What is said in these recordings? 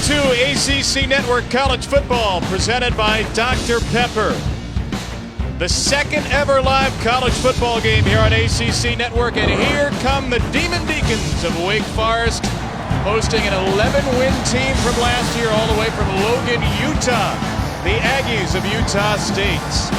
to ACC Network College Football, presented by Dr. Pepper. The second ever live college football game here on ACC Network, and here come the Demon Deacons of Wake Forest, hosting an 11-win team from last year, all the way from Logan, Utah, the Aggies of Utah State.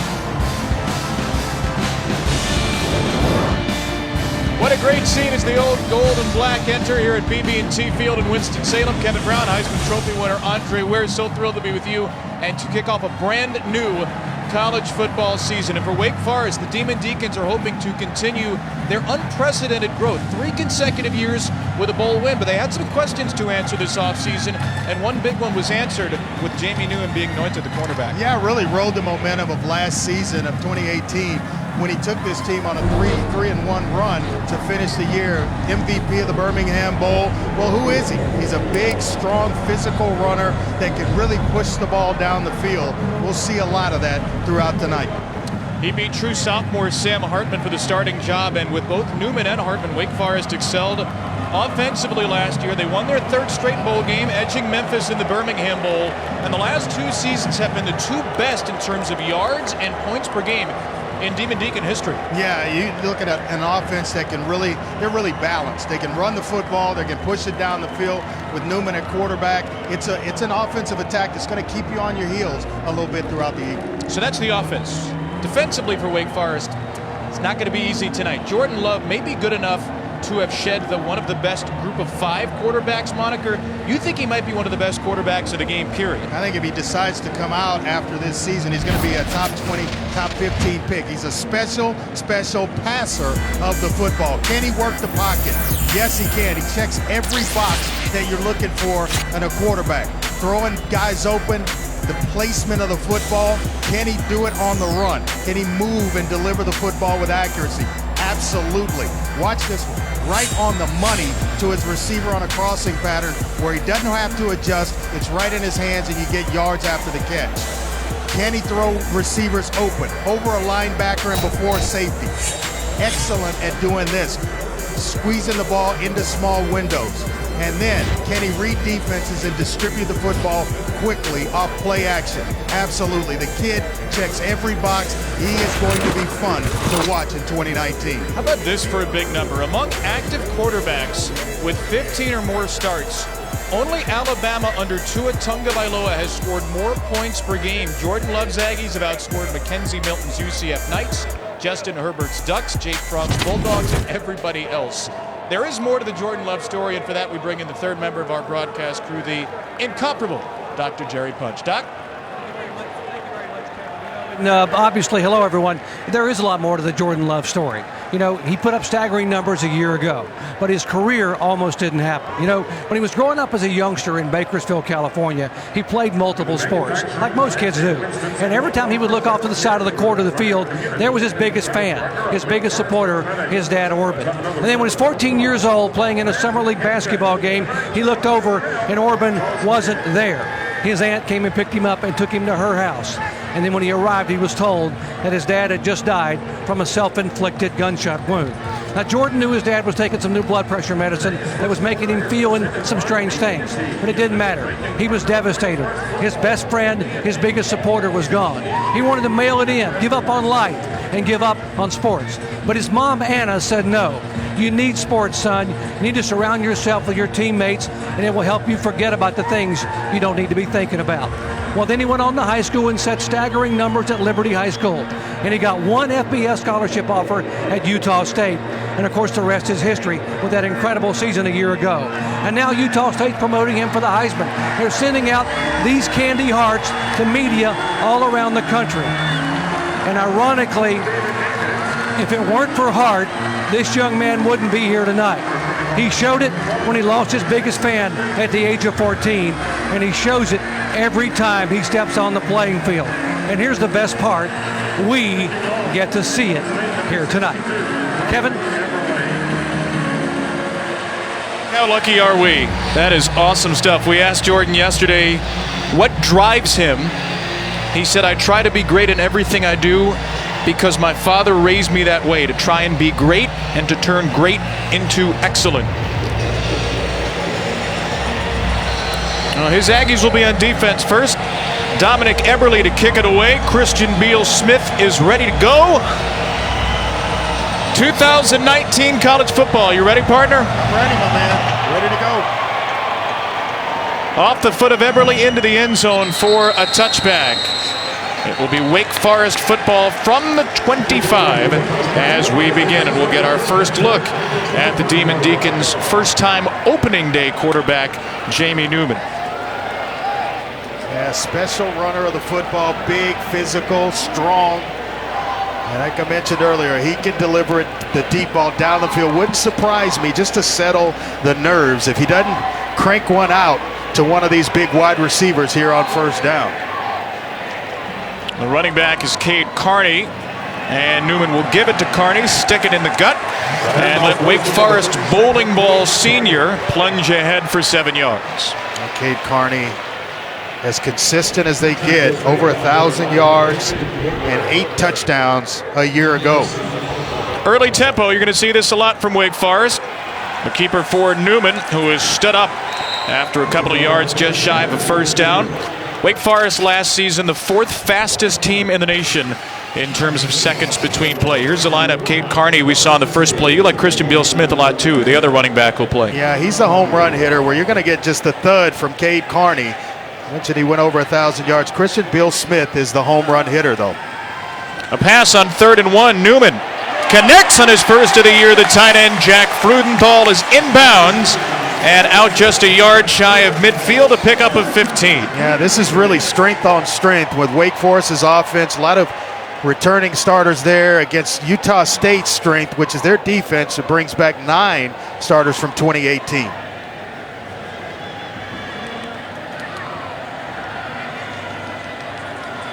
What a great scene as the old gold and black enter here at BB&T Field in Winston-Salem. Kevin Brown, Heisman Trophy winner Andre Ware, so thrilled to be with you and to kick off a brand new college football season. And for Wake Forest, the Demon Deacons are hoping to continue their unprecedented growth. 3 consecutive years with a bowl win, but they had some questions to answer this offseason, and one big one was answered with Jamie Newman being anointed the cornerback. Yeah, really rode the momentum of last season of 2018 when he took this team on a 3-1 run to finish the year. MVP of the Birmingham Bowl. Well, who is he? He's a big, strong, physical runner that can really push the ball down the field. We'll see a lot of that throughout the night. He beat true sophomore Sam Hartman for the starting job, and with both Newman and Hartman, Wake Forest excelled offensively last year. They won their 3rd straight bowl game, edging Memphis in the Birmingham Bowl, and the last 2 seasons have been the 2 best in terms of yards and points per game in Demon Deacon history. Yeah, you look at an offense that can they're really balanced. They can run the football, they can push it down the field with Newman at quarterback. It's an offensive attack that's going to keep you on your heels a little bit throughout the evening. So that's the offense. Defensively for Wake Forest, it's not going to be easy tonight. Jordan Love may be good enough to have shed the one of the best group of 5 quarterbacks moniker. You think he might be one of the best quarterbacks of the game, period? I think if he decides to come out after this season, he's going to be a top 20, top 15 pick. He's a special passer of the football. Can he work the pocket? Yes, he can. He checks every box that you're looking for in a quarterback. Throwing guys open, the placement of the football. Can he do it on the run? Can he move and deliver the football with accuracy? Absolutely. Watch this one. Right on the money to his receiver on a crossing pattern where he doesn't have to adjust. It's right in his hands and you get yards after the catch. Can he throw receivers open, over a linebacker and before safety? Excellent at doing this. Squeezing the ball into small windows. And then, can he read defenses and distribute the football quickly off play action? Absolutely. The kid checks every box. He is going to be fun to watch in 2019. How about this for a big number? Among active quarterbacks with 15 or more starts, only Alabama under Tua Tagovailoa has scored more points per game. Jordan Love's Aggies have outscored Mackenzie Milton's UCF Knights, Justin Herbert's Ducks, Jake Fromm's Bulldogs, and everybody else. There is more to the Jordan Love story, and for that we bring in the 3rd member of our broadcast crew, the incomparable Dr. Jerry Punch. Doc? Obviously, hello everyone. There is a lot more to the Jordan Love story. You know, he put up staggering numbers a year ago, but his career almost didn't happen. You know, when he was growing up as a youngster in Bakersfield, California, he played multiple sports, like most kids do. And every time he would look off to the side of the court of the field, there was his biggest fan, his biggest supporter, his dad, Orban. And then when he was 14 years old, playing in a summer league basketball game, he looked over and Orban wasn't there. His aunt came and picked him up and took him to her house. And then when he arrived, he was told that his dad had just died from a self-inflicted gunshot wound. Now, Jordan knew his dad was taking some new blood pressure medicine that was making him feeling some strange things, but it didn't matter. He was devastated. His best friend, his biggest supporter, was gone. He wanted to mail it in, give up on life, and give up on sports. But his mom, Anna, said no. You need sports, son. You need to surround yourself with your teammates, and it will help you forget about the things you don't need to be thinking about. Well, then he went on to high school and set staggering numbers at Liberty High School. And he got 1 FBS scholarship offer at Utah State. And of course, the rest is history with that incredible season a year ago. And now Utah State's promoting him for the Heisman. They're sending out these candy hearts to media all around the country. And ironically, if it weren't for Hart, this young man wouldn't be here tonight. He showed it when he lost his biggest fan at the age of 14, and he shows it every time he steps on the playing field. And here's the best part. We get to see it here tonight. Kevin? How lucky are we? That is awesome stuff. We asked Jordan yesterday what drives him. He said, I try to be great in everything I do because my father raised me that way, to try and be great and to turn great into excellent. His Aggies will be on defense first. Dominic Eberle to kick it away. Christian Beal-Smith is ready to go. 2019 college football. You ready, partner? I'm ready, my man. Ready to go. Off the foot of Eberle into the end zone for a touchback. It will be Wake Forest football from the 25 as we begin, and we'll get our first look at the Demon Deacons' first-time opening day quarterback, Jamie Newman. Yeah, special runner of the football, big, physical, strong. And like I mentioned earlier, he can deliver it, the deep ball down the field. Wouldn't surprise me just to settle the nerves if he doesn't crank one out to one of these big wide receivers here on first down. The running back is Cade Carney, and Newman will give it to Carney, stick it in the gut, and let Wake Forest bowling ball senior plunge ahead for 7 yards. Cade Carney, as consistent as they get, over 1,000 yards and 8 touchdowns a year ago. Early tempo, you're going to see this a lot from Wake Forest. The keeper for Newman, who has stood up after a couple of yards just shy of a first down. Wake Forest last season, the 4th fastest team in the nation in terms of seconds between play. Here's the lineup. Cade Carney, we saw in the first play. You like Christian Beal-Smith a lot too. The other running back will play. Yeah, he's the home run hitter where you're going to get just the thud from Cade Carney. I mentioned he went over 1,000 yards. Christian Beal-Smith is the home run hitter, though. A pass on 3rd and 1. Newman connects on his first of the year. The tight end, Jack Frudenthal, is inbounds and out just a yard shy of midfield, a pickup of 15. Yeah, this is really strength on strength with Wake Forest's offense. A lot of returning starters there against Utah State's strength, which is their defense. It brings back 9 starters from 2018.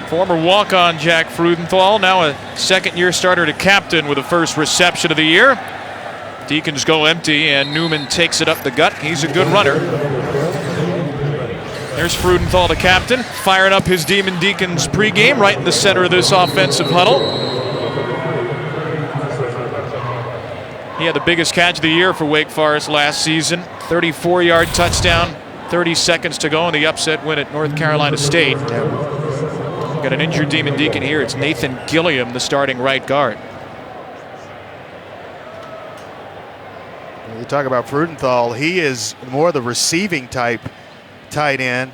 Former walk-on Jack Frudenthal, now a second-year starter to captain with the first reception of the year. Deacons go empty, and Newman takes it up the gut. He's a good runner. There's Frudenthal, the captain, firing up his Demon Deacons pregame right in the center of this offensive huddle. He had the biggest catch of the year for Wake Forest last season. 34-yard touchdown, 30 seconds to go in the upset win at North Carolina State. Got an injured Demon Deacon here. It's Nathan Gilliam, the starting right guard. You talk about Frudenthal, he is more the receiving type tight end.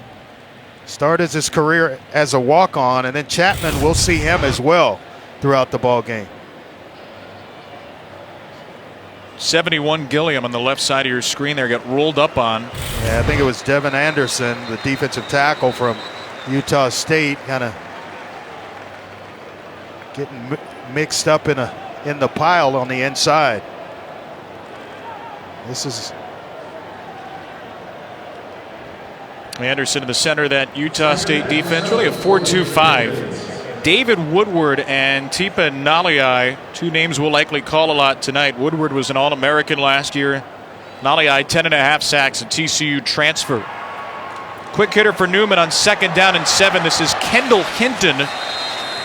Started his career as a walk-on, and then Chapman, will see him as well throughout the ball game. 71 Gilliam on the left side of your screen there, got rolled up on. Yeah, I think it was Devin Anderson, the defensive tackle from Utah State, kind of getting mixed up in the pile on the inside. This is Anderson in the center of that Utah State defense, really a 4-2-5. David Woodward and Tipa Naliai, 2 names we'll likely call a lot tonight. Woodward was an All-American last year. Naliai, 10.5 sacks, a TCU transfer. Quick hitter for Newman on 2nd down and 7. This is Kendall Hinton,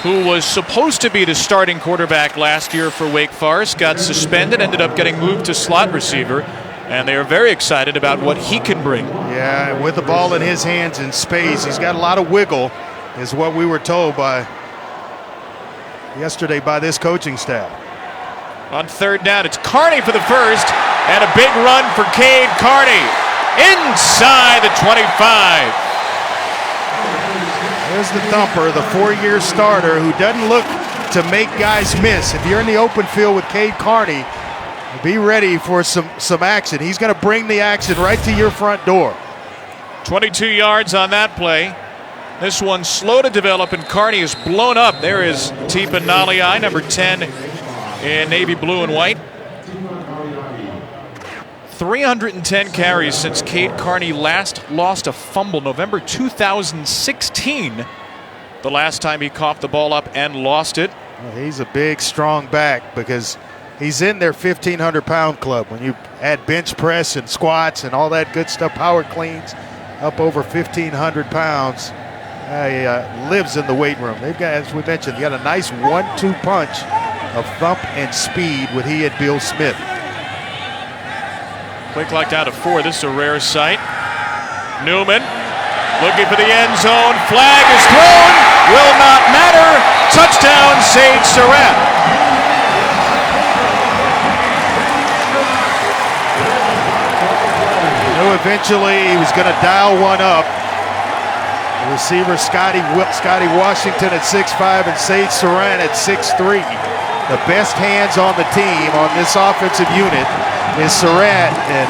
who was supposed to be the starting quarterback last year for Wake Forest, got suspended, ended up getting moved to slot receiver, and they are very excited about what he can bring. Yeah, with the ball in his hands in space, he's got a lot of wiggle, is what we were told yesterday by this coaching staff. On 3rd down, it's Carney for the first, and a big run for Cade Carney inside the 25. There's the thumper, the 4-year starter who doesn't look to make guys miss. If you're in the open field with Cade Carney, be ready for some action. He's going to bring the action right to your front door. 22 yards on that play. This one slow to develop, and Carney is blown up. There is Tipa Naliai, number 10 in navy blue and white. 310 carries since Cade Carney last lost a fumble, November 2016. The last time he coughed the ball up and lost it. Well, he's a big, strong back because he's in their 1,500-pound club. When you add bench press and squats and all that good stuff, power cleans, up over 1,500 pounds. He lives in the weight room. They've got, as we mentioned, they got a nice 1-2 punch of thump and speed with he and Beal-Smith. Play clock down to 4. This is a rare sight. Newman Looking for the end zone. Flag is thrown. Will not matter. Touchdown, Sage Surratt. Knew eventually he was going to dial one up. The receiver Scotty Washington at 6'5" and Sage Surratt at 6'3". The best hands on the team on this offensive unit is Surratt, and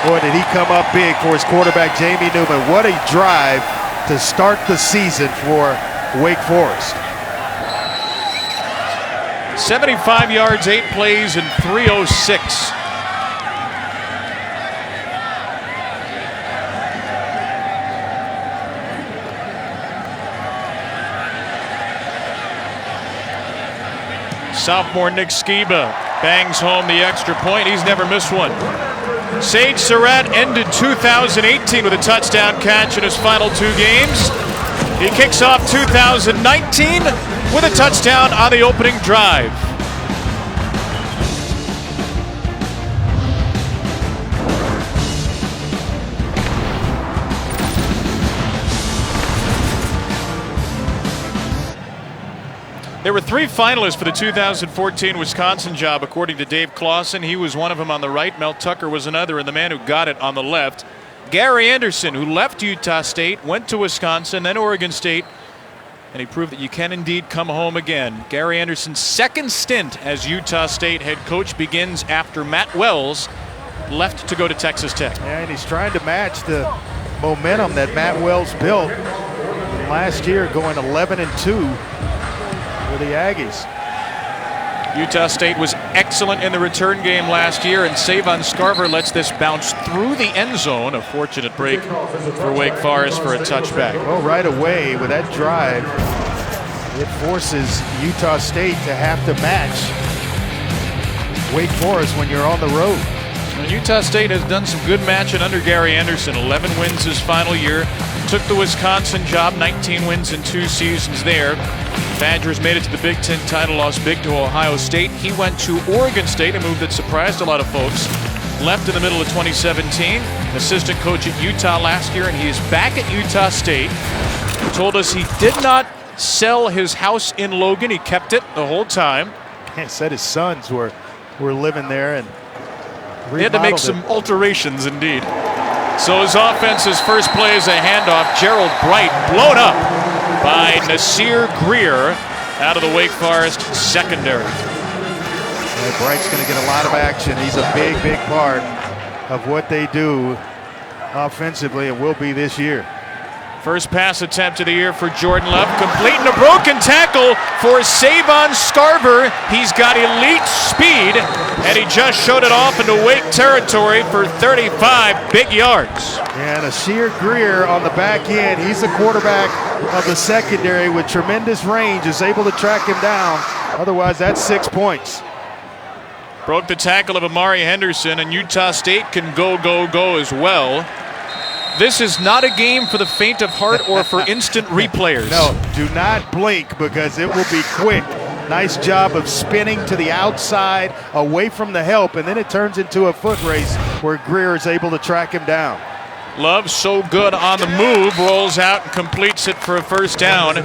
boy, did he come up big for his quarterback, Jamie Newman. What a drive to start the season for Wake Forest. 75 yards, 8 plays, and 306. Sophomore Nick Skiba bangs home the extra point. He's never missed one. Sage Surratt ended 2018 with a touchdown catch in his final 2 games. He kicks off 2019 with a touchdown on the opening drive. There were 3 finalists for the 2014 Wisconsin job, according to Dave Clawson. He was one of them on the right. Mel Tucker was another, and the man who got it on the left. Gary Anderson, who left Utah State, went to Wisconsin, then Oregon State, and he proved that you can indeed come home again. Gary Anderson's second stint as Utah State head coach begins after Matt Wells left to go to Texas Tech. Yeah, and he's trying to match the momentum that Matt Wells built last year, going 11-2. For the Aggies. Utah State was excellent in the return game last year, and Savon Scarver lets this bounce through the end zone. A fortunate break for Wake Forest for a touchback. Well, right away with that drive, it forces Utah State to have to match Wake Forest when you're on the road. And Utah State has done some good matching under Gary Anderson. 11 wins his final year. Took the Wisconsin job, 19 wins in 2 seasons there. Badgers made it to the Big Ten title, lost big to Ohio State. He went to Oregon State, a move that surprised a lot of folks. Left in the middle of 2017, assistant coach at Utah last year, and he is back at Utah State. Told us he did not sell his house in Logan. He kept it the whole time. He said his sons were living there, and they had to make some alterations indeed. So his offense's first play is a handoff. Gerald Bright blown up by Nasir Greer out of the Wake Forest secondary. Yeah, Bright's going to get a lot of action. He's a big, big part of what they do offensively and will be this year. First pass attempt of the year for Jordan Love, completing a broken tackle for Savon Scarver. He's got elite speed, and he just showed it off into Wake territory for 35 big yards. And Nasir Greer on the back end. He's the quarterback of the secondary with tremendous range, is able to track him down. Otherwise, that's 6 points. Broke the tackle of Amari Henderson, and Utah State can go as well. This is not a game for the faint of heart or for instant replayers. No, do not blink because it will be quick. Nice job of spinning to the outside, away from the help, and then it turns into a foot race where Greer is able to track him down. Love so good on the move, rolls out and completes it for a first down.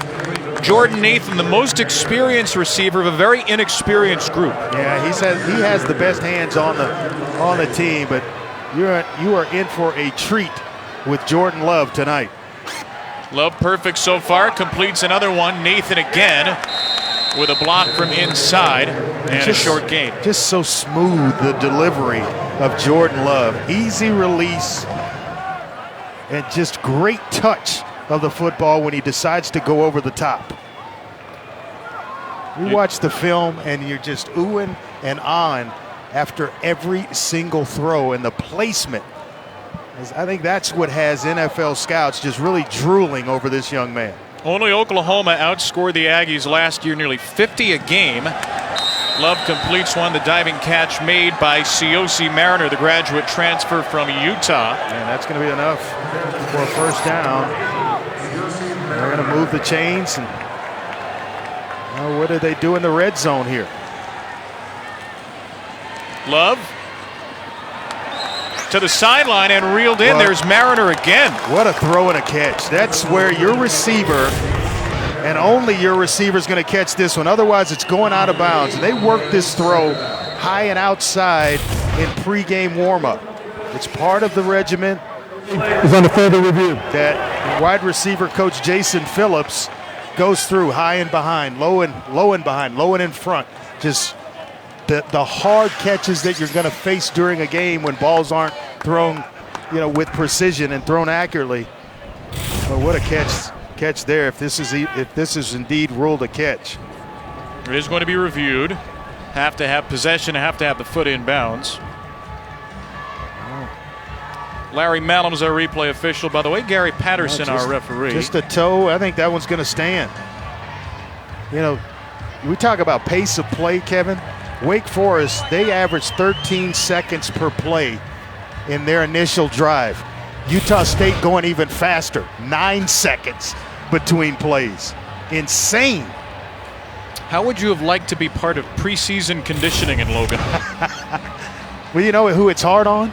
Jordan Nathan, the most experienced receiver of a very inexperienced group. Yeah, he has the best hands on the team, but you are in for a treat with Jordan Love tonight. Love perfect so far, completes another one. Nathan again with a block from inside and a short gain. Just so smooth, the delivery of Jordan Love. Easy release and just great touch of the football when he decides to go over the top. You watch the film and you're just oohing and ahhing after every single throw, and the placement. I think that's what has NFL scouts just really drooling over this young man. Only Oklahoma outscored the Aggies last year nearly 50 a game. Love completes one, the diving catch made by Siosi Mariner, the graduate transfer from Utah. And that's going to be enough for a first down. They're going to move the chains. And what do they do in the red zone here? Love to the sideline and reeled in. There's Mariner again. What a throw and a catch. That's where your receiver, and only your receiver, is going to catch this one. Otherwise, it's going out of bounds. And they worked this throw high and outside in pregame warm-up. It's part of the regimen. Is under further review. That wide receiver coach Jason Phillips goes through high and behind, low and behind, low and in front. Just the hard catches that you're going to face during a game when balls aren't thrown, with precision and thrown accurately. But what a catch there! If this is indeed ruled a catch, it is going to be reviewed. Have to have possession. Have to have the foot in bounds. Larry Mallum's our replay official. By the way, Gary Patterson, our referee. Just a toe. I think that one's going to stand. We talk about pace of play, Kevin. Wake Forest, they averaged 13 seconds per play in their initial drive. Utah State going even faster, 9 seconds between plays. Insane. How would you have liked to be part of preseason conditioning in Logan? Well, you know who it's hard on?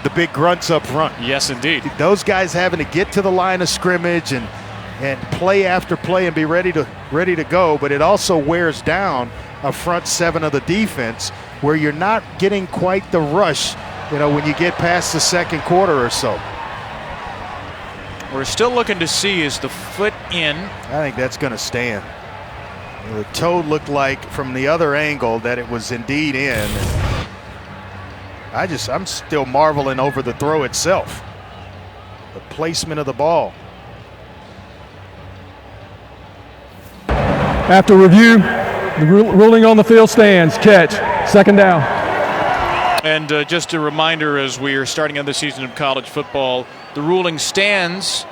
The big grunts up front. Yes, indeed. Those guys having to get to the line of scrimmage and play after play and be ready to go, but it also wears down a front seven of the defense where you're not getting quite the rush, when you get past the second quarter or so. We're still looking to see, is the foot in? I think that's going to stand. The toe looked like from the other angle that it was indeed in. I'm still marveling over the throw itself. The placement of the ball. After review, the ruling on the field stands. Catch. Second down. And just a reminder, as we are starting on the season of college football, the ruling stands.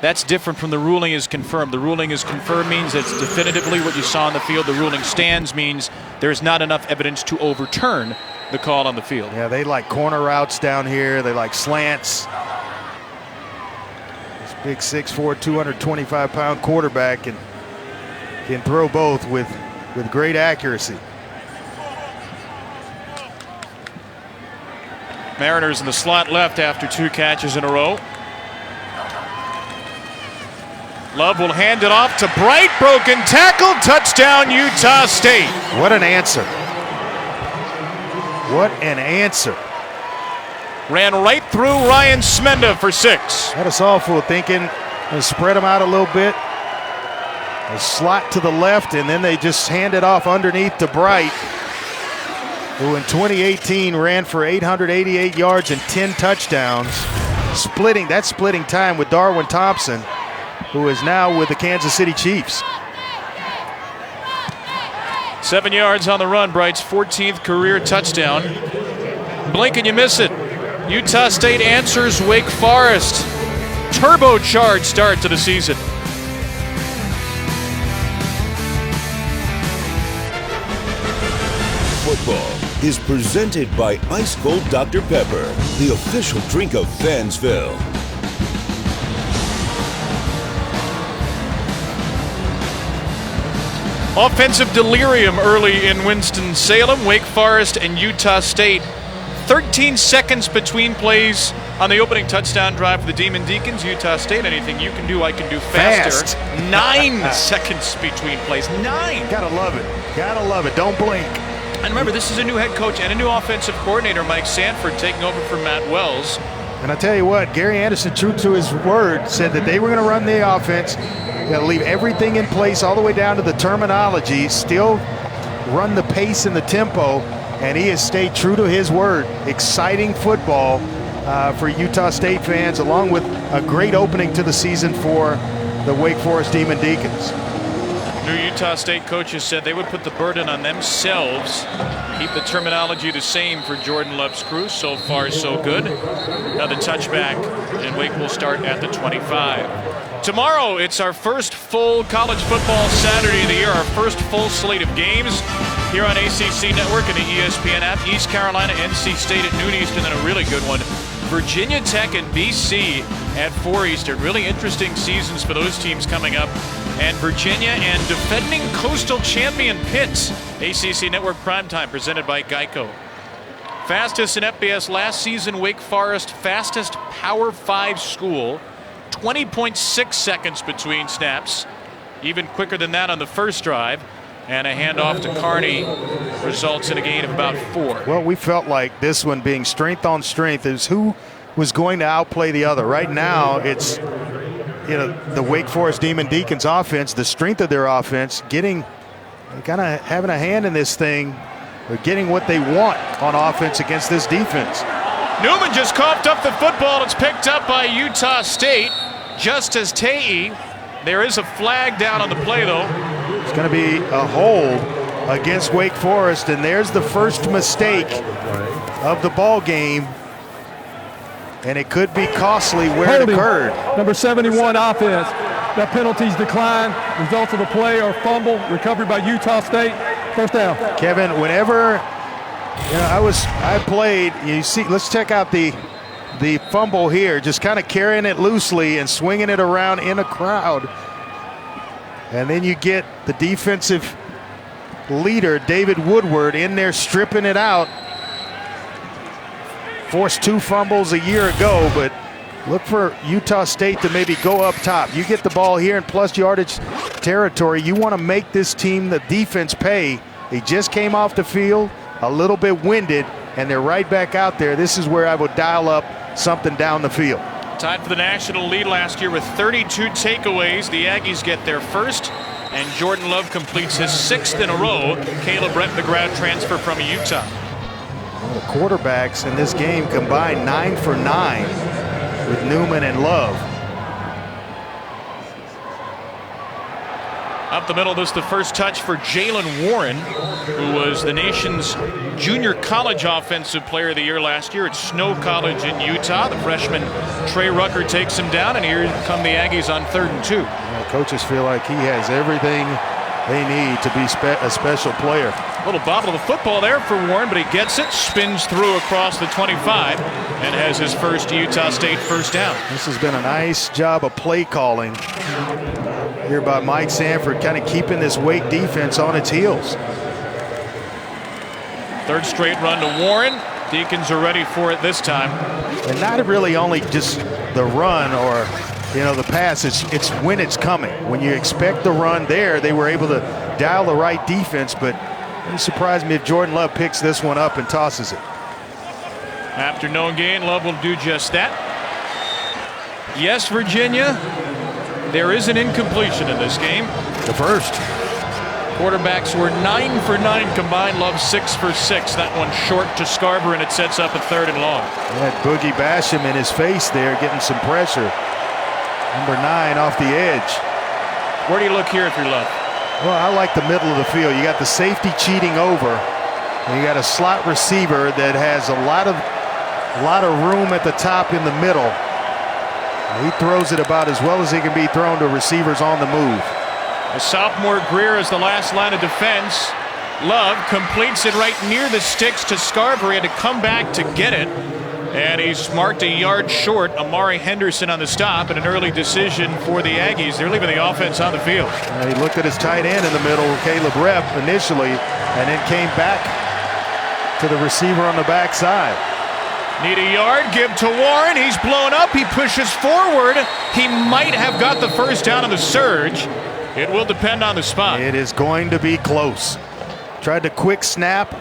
That's different from the ruling is confirmed. The ruling is confirmed means it's definitively what you saw on the field. The ruling stands means there's not enough evidence to overturn the call on the field. Yeah, they like corner routes down here. They like slants. This big 6'4", 225-pound quarterback can throw both with great accuracy. Mariners in the slot left after 2 catches in a row. Love will hand it off to Bright. Broken tackle. Touchdown, Utah State. What an answer. What an answer. Ran right through Ryan Smenda for 6. Had us all full thinking, spread them out a little bit. A slot to the left, and then they just hand it off underneath to Bright, who in 2018 ran for 888 yards and 10 touchdowns. Splitting time with Darwin Thompson, who is now with the Kansas City Chiefs. 7 yards on the run, Bright's 14th career touchdown. Blink and you miss it. Utah State answers Wake Forest. Turbocharged start to the season. Football is presented by Ice Cold Dr. Pepper, the official drink of Fansville. Offensive delirium early in Winston-Salem. Wake Forest and Utah State. 13 seconds between plays on the opening touchdown drive for the Demon Deacons. Utah State, anything you can do, I can do faster. Fast. 9 seconds between plays. 9. Gotta love it. Gotta love it. Don't blink. And remember, this is a new head coach and a new offensive coordinator, Mike Sanford, taking over for Matt Wells. And I tell you what, Gary Anderson, true to his word, said that they were going to run the offense. Got to leave everything in place all the way down to the terminology, still run the pace and the tempo, and he has stayed true to his word. Exciting football for Utah State fans, along with a great opening to the season for the Wake Forest Demon Deacons. New Utah State coaches said they would put the burden on themselves, keep the terminology the same for Jordan Love's crew. So far, so good. Now the touchback, and Wake will start at the 25. Tomorrow, it's our first full college football Saturday of the year, our first full slate of games here on ACC Network and the ESPN app. East Carolina, NC State at noon Eastern, and a really good one. Virginia Tech and BC at 4 Eastern. Really interesting seasons for those teams coming up. And Virginia and defending Coastal champion Pitt. ACC Network Primetime presented by Geico. Fastest in FBS last season, Wake Forest, fastest Power 5 school. 20.6 seconds between snaps. Even quicker than that on the first drive. And a handoff to Carney results in a gain of about 4. Well, we felt like this one being strength on strength is who was going to outplay the other. Right now, it's the Wake Forest Demon Deacons offense, the strength of their offense, kind of having a hand in this thing. They're getting what they want on offense against this defense. Newman just coughed up the football. It's picked up by Utah State. Justice Tae. There is a flag down on the play, though. It's going to be a hold against Wake Forest, and there's the first mistake of the ball game. And it could be costly where it occurred. Number 71 offense. That penalties decline. Results of the play are fumble, recovery by Utah State. First down. Kevin, whenever I played, you see, let's check out the fumble here, just kind of carrying it loosely and swinging it around in a crowd. And then you get the defensive leader, David Woodward, in there stripping it out. Forced 2 fumbles a year ago, but look for Utah State to maybe go up top. You get the ball here in plus yardage territory. You want to make this team, the defense, pay. They just came off the field, a little bit winded, and they're right back out there. This is where I would dial up something down the field. Tied for the national lead last year with 32 takeaways. The Aggies get their first, and Jordan Love completes his 6th in a row. Caleb Brett, the grad transfer from Utah. Well, the quarterbacks in this game combined 9 for 9 with Newman and Love. Up the middle, this is the first touch for Jalen Warren, who was the nation's junior college offensive player of the year last year at Snow College in Utah. The freshman Trey Rucker takes him down, and here come the Aggies on 3rd and 2. Coaches feel like he has everything they need to be a special player. A little bobble of the football there for Warren, but he gets it, spins through across the 25, and has his first Utah State first down. This has been a nice job of play calling here by Mike Sanford, kind of keeping this Wake defense on its heels. 3rd straight run to Warren. Deacons are ready for it this time. And not really only just the run or the pass, it's when it's coming. When you expect the run there, they were able to dial the right defense, but it wouldn't surprise me if Jordan Love picks this one up and tosses it. After no gain, Love will do just that. Yes, Virginia, there is an incompletion in this game. The first. Quarterbacks were 9 for 9 combined. Love 6 for 6. That one short to Scarborough, and it sets up a 3rd and long. Had Boogie Basham in his face there, getting some pressure. Number 9 off the edge. Where do you look here if you're Love? Well, I like the middle of the field. You got the safety cheating over. And you got a slot receiver that has a lot of room at the top in the middle. He throws it about as well as he can be thrown to receivers on the move. A sophomore Greer is the last line of defense. Love completes it right near the sticks to Scarborough. He had to come back to get it. And he's marked a yard short. Amari Henderson on the stop, and an early decision for the Aggies. They're leaving the offense on the field. He looked at his tight end in the middle, Caleb Rep, initially, and then came back to the receiver on the backside. Need a yard, give to Warren. He's blown up. He pushes forward. He might have got the first down on the surge. It will depend on the spot. It is going to be close. Tried to quick snap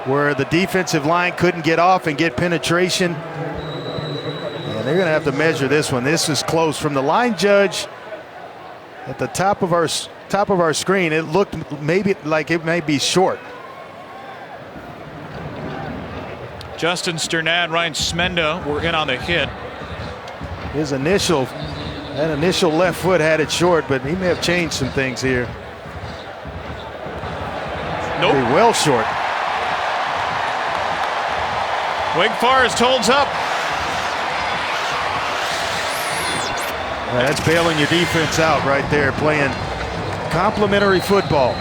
where the defensive line couldn't get off and get penetration. And they're going to have to measure this one. This is close. From the line judge at the top of our screen, it looked maybe like it may be short. Justin Sternad, Ryan Smenda were in on the hit. That initial left foot had it short, but he may have changed some things here. Nope. Pretty well short. Wake Forest holds up. That's bailing your defense out right there, playing complimentary football.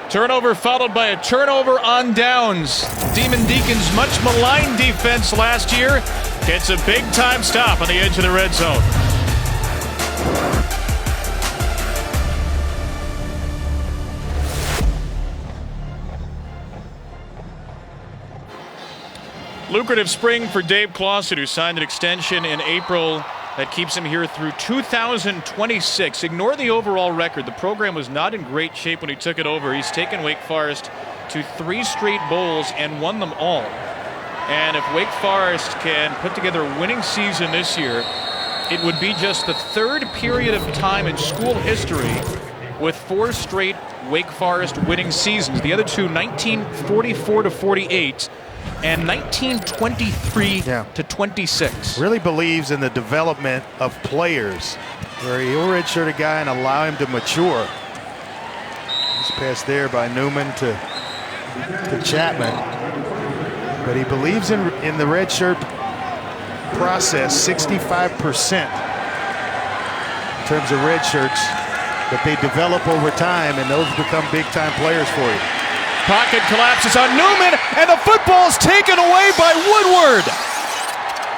Turnover followed by a turnover on downs. Demon Deacons' much maligned defense last year gets a big-time stop on the edge of the red zone. lucrative spring for Dave Clawson, who signed an extension in April that keeps him here through 2026. Ignore the overall record. The program was not in great shape when he took it over. He's taken Wake Forest to 3 straight bowls and won them all. And if Wake Forest can put together a winning season this year, it would be just the 3rd period of time in school history with 4 straight Wake Forest winning seasons. The other two, 1944 to 48 and 1923 to 26. Really believes in the development of players, where he'll redshirt a guy and allow him to mature. This pass there by Newman to Chapman. But he believes in the redshirt process, 65% in terms of redshirts that they develop over time, and those become big-time players for you. Pocket collapses on Newman, and the football's taken away by Woodward.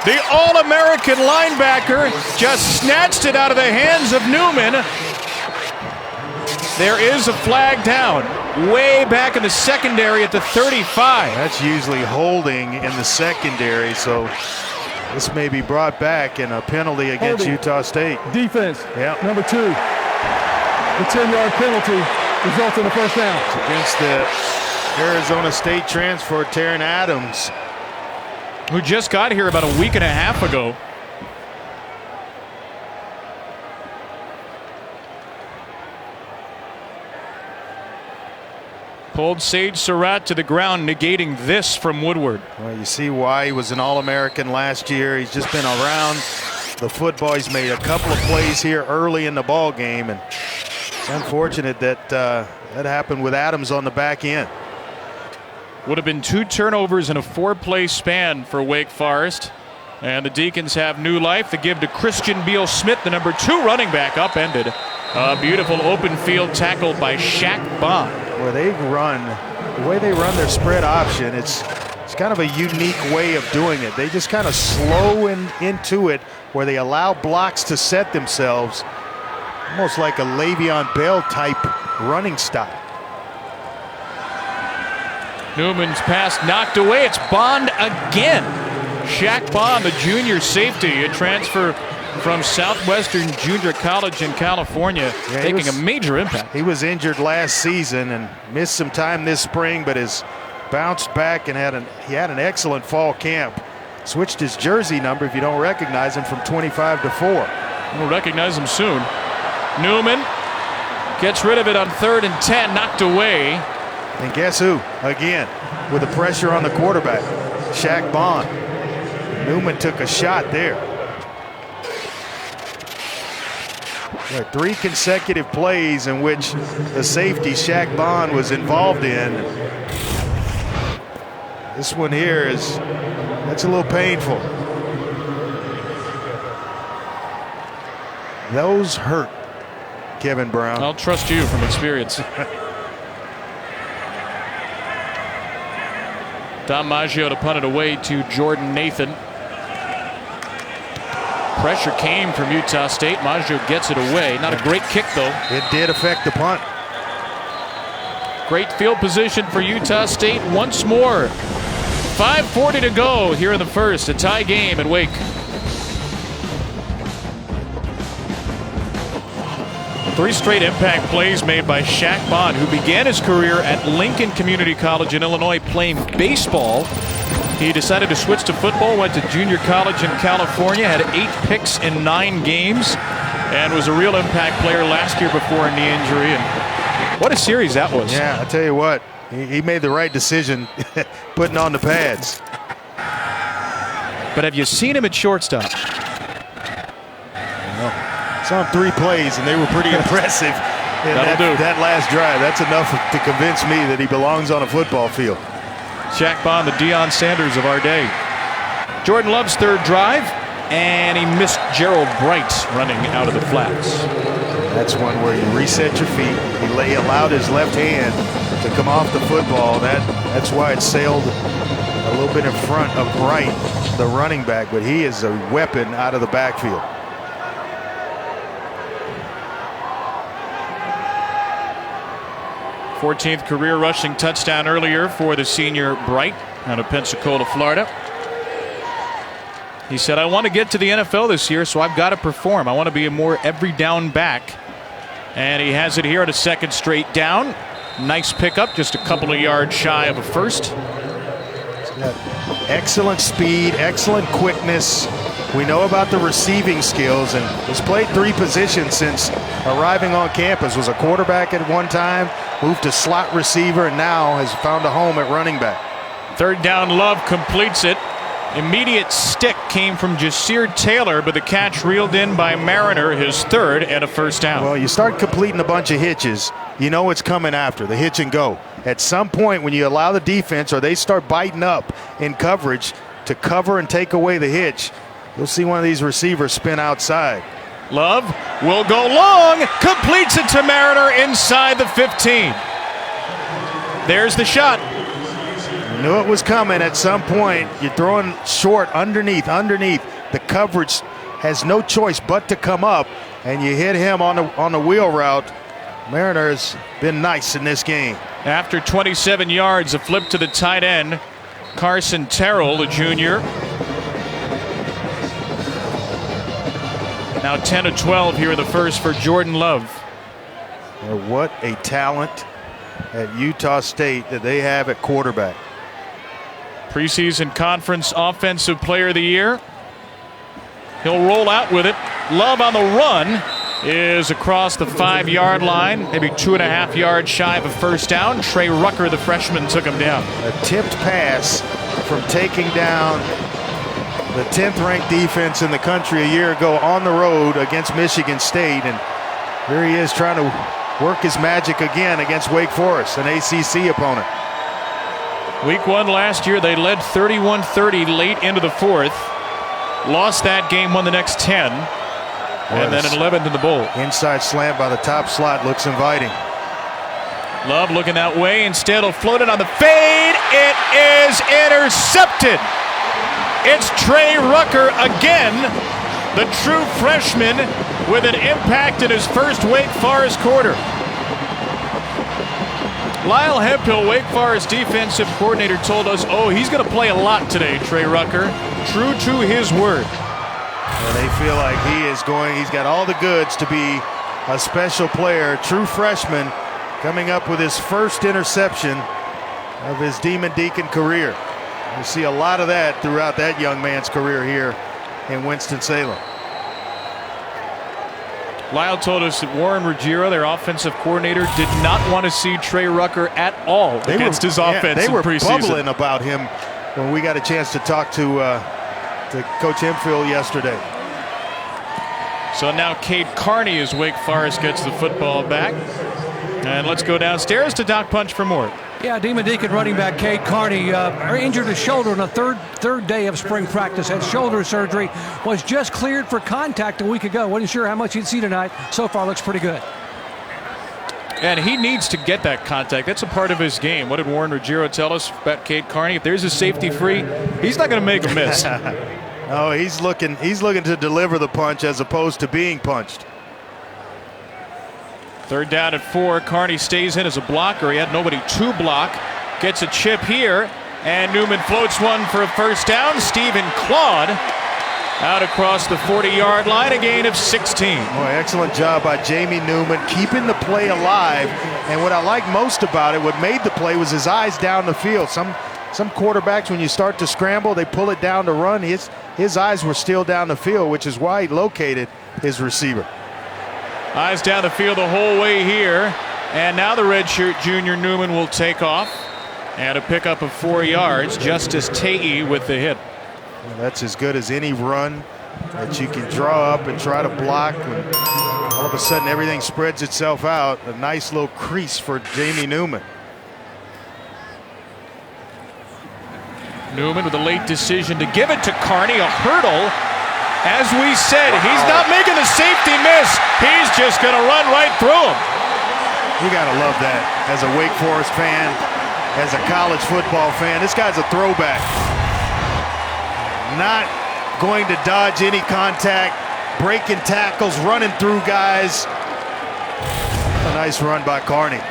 The All-American linebacker just snatched it out of the hands of Newman. There is a flag down way back in the secondary at the 35. That's usually holding in the secondary, so this may be brought back in a penalty against Utah State. Defense, number 2. The 10-yard penalty results in a first down. It's against the Arizona State transfer, Taryn Adams, who just got here about a week and a half ago. Pulled Sage Surratt to the ground, negating this from Woodward. Well, you see why he was an All-American last year. He's just been around the football. He's made a couple of plays here early in the ball game, and it's unfortunate that that happened with Adams on the back end. Would have been 2 turnovers in a 4-play span for Wake Forest. And the Deacons have new life. The give to Christian Beal-Smith, the number 2 running back, upended. A beautiful open field tackle by Shaq Bond. Where they run, the way they run their spread option, it's kind of a unique way of doing it. They just kind of slow into it, where they allow blocks to set themselves, almost like a Le'Veon Bell type running style. Newman's pass knocked away. It's Bond again. Shaq Bond, the junior safety, a transfer from Southwestern Junior College in California, making a major impact. He was injured last season and missed some time this spring, but has bounced back and he had an excellent fall camp. Switched his jersey number, if you don't recognize him, from 25 to 4. We'll recognize him soon. Newman gets rid of it on 3rd and 10, knocked away. And guess who? Again, with the pressure on the quarterback, Shaq Bond. Newman took a shot there. 3 consecutive plays in which the safety, Shaq Bond, was involved in. This one here that's a little painful. Those hurt, Kevin Brown. I'll trust you from experience. Dom Maggio to punt it away to Jordan Nathan. Pressure came from Utah State. Maggio gets it away. Not a great kick, though. It did affect the punt. Great field position for Utah State once more. 5:40 to go here in the first. A tie game at Wake. 3 straight impact plays made by Shaq Bond, who began his career at Lincoln Community College in Illinois playing baseball. He decided to switch to football, went to junior college in California, had 8 picks in 9 games, and was a real impact player last year before a knee injury. And what a series that was. Yeah, I tell you what, he made the right decision putting on the pads. But have you seen him at shortstop? Saw him 3 plays, and they were pretty impressive in that last drive. That's enough to convince me that he belongs on a football field. Shaq Bond, the Deion Sanders of our day. Jordan Love's 3rd drive, and he missed Gerald Bright running out of the flats. That's one where you reset your feet. He allowed his left hand to come off the football. That's why it sailed a little bit in front of Bright, the running back, but he is a weapon out of the backfield. 14th career rushing touchdown earlier for the senior Bright out of Pensacola, Florida. He said, I want to get to the NFL this year, so I've got to perform. I want to be a more every down back. And he has it here at a second straight down. Nice pickup, just a couple of yards shy of a first. Excellent speed, excellent quickness. We know about the receiving skills, and he's played 3 positions since arriving on campus. Was a quarterback at one time, moved to slot receiver, and now has found a home at running back. Third down, Love completes it. Immediate stick came from Jasir Taylor, but the catch reeled in by Mariner, his third, and a first down. Well, you start completing a bunch of hitches, you know it's coming after, the hitch and go. At some point when you allow the defense or they start biting up in coverage to cover and take away the hitch, you'll see one of these receivers spin outside. Love will go long, completes it to Mariner inside the 15. There's the shot. You knew it was coming at some point. You're throwing short underneath. The coverage has no choice but to come up, and you hit him on the wheel route. Mariner has been nice in this game. After 27 yards, a flip to the tight end, Carson Terrell, the junior. Now 10-12 here in the first for Jordan Love. What a talent at Utah State that they have at quarterback. Preseason conference offensive player of the year. He'll roll out with it. Love on the run is across the 5-yard line, maybe 2.5 yards shy of a first down. Trey Rucker, the freshman, took him down. A tipped pass from taking down the 10th ranked defense in the country a year ago on the road against Michigan State, and here he is trying to work his magic again against Wake Forest, an ACC opponent. Week 1 last year, they led 31-30 late into the fourth. Lost that game, won the next 10. And then an 11th in the bowl. Inside slant by the top slot looks inviting. Love looking that way. Instead, he'll float it on the fade. It is intercepted. It's Trey Rucker again, the true freshman, with an impact in his first Wake Forest quarter. Lyle Hemphill, Wake Forest defensive coordinator, told us, he's going to play a lot today, Trey Rucker. True to his word. Well, they feel like he's got all the goods to be a special player, true freshman, coming up with his first interception of his Demon Deacon career. You see a lot of that throughout that young man's career here in Winston-Salem. Lyle told us that Warren Ruggiero, their offensive coordinator, did not want to see Trey Rucker at all against his offense. They were in preseason. bubbling about him when we got a chance to talk to Coach Hemphill yesterday. So now Cade Carney as Wake Forest gets the football back. And let's go downstairs to Doc Punch for more. Yeah, Demon Deacon running back Cade Carney injured his shoulder on the third day of spring practice. Had shoulder surgery. Was just cleared for contact a week ago. Wasn't sure how much he'd see tonight. So far looks pretty good. And he needs to get that contact. That's a part of his game. What did Warren Ruggiero tell us about Cade Carney? If there's a safety free, he's not going to make a miss. No, he's looking to deliver the punch as opposed to being punched. Third down at 4. Carney stays in as a blocker. He had nobody to block. Gets a chip here. And Newman floats one for a first down. Stephen Claude out across the 40-yard line. A gain of 16. Boy, excellent job by Jamie Newman keeping the play alive. And what I like most about it, what made the play, was his eyes down the field. Some quarterbacks, when you start to scramble, they pull it down to run. His eyes were still down the field, which is why he located his receiver. Eyes down the field the whole way here. And now the redshirt junior Newman will take off. And a pickup of 4 yards. Justice Tae with the hit. Well, that's as good as any run that you can draw up and try to block. When all of a sudden everything spreads itself out. A nice little crease for Jamie Newman. Newman with a late decision to give it to Carney. A hurdle. As we said, he's not making the safety miss. He's just going to run right through him. You got to love that as a Wake Forest fan, as a college football fan. This guy's a throwback. Not going to dodge any contact, breaking tackles, running through guys. A nice run by Carney.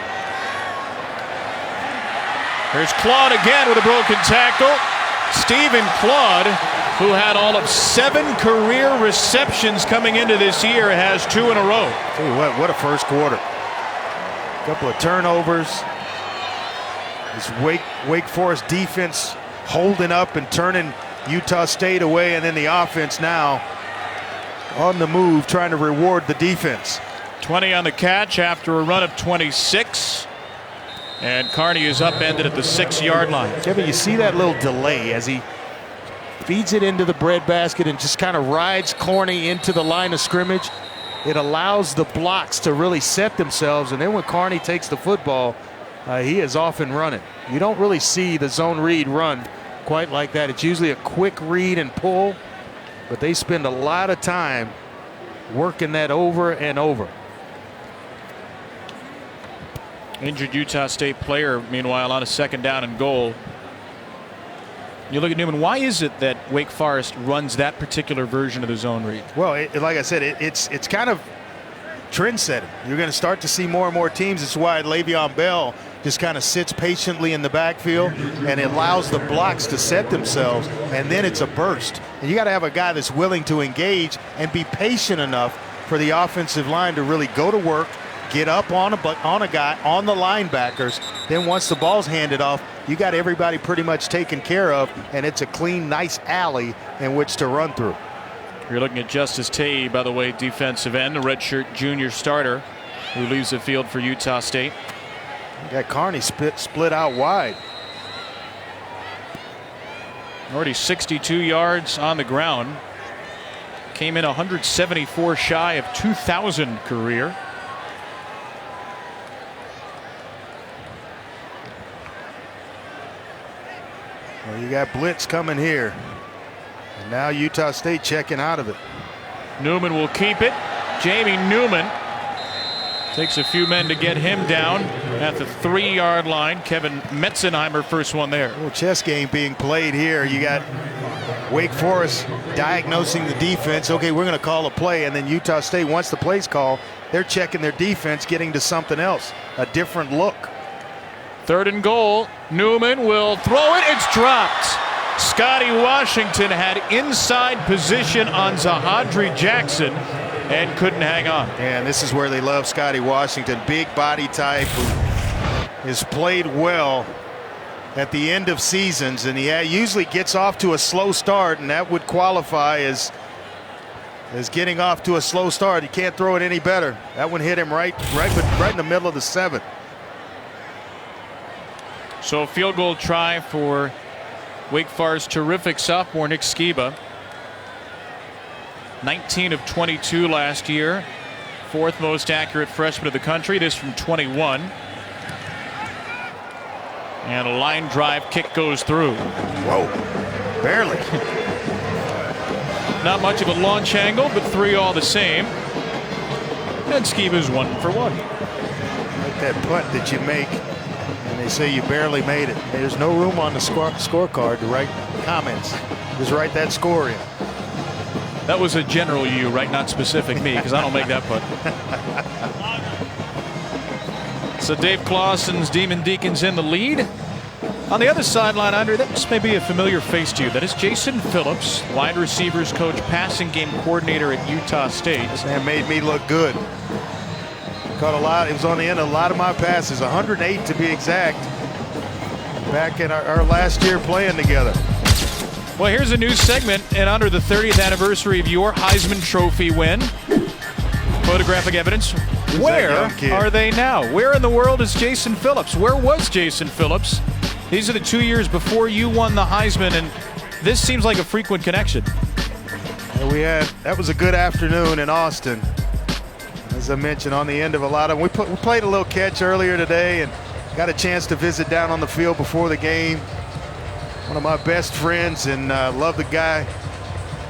Here's Claude again with a broken tackle. Stephen Claude, who had all of 7 career receptions coming into this year, has 2 in a row. Tell you what a first quarter. A couple of turnovers. This Wake Forest defense holding up and turning Utah State away, and then the offense now on the move trying to reward the defense. 20 on the catch after a run of 26. And Carney is upended at the 6-yard line. Kevin, you see that little delay as he feeds it into the breadbasket and just kind of rides Carney into the line of scrimmage. It allows the blocks to really set themselves, and then when Carney takes the football, he is off and running. You don't really see the zone read run quite like that. It's usually a quick read and pull, but they spend a lot of time working that over and over. Injured Utah State player, meanwhile, on a 2nd down and goal. You look at Newman. Why is it that Wake Forest runs that particular version of the zone read? Well, like I said, it's kind of trend setting. You're going to start to see more and more teams. It's why Le'Veon Bell just kind of sits patiently in the backfield, and it allows the blocks to set themselves, and then it's a burst. And you got to have a guy that's willing to engage and be patient enough for the offensive line to really go to work, get up on a guy, on the linebackers. Then once the ball's handed off, you got everybody pretty much taken care of, and it's a clean, nice alley in which to run through. You're looking at Justice Tay, by the way, defensive end, a redshirt junior starter who leaves the field for Utah State. You got Carney split out wide. Already 62 yards on the ground. Came in 174 shy of 2,000 career. Well, you got blitz coming here. And now Utah State checking out of it. Newman will keep it. Jamie Newman takes a few men to get him down at the 3-yard line. Kevin Metzenheimer, first one there. A little chess game being played here. You got Wake Forest diagnosing the defense. Okay, we're going to call a play, and then Utah State, once the play's called, they're checking their defense, getting to something else, a different look. 3rd and goal. Newman will throw it. It's dropped. Scotty Washington had inside position on Zahadri Jackson and couldn't hang on. And this is where they love Scotty Washington, big body type who has played well at the end of seasons, and he usually gets off to a slow start, and that would qualify as getting off to a slow start. He can't throw it any better. That one hit him right in the middle of the 7. So a field goal try for Wake Forest terrific sophomore Nick Skiba. 19 of 22 last year. 4th most accurate freshman of the country. This from 21. And a line drive kick goes through. Whoa, barely. Not much of a launch angle, but 3 all the same. And Skiba's 1 for 1. Like that putt that you make, and they say you barely made it. There's no room on the scorecard to write comments. Just write that score in. That was a general you, right? Not specific me, because I don't make that putt. So Dave Clawson's Demon Deacons in the lead. On the other sideline, Andre, this may be a familiar face to you. That is Jason Phillips, wide receivers coach, passing game coordinator at Utah State. This man made me look good. Caught a lot. It was on the end of a lot of my passes, 108 to be exact, back in our last year playing together. Well, here's a new segment in honor of the 30th anniversary of your Heisman Trophy win. Photographic evidence. Where are they now? Where in the world is Jason Phillips? Where was Jason Phillips? These are the 2 years before you won the Heisman, and this seems like a frequent connection. That was a good afternoon in Austin. As I mentioned, on the end of a lot of we played a little catch earlier today and got a chance to visit down on the field before the game. One of my best friends, and love the guy.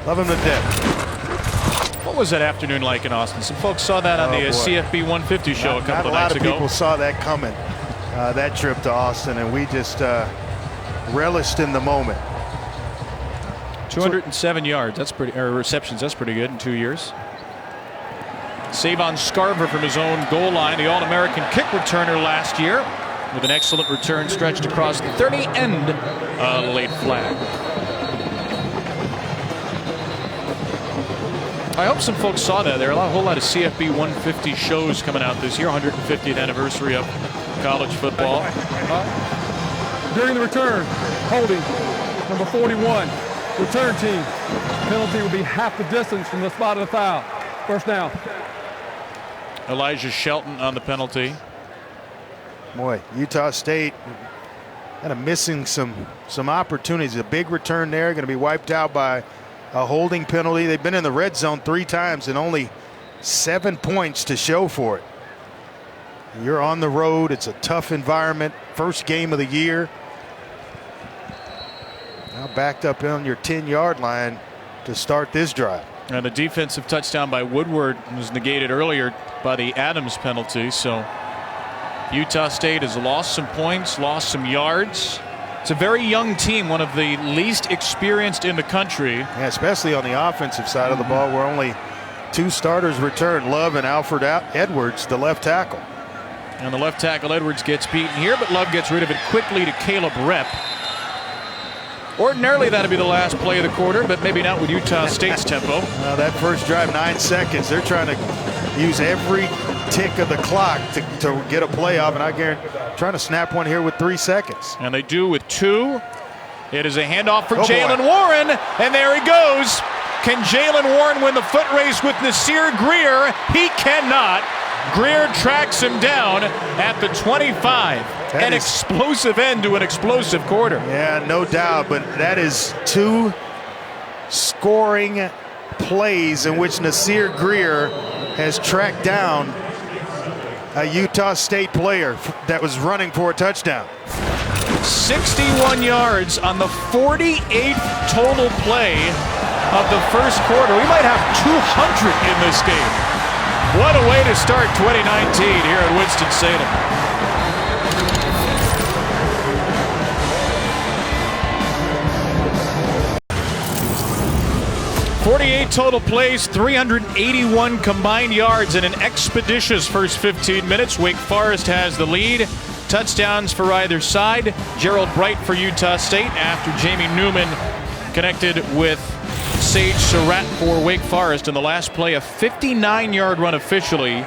Love him to death. What was that afternoon like in Austin? Some folks saw that on the CFB 150 show a couple of nights ago. A lot of people saw that coming, that trip to Austin, and we just relished in the moment. 207 yards, that's pretty, or receptions, that's pretty good in 2 years. Savon Scarver from his own goal line, the All-American kick returner last year, with an excellent return stretched across the 30 and a late flag. I hope some folks saw that. There are a whole lot of CFB 150 shows coming out this year, 150th anniversary of college football. During the return, holding number 41, return team. Penalty will be half the distance from the spot of the foul. First down. Elijah Shelton on the penalty. Boy, Utah State kind of missing some opportunities. A big return there, going to be wiped out by a holding penalty. They've been in the red zone 3 times and only 7 points to show for it. You're on the road. It's a tough environment. First game of the year. Now backed up on your 10-yard line to start this drive. And a defensive touchdown by Woodward was negated earlier by the Adams penalty. So Utah State has lost some points, lost some yards. It's a very young team, one of the least experienced in the country. Yeah, especially on the offensive side of the ball, where only 2 starters return, Love and Alfred Edwards, the left tackle. And the left tackle Edwards gets beaten here, but Love gets rid of it quickly to Caleb Rep. Ordinarily that'd be the last play of the quarter, but maybe not with Utah State's tempo. Well, that first drive, 9 seconds. They're trying to use every tick of the clock to get a play off, and I guarantee trying to snap one here with 3 seconds. And they do with 2. It is a handoff for Jalen Warren, and there he goes. Can Jalen Warren win the foot race with Nasir Greer? He cannot. Greer tracks him down at the 25. An explosive end to an explosive quarter. Yeah, no doubt, but that is 2 scoring plays in which Nasir Greer has tracked down a Utah State player that was running for a touchdown. 61 yards on the 48th total play of the first quarter. We might have 200 in this game. What a way to start 2019 here at Winston-Salem. 48 total plays, 381 combined yards in an expeditious first 15 minutes. Wake Forest has the lead. Touchdowns for either side. Gerald Bright for Utah State after Jamie Newman connected with Sage Surratt for Wake Forest. In the last play, a 59-yard run officially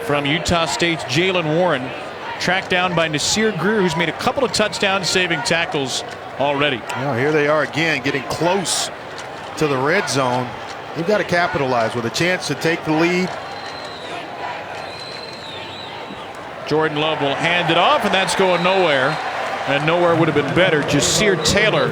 from Utah State's Jalen Warren, tracked down by Nasir Greer, who's made a couple of touchdowns, saving tackles already. Well, here they are again, getting close to the red zone. They've got to capitalize with a chance to take the lead. Jordan Love will hand it off, and that's going nowhere. And nowhere would have been better. Jasir Taylor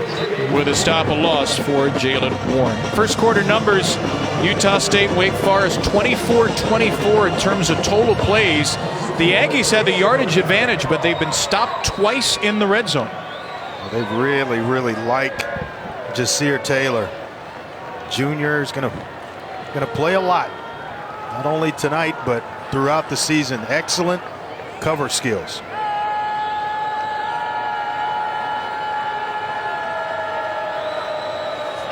with a stop and loss for Jalen Warren. First quarter numbers, Utah State, Wake Forest, 24-24 in terms of total plays. The Aggies had the yardage advantage, but they've been stopped twice in the red zone. Well, they really like Jasir Taylor. Junior is going to play a lot, not only tonight but throughout the season. Excellent cover skills.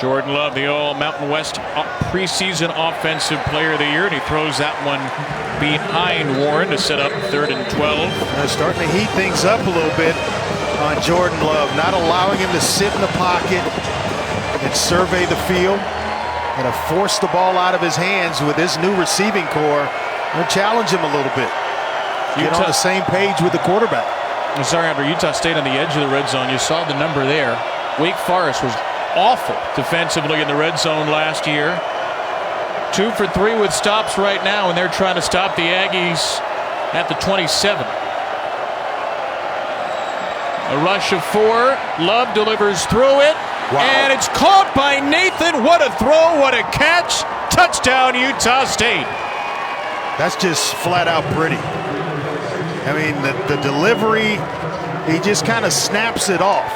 Jordan Love, the All Mountain West preseason offensive player of the year, and he throws that one behind Warren to set up 3rd and 12. Starting to heat things up a little bit on Jordan Love, not allowing him to sit in the pocket and survey the field, and to force the ball out of his hands with his new receiving core and challenge him a little bit. Get on the same page with the quarterback. I'm sorry, after Utah State on the edge of the red zone, you saw the number there. Wake Forest was awful defensively in the red zone last year. 2 for 3 with stops right now, and they're trying to stop the Aggies at the 27. A rush of 4. Love delivers through it. Wow. And it's caught by Nathan. What a throw, what a catch. Touchdown, Utah State. That's just flat out pretty. I mean, the delivery, he just kind of snaps it off.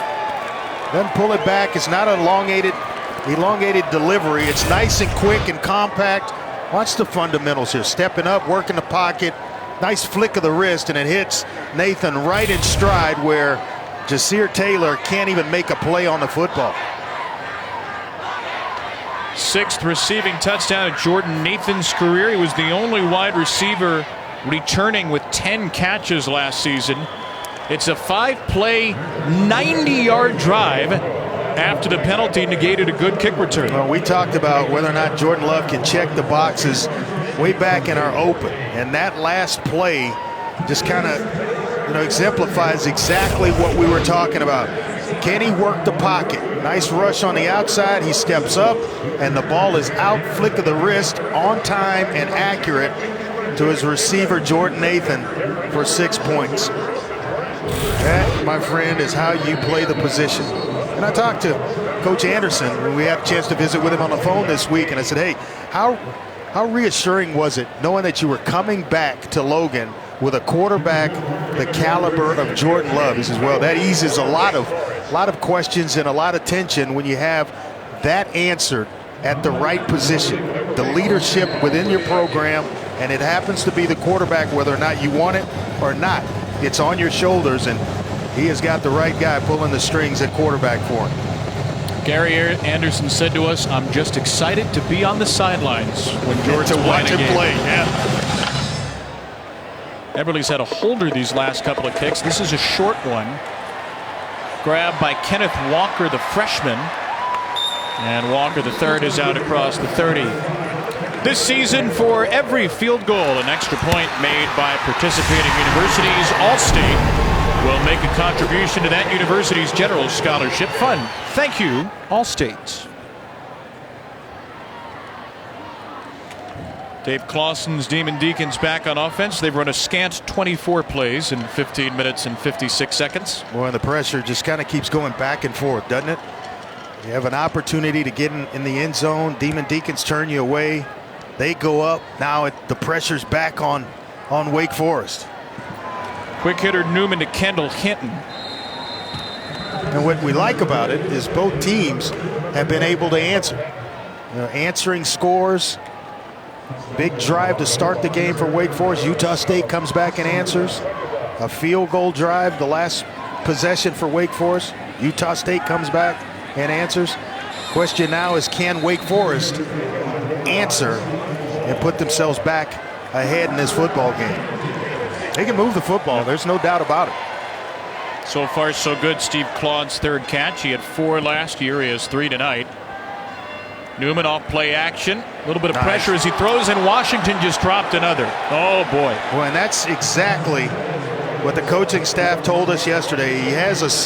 Doesn't pull it back. It's not an elongated delivery. It's nice and quick and compact. Watch the fundamentals here. Stepping up, working the pocket. Nice flick of the wrist, and it hits Nathan right in stride where Jasir Taylor can't even make a play on the football. 6th receiving touchdown of Jordan Nathan's career. He was the only wide receiver returning with 10 catches last season. It's a 5-play, 90-yard drive after the penalty negated a good kick return. Well, we talked about whether or not Jordan Love can check the boxes way back in our open, and that last play just kind of exemplifies exactly what we were talking about. Can he work the pocket? Nice rush on the outside. He steps up, and the ball is out, flick of the wrist, on time and accurate to his receiver, Jordan Nathan, for 6 points. That, my friend, is how you play the position. And I talked to Coach Anderson when we had a chance to visit with him on the phone this week, and I said, hey, how reassuring was it knowing that you were coming back to Logan with a quarterback the caliber of Jordan Love? He says, well, that eases a lot of questions and a lot of tension when you have that answered at the right position. The leadership within your program, and it happens to be the quarterback, whether or not you want it or not. It's on your shoulders, and he has got the right guy pulling the strings at quarterback for him. Gary Anderson said to us, I'm just excited to be on the sidelines when Jordan's to watch him play. Yeah. Eberle's had a holder these last couple of kicks. This is a short one. Grabbed by Kenneth Walker, the freshman. And Walker, the third, is out across the 30. This season, for every field goal, an extra point made by participating universities, Allstate will make a contribution to that university's general scholarship fund. Thank you, Allstate. Dave Clawson's Demon Deacons back on offense. They've run a scant 24 plays in 15 minutes and 56 seconds. Boy, and the pressure just kind of keeps going back and forth, doesn't it? You have an opportunity to get in the end zone. Demon Deacons turn you away. They go up. Now the pressure's back on Wake Forest. Quick hitter Newman to Kendall Hinton. And what we like about it is both teams have been able to answer. Answering scores. Big drive to start the game for Wake Forest. Utah State comes back and answers. A field goal drive, the last possession for Wake Forest. Utah State comes back and answers. Question now is, can Wake Forest answer and put themselves back ahead in this football game? They can move the football. There's no doubt about it. So far, so good. Steve Claude's third catch. He had 4 last year. He has 3 tonight. Newman off play action. A little bit of pressure as he throws, and Washington just dropped another. Oh, boy. Well, and that's exactly what the coaching staff told us yesterday. He has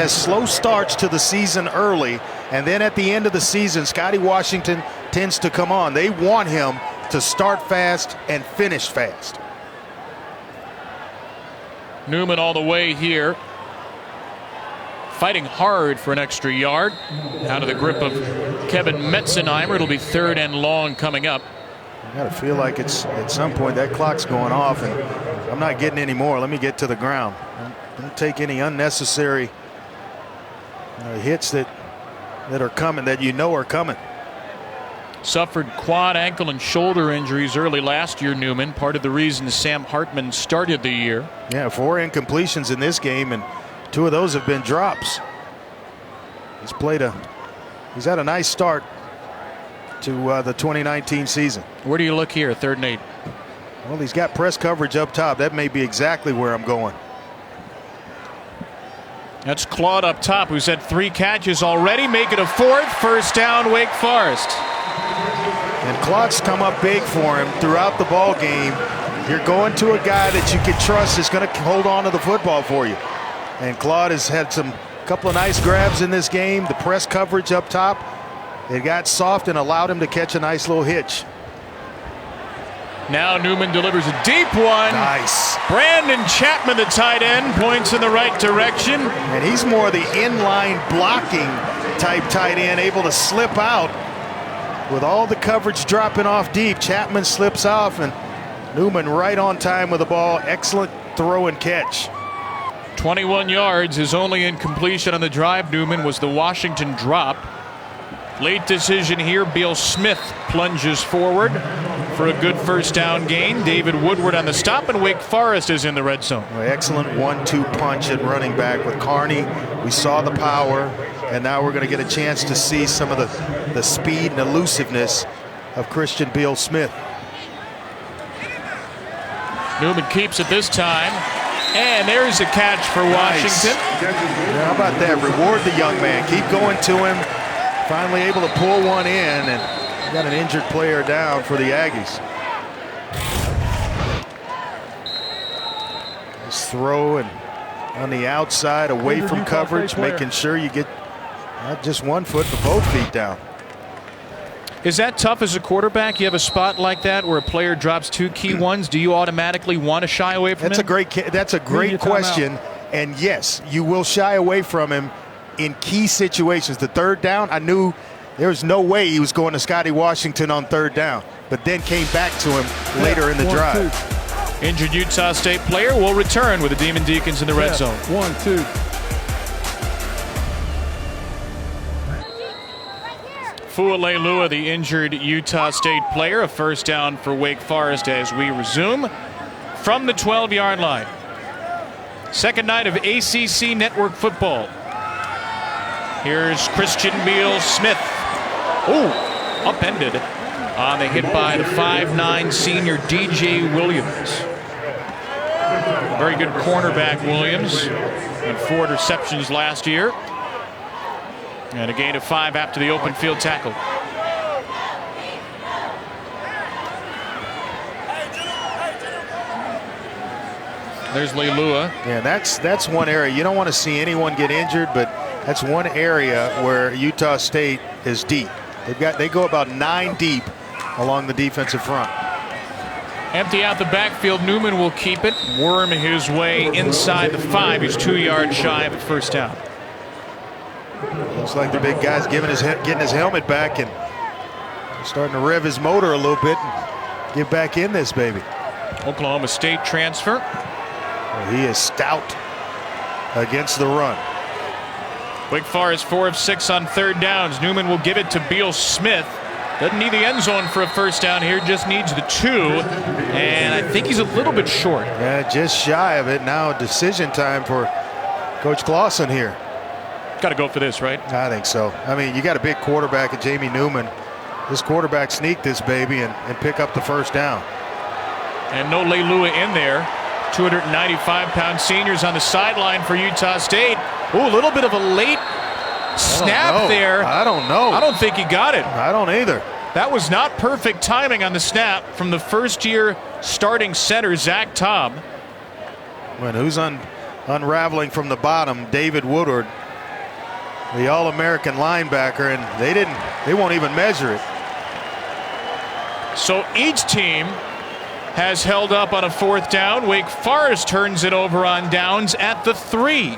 slow starts to the season early, and then at the end of the season, Scotty Washington tends to come on. They want him to start fast and finish fast. Newman all the way here. Fighting hard for an extra yard. Out of the grip of Kevin Metzenheimer. It'll be 3rd and long coming up. I gotta feel like it's at some point that clock's going off, and I'm not getting any more. Let me get to the ground. Don't take any unnecessary hits that are coming, that are coming. Suffered quad, ankle, and shoulder injuries early last year, Newman. Part of the reason Sam Hartman started the year. Yeah, 4 incompletions in this game, and 2 of those have been drops. He's had a nice start to the 2019 season. Where do you look here, 3rd and 8? Well, he's got press coverage up top. That may be exactly where I'm going. That's Claude up top, who's had 3 catches already. Make it a 4th. First down, Wake Forest. And Claude's come up big for him throughout the ball game. You're going to a guy that you can trust is going to hold on to the football for you. And Claude has had couple of nice grabs in this game. The press coverage up top, it got soft and allowed him to catch a nice little hitch. Now Newman delivers a deep one. Nice. Brandon Chapman, the tight end, points in the right direction. And he's more the inline blocking type tight end, able to slip out with all the coverage dropping off deep. Chapman slips off, and Newman right on time with the ball. Excellent throw and catch. 21 yards. His only incompletion on the drive, Newman, was the Washington drop. Late decision here. Beal Smith plunges forward for a good first down gain. David Woodward on the stop, and Wake Forest is in the red zone. Well, excellent 1-2 punch at running back with Carney. We saw the power, and now we're going to get a chance to see some of the speed and elusiveness of Christian Beal Smith. Newman keeps it this time. And there's a catch for Washington. Yeah, how about that? Reward the young man. Keep going to him. Finally able to pull one in, and got an injured player down for the Aggies. Just throw and on the outside, away from coverage, making sure you get not just 1 foot, but both feet down. Is that tough as a quarterback? You have a spot like that where a player drops 2 key ones. Do you automatically want to shy away from him? That's a great question. And yes, you will shy away from him in key situations. The third down, I knew there was no way he was going to Scotty Washington on third down, but then came back to him later in the drive. Injured Utah State player will return with the Demon Deacons in the red zone. 1-2. Fualelua, the injured Utah State player, a first down for Wake Forest as we resume from the 12-yard line. Second night of ACC Network football. Here's Christian Beal Smith. Ooh, upended on the hit by the 5'9" senior DJ Williams. Very good cornerback Williams, and 4 receptions last year. And a gain of 5 after the open field tackle. There's Leilua. Yeah, that's one area. You don't want to see anyone get injured, but that's one area where Utah State is deep. They go about 9 deep along the defensive front. Empty out the backfield. Newman will keep it. Worm his way inside the 5. He's 2 yards shy of a first down. Looks like the big guy's getting his helmet back and starting to rev his motor a little bit and get back in this baby. Oklahoma State transfer. Well, he is stout against the run. Wake Forest 4 of 6 on third downs. Newman will give it to Beal Smith. Doesn't need the end zone for a first down here, just needs the 2. And I think he's a little bit short. Yeah, just shy of it. Now decision time for Coach Clausen here. Got to go for this, right? I think so. I mean, you got a big quarterback at Jamie Newman. This quarterback sneak this baby and pick up the first down. And no Leilua in there. 295-pound seniors on the sideline for Utah State. Ooh, a little bit of a late snap there. I don't know. I don't think he got it. I don't either. That was not perfect timing on the snap from the first-year starting center, Zach Taub. When who's unraveling from the bottom? David Woodward, the All-American linebacker, and they won't even measure it. So each team has held up on a fourth down. Wake Forest turns it over on downs at the 3.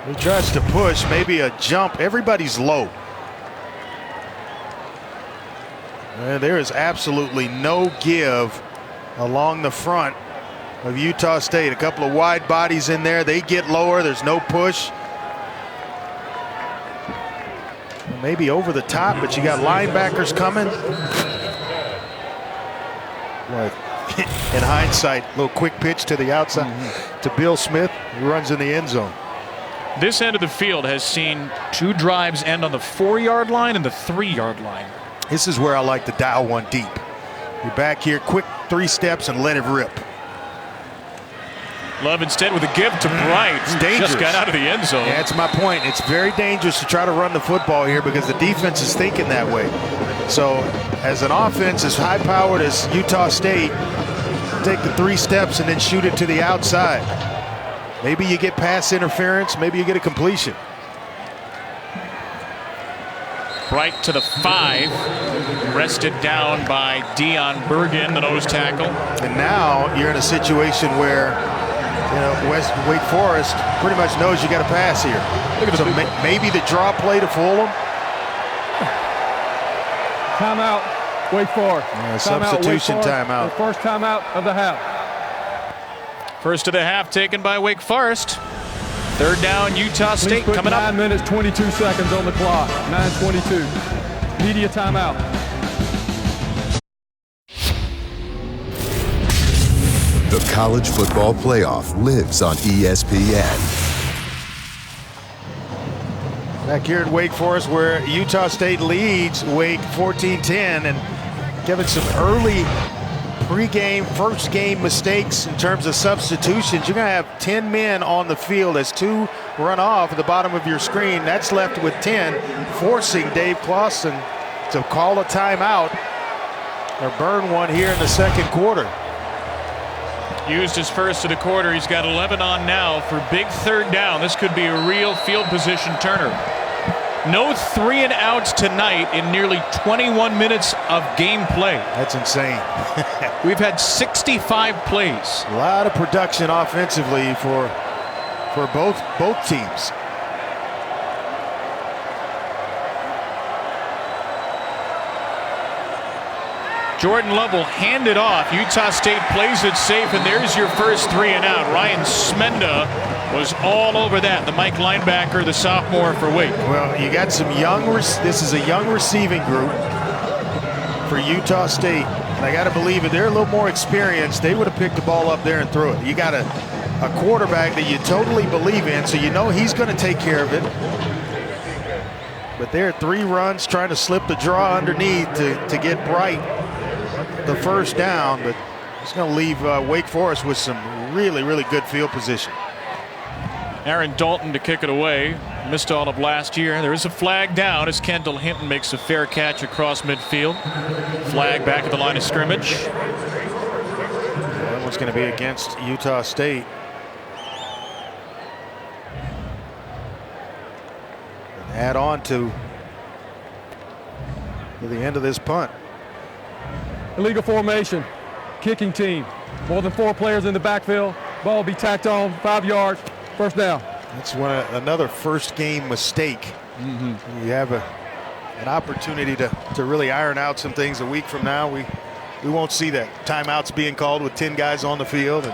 He tries to push, maybe a jump. Everybody's low. And there is absolutely no give along the front of Utah State. A couple of wide bodies in there. They get lower. There's no push. Maybe over the top, but you got linebackers coming. Like in hindsight, a little quick pitch to the outside to Beal Smith, who runs in the end zone. This end of the field has seen 2 drives end on the 4-yard line and the 3-yard line. This is where I like to dial one deep. You're back here, quick 3 steps and let it rip. Love instead with a give to Bright. Just got out of the end zone. Yeah, that's my point. It's very dangerous to try to run the football here because the defense is thinking that way. So as an offense as high-powered as Utah State, take the 3 steps and then shoot it to the outside. Maybe you get pass interference. Maybe you get a completion. Bright to the 5. Rested down by Dion Bergen, the nose tackle. And now you're in a situation where Wake Forest pretty much knows you got to pass here. So maybe the draw play to fool them. Timeout, Wake Forest. Substitution timeout. The first timeout of the half. First of the half taken by Wake Forest. Third down, Utah State coming up. 9 minutes, 22 seconds on the clock. 9:22. Media timeout. The College Football Playoff lives on ESPN. Back here at Wake Forest, where Utah State leads Wake 14-10, and giving some early Pre-game, first game mistakes in terms of substitutions. You're going to have 10 men on the field as 2 run off at the bottom of your screen. That's left with 10, forcing Dave Clawson to call a timeout or burn one here in the second quarter. Used his first of the quarter. He's got 11 on now for big third down. This could be a real field position turner. No 3 and outs tonight in nearly 21 minutes of game play. That's insane. We've had 65 plays. A lot of production offensively for both teams. Jordan Love will hand it off. Utah State plays it safe, and there's your first 3 and out. Ryan Smenda was all over that. The Mike linebacker, the sophomore for Wake. Well, you got some young. This is a young receiving group for Utah State, and I got to believe if they're a little more experienced, they would have picked the ball up there and threw it. You got a quarterback that you totally believe in, so you know he's going to take care of it. But there are 3 runs trying to slip the draw underneath to get Bright the first down, but it's going to leave Wake Forest with some really, really good field position. Aaron Dalton to kick it away. Missed all of last year. There is a flag down as Kendall Hinton makes a fair catch across midfield. Flag back at the line of scrimmage. That one's going to be against Utah State. And add on to the end of this punt. Illegal formation, kicking team. More than 4 players in the backfield. Ball will be tacked on, 5 yards, first down. That's another first game mistake. You have an opportunity to really iron out some things a week from now. We won't see that. Timeouts being called with 10 guys on the field.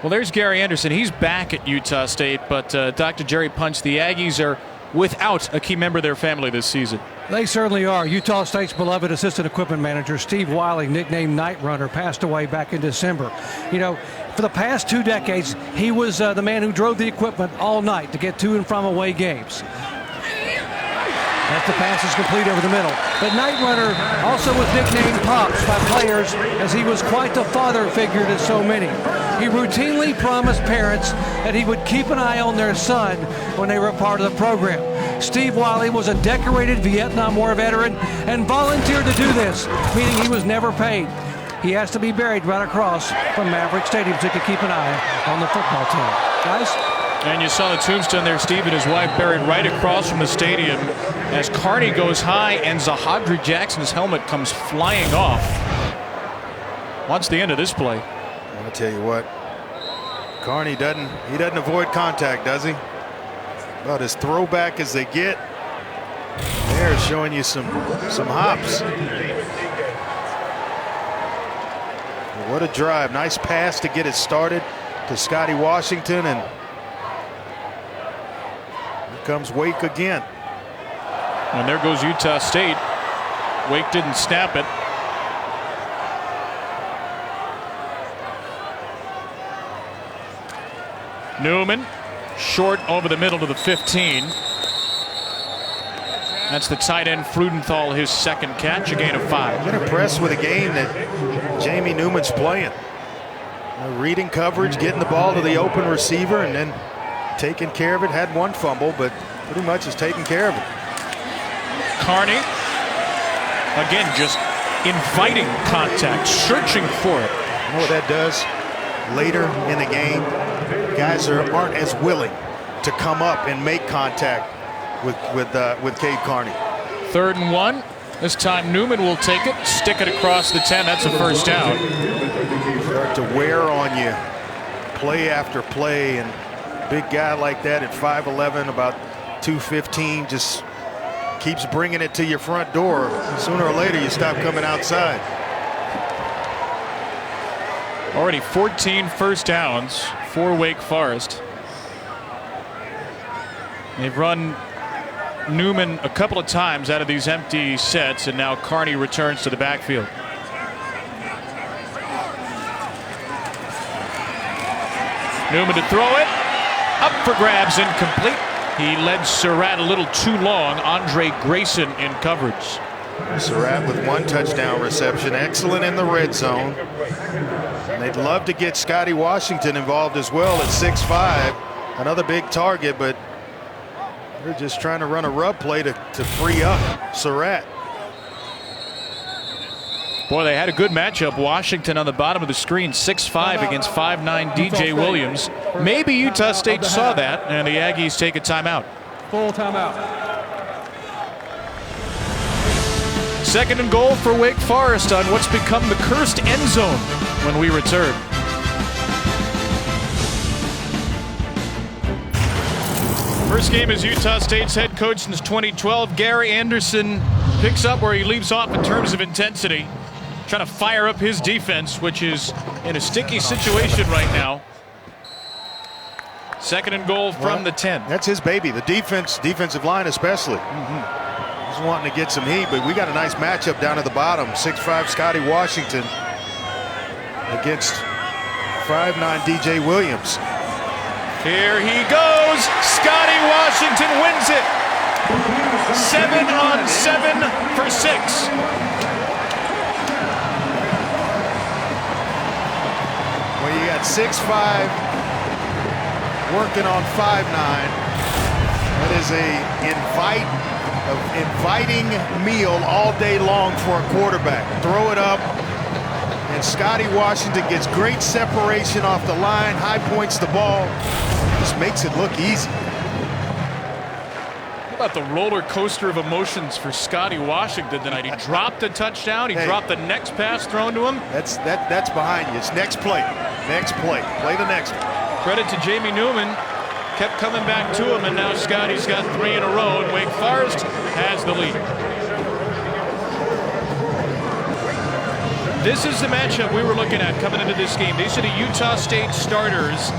Well, there's Gary Anderson. He's back at Utah State, but Dr. Jerry Punch, the Aggies are without a key member of their family this season. They certainly are. Utah State's beloved assistant equipment manager, Steve Wiley, nicknamed Night Runner, passed away back in December. You know, for the past 2 decades, he was the man who drove the equipment all night to get to and from away games. As the pass is complete over the middle. But Night Runner also was nicknamed Pops by players, as he was quite the father figure to so many. He routinely promised parents that he would keep an eye on their son when they were a part of the program. Steve Wiley was a decorated Vietnam War veteran and volunteered to do this, meaning he was never paid. He has to be buried right across from Maverick Stadium so he could keep an eye on the football team. Guys? And you saw the tombstone there, Steve and his wife buried right across from the stadium as Carney goes high and Zahadri Jackson's helmet comes flying off. What's the end of this play? I'll tell you what, Carney doesn't avoid contact, does he? About as throwback as they get. They're showing you some hops. What a drive. Nice pass to get it started to Scotty Washington, and here comes Wake again. And there goes Utah State. Wake didn't snap it. Newman, short over the middle to the 15. That's the tight end Frudenthal, his second catch, a gain of 5. I've been impressed with the game that Jamie Newman's playing. Reading coverage, getting the ball to the open receiver, and then taking care of it. Had 1 fumble, but pretty much is taking care of it. Carney, again, just inviting contact, searching for it. You know what that does? Later in the game, guys aren't as willing to come up and make contact with Cade Carney. 3rd and 1. This time Newman will take it, stick it across the 10. That's a first down. Start to wear on you play after play, and a big guy like that at 5'11", about 215, just keeps bringing it to your front door. Sooner or later, you stop coming outside. Already 14 first downs for Wake Forest. They've run Newman a couple of times out of these empty sets, and now Carney returns to the backfield. Newman to throw it. Up for grabs, incomplete. He led Surratt a little too long. Andre Grayson in coverage. Surratt with 1 touchdown reception. Excellent in the red zone. And they'd love to get Scotty Washington involved as well at 6'5". Another big target, but they're just trying to run a rub play to free up Surratt. Boy, they had a good matchup. Washington on the bottom of the screen, 6'5" against 5'9" DJ Williams. Maybe Utah State saw that, and the Aggies take a timeout. Full timeout. 2nd and goal for Wake Forest on what's become the cursed end zone when we return. First game as Utah State's head coach since 2012. Gary Anderson picks up where he leaves off in terms of intensity. Trying to fire up his defense, which is in a sticky situation right now. 2nd and goal from the 10. That's his baby. The defensive line especially. He's wanting to get some heat, but we got a nice matchup down at the bottom. 6'5" Scotty Washington against 5'9" DJ Williams. Here he goes. Scotty Washington wins it. 7 on 7 for 6. Well, you got 6'5" working on 5'9". That is an inviting meal all day long for a quarterback. Throw it up, and Scotty Washington gets great separation off the line, high points the ball, just makes it look easy. How about the roller coaster of emotions for Scotty Washington tonight? He dropped a touchdown. He dropped the next pass thrown to him. That's behind you. It's next play. Next play. Play the next one. Credit to Jamie Newman. Kept coming back to him, and now Scotty's got 3 in a row, and Wake Forest has the lead. This is the matchup we were looking at coming into this game. These are the Utah State starters.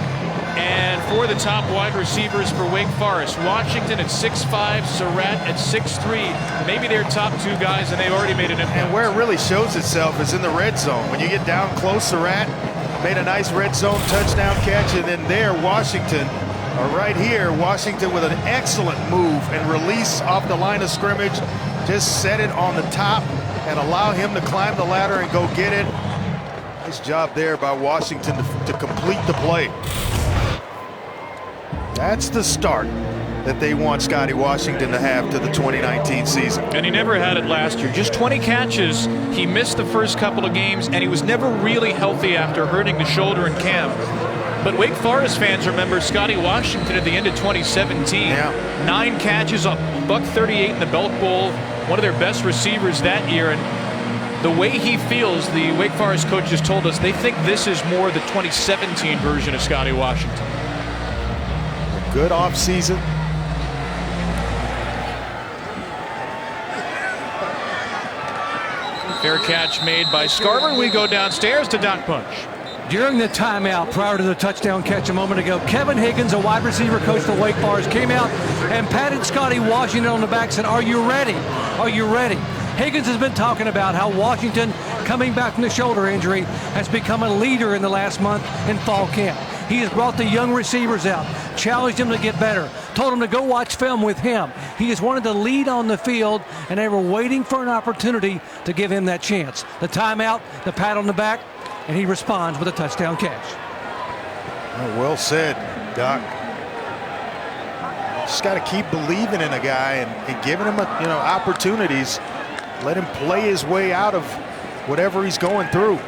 And for the top wide receivers for Wake Forest, Washington at 6'5", Surratt at 6'3". Maybe their top 2 guys, and they already made an impact. And where it really shows itself is in the red zone. When you get down close, Surratt made a nice red zone touchdown catch, and then there, Washington, right here, Washington with an excellent move and release off the line of scrimmage. Just set it on the top and allow him to climb the ladder and go get it. Nice job there by Washington to complete the play. That's the start that they want Scotty Washington to have to the 2019 season. And he never had it last year. Just 20 catches. He missed the first couple of games, and he was never really healthy after hurting the shoulder in camp. But Wake Forest fans remember Scotty Washington at the end of 2017. Yeah. 9 catches, $138 in the Belk Bowl. One of their best receivers that year. And the way he feels, the Wake Forest coaches told us they think this is more the 2017 version of Scotty Washington. Good offseason. Fair catch made by Scarver. We go downstairs to Doc Punch. During the timeout prior to the touchdown catch a moment ago, Kevin Higgins, a wide receiver coach for Wake Forest, came out and patted Scotty Washington on the back and said, "Are you ready? Are you ready?" Higgins has been talking about how Washington, coming back from the shoulder injury, has become a leader in the last month in fall camp. He has brought the young receivers out, challenged them to get better, told them to go watch film with him. He has wanted to lead on the field, and they were waiting for an opportunity to give him that chance. The timeout, the pat on the back, and he responds with a touchdown catch. Well said, Doc. Just got to keep believing in a guy and giving him opportunities. Let him play his way out of whatever he's going through.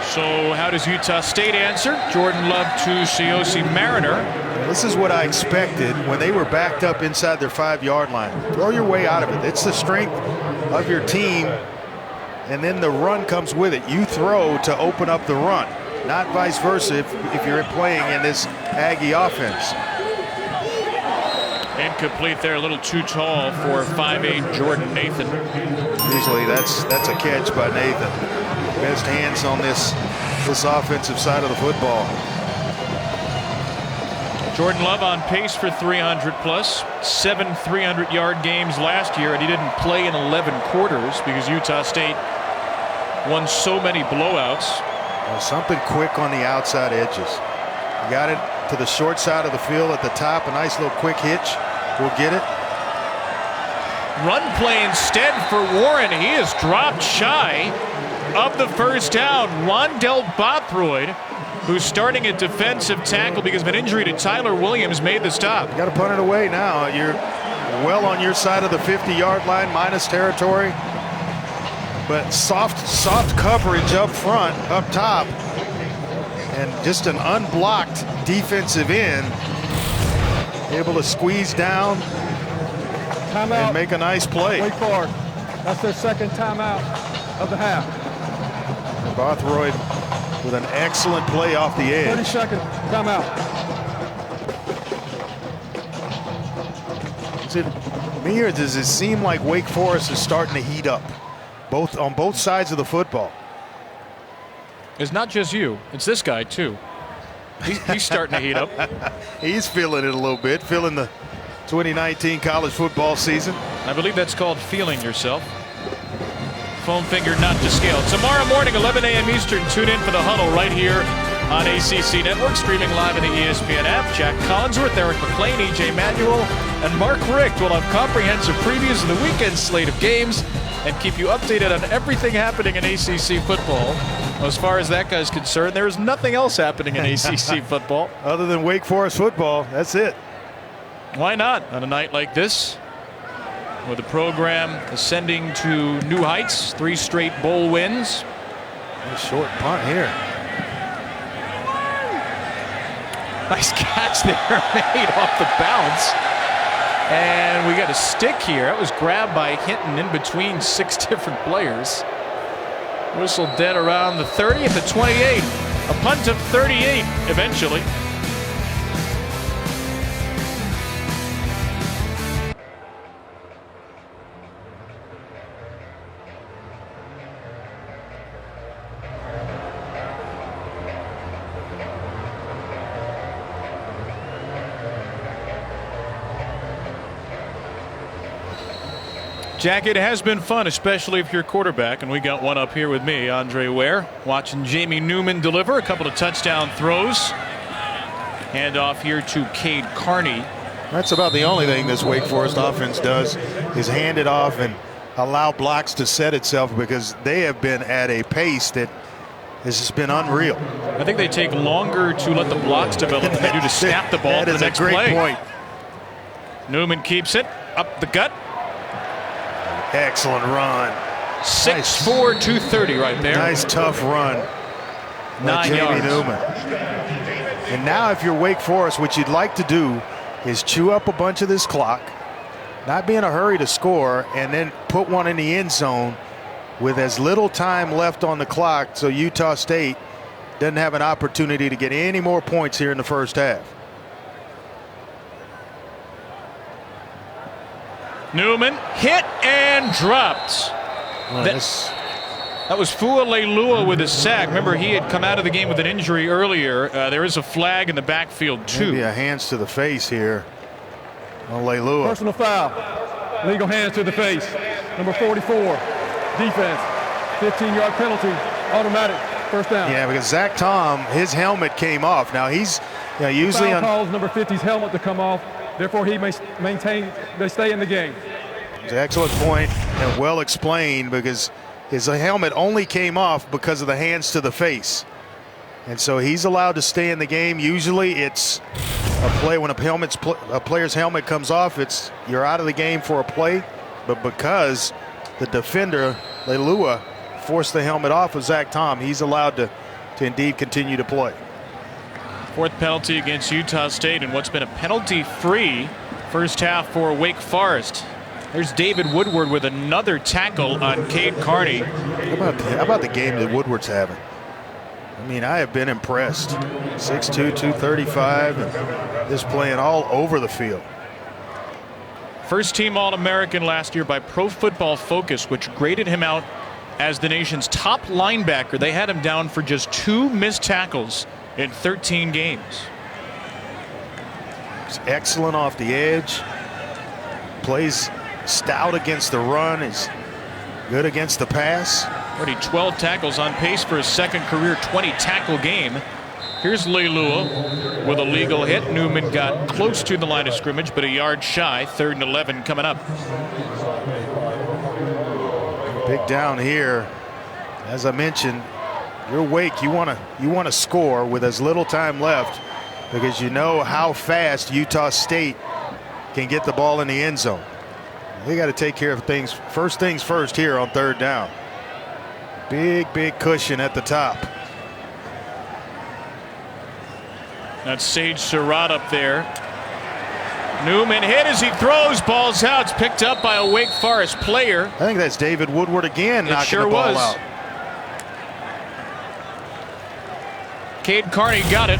So how does Utah State answer? Jordan Love to Siosi Mariner. This is what I expected when they were backed up inside their 5-yard line. Throw your way out of it. It's the strength of your team, and then the run comes with it. You throw to open up the run, not vice versa if you're playing in this Aggie offense. Incomplete there, a little too tall for 5'8" Jordan Nathan. Usually that's a catch by Nathan. Best hands on this offensive side of the football. Jordan Love on pace for 300 plus, 7 300-yard games last year, and he didn't play in 11 quarters because Utah State won so many blowouts. Something quick on the outside edges. You got it to the short side of the field at the top, a nice little quick hitch. We'll get it. Run play instead for Warren. He is dropped shy of the first down. Rondell Bothroyd, who's starting at defensive tackle because of an injury to Tyler Williams, made the stop. You got to punt it away now. You're well on your side of the 50-yard line, minus territory. But soft coverage up front, up top, and just an unblocked defensive end, able to squeeze down and make a nice play. Wake Forest. That's their second timeout of the half. And Bothroyd with an excellent play off the edge. 30-second timeout. Does it seem like Wake Forest is starting to heat up, on both sides of the football? It's not just you. It's this guy, too. He's starting to heat up. He's feeling it a little bit, feeling the 2019 college football season. I believe that's called feeling yourself. Foam finger not to scale. Tomorrow morning, 11 a.m. Eastern, tune in for the Huddle right here on ACC Network, streaming live in the ESPN app. Jack Collinsworth, Eric McLean, EJ Manuel, and Mark Richt will have comprehensive previews of the weekend slate of games and keep you updated on everything happening in ACC football. As far as that guy's concerned, there is nothing else happening in ACC football. Other than Wake Forest football, that's it. Why not on a night like this? With the program ascending to new heights, 3 straight bowl wins. A short punt here. Nice catch there made off the bounce. And we got a stick here. That was grabbed by Hinton in between 6 different players. Whistle dead around the 30 at the 28. A punt of 38 eventually. Jack, it has been fun, especially if you're a quarterback, and we got one up here with me, Andre Ware, watching Jamie Newman deliver a couple of touchdown throws. Hand off here to Cade Carney. That's about the only thing this Wake Forest offense does, is hand it off and allow blocks to set itself, because they have been at a pace that has just been unreal. I think they take longer to let the blocks develop than they do to snap the ball to the next play. That is a great point. Newman keeps it up the gut. Excellent run. 6'4", 230 right there. Nice tough run. 9 Jamie yards. Newman. And now if you're Wake Forest, what you'd like to do is chew up a bunch of this clock, not be in a hurry to score, and then put one in the end zone with as little time left on the clock, so Utah State doesn't have an opportunity to get any more points here in the first half. Newman hit and dropped. That was Fua Leilua with a sack. Remember, he had come out of the game with an injury earlier. There is a flag in the backfield, too. Maybe a hands to the face here on Leilua. Personal foul. Legal hands to the face. Number 44. Defense. 15-yard penalty. Automatic. First down. Yeah, because Zach Tom, his helmet came off. Now he's usually on. Calls number 50's helmet to come off. Therefore, he may stay in the game. It's an excellent point and well explained, because his helmet only came off because of the hands to the face. And so he's allowed to stay in the game. Usually it's a play when a player's helmet comes off, you're out of the game for a play. But because the defender, Leilua, forced the helmet off of Zach Tom, he's allowed to indeed continue to play. 4th penalty against Utah State in what's been a penalty-free first half for Wake Forest. There's David Woodward with another tackle on Cade Carney. How about the game that Woodward's having? I mean, I have been impressed. 6'2", 235, and just playing all over the field. First team All-American last year by Pro Football Focus, which graded him out as the nation's top linebacker. They had him down for just 2 missed tackles in 13 games. He's excellent off the edge. Plays stout against the run. Is good against the pass. Already 12 tackles, on pace for his second career 20-tackle game. Here's Leilua with a legal hit. Newman got close to the line of scrimmage, but a yard shy. 3rd and 11 coming up. Big down here. As I mentioned, you're Wake. You want to score with as little time left because you know how fast Utah State can get the ball in the end zone. They got to take care of things first here on third down. Big cushion at the top. That's Sage Surratt up there. Newman hit as he throws, ball's out. It's picked up by a Wake Forest player. I think that's David Woodward again knocking the ball out. Cade Carney got it.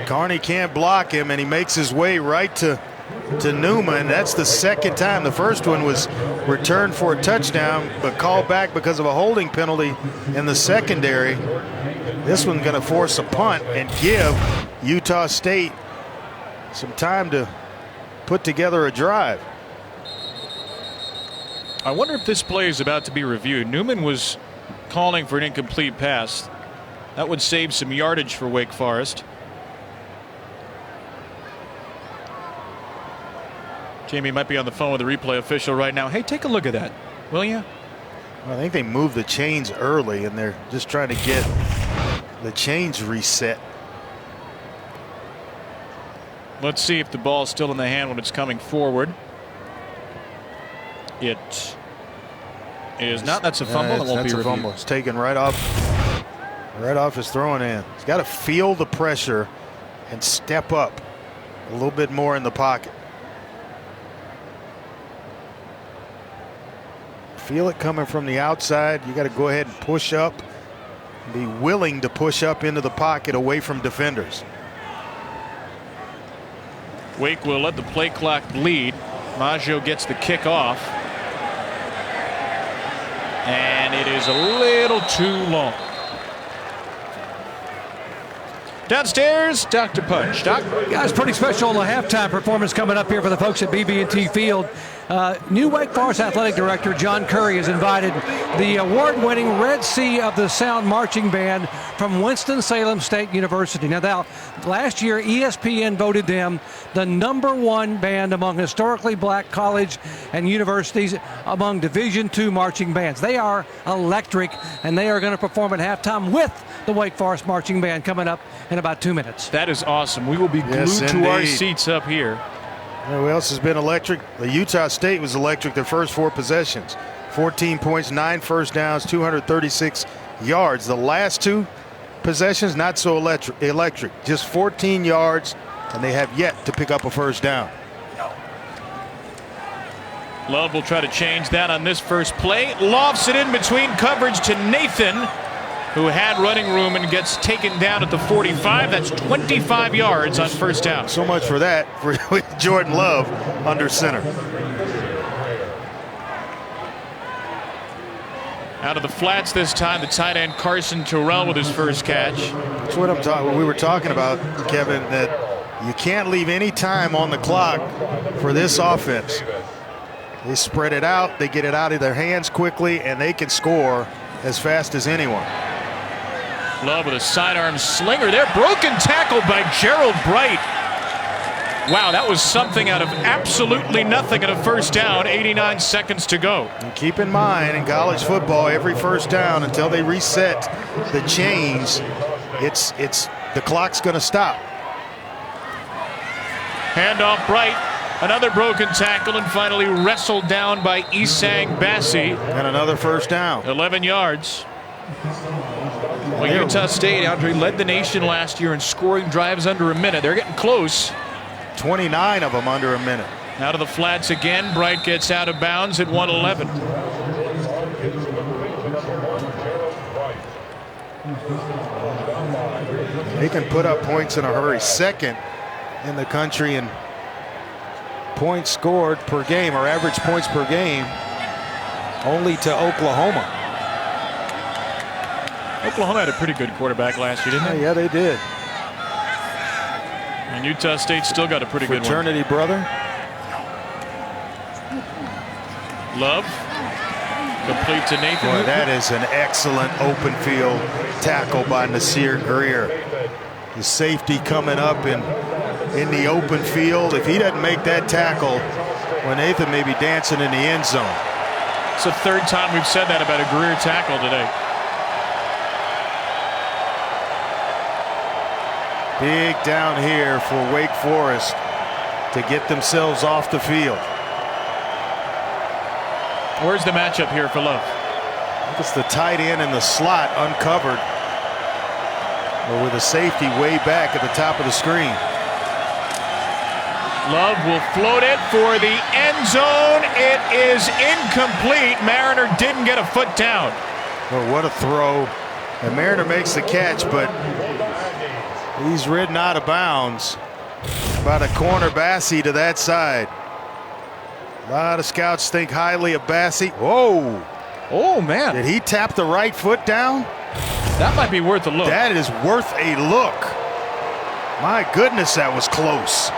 Carney can't block him, and he makes his way right to Newman. That's the second time. The first one was returned for a touchdown, but called back because of a holding penalty in the secondary. This one's going to force a punt and give Utah State some time to put together a drive. I wonder if this play is about to be reviewed. Newman was calling for an incomplete pass. That would save some yardage for Wake Forest. Jamie might be on the phone with the replay official right now. Hey, take a look at that, will you? Well, I think they moved the chains early, and they're just trying to get the chains reset. Let's see if the ball's still in the hand when it's coming forward. It is not. That's a fumble. It won't be reviewed. Fumble. It's taken right off his throwing hand. He's got to feel the pressure and step up a little bit more in the pocket. Feel it coming from the outside. You got to go ahead and push up. Be willing to push up into the pocket away from defenders. Wake will let the play clock bleed. Maggio gets the kick off. And it is a little too long. Downstairs, Dr. Punch. Doc? Guys, pretty special halftime performance coming up here for the folks at BB&T Field. New Wake Forest Athletic Director John Curry has invited the award-winning Red Sea of the Sound Marching Band from Winston-Salem State University. Now, last year, ESPN voted them the #1 band among historically black college and universities among Division II marching bands. They are electric, and they are going to perform at halftime with the Wake Forest Marching Band coming up in about 2 minutes. That is awesome. We will be glued to our seats up here. Who else has been electric? The Utah State was electric their first 4 possessions. 14 points, 9 first downs, 236 yards. The last 2 possessions, not so electric. Just 14 yards, and they have yet to pick up a first down. Love will try to change that on this first play. Lofts it in between coverage to Nathan, who had running room and gets taken down at the 45. That's 25 yards on first down. So much for that for Jordan Love under center. Out of the flats this time, the tight end Carson Terrell with his first catch. That's what I'm talking. We were talking about, Kevin, that you can't leave any time on the clock for this offense. They spread it out, they get it out of their hands quickly, and they can score as fast as anyone. Love with a sidearm slinger there. Broken tackle by Gerald Bright. Wow, that was something out of absolutely nothing at a first down. 89 seconds to go. And keep in mind, in college football, every first down until they reset the chains, it's the clock's going to stop. Handoff Bright. Another broken tackle and finally wrestled down by Isang Bassi. And another first down. 11 yards. Well, Utah State, Andre, led the nation last year in scoring drives under a minute. They're getting close. 29 of them under a minute. Out of the flats again. Bright gets out of bounds at 111. They can put up points in a hurry. Second in the country in points scored per game, or average points per game, only to Oklahoma. Oklahoma had a pretty good quarterback last year, didn't they? Yeah, they did. And Utah State still got a pretty good one. Fraternity brother. Love. Complete to Nathan. Boy, that is an excellent open field tackle by Nasir Greer. The safety coming up in the open field. If he doesn't make that tackle, when Nathan may be dancing in the end zone. It's the third time we've said that about a Greer tackle today. Big down here for Wake Forest to get themselves off the field. Where's the matchup here for Love? It's the tight end in the slot uncovered, or with a safety way back at the top of the screen. Love will float it for the end zone. It is incomplete. Mariner didn't get a foot down. Well, what a throw. And Mariner makes the catch, but he's ridden out of bounds by the corner Bassey to that side. A lot of scouts think highly of Bassey. Whoa. Oh, man. Did he tap the right foot down? That might be worth a look. That is worth a look. My goodness, that was close.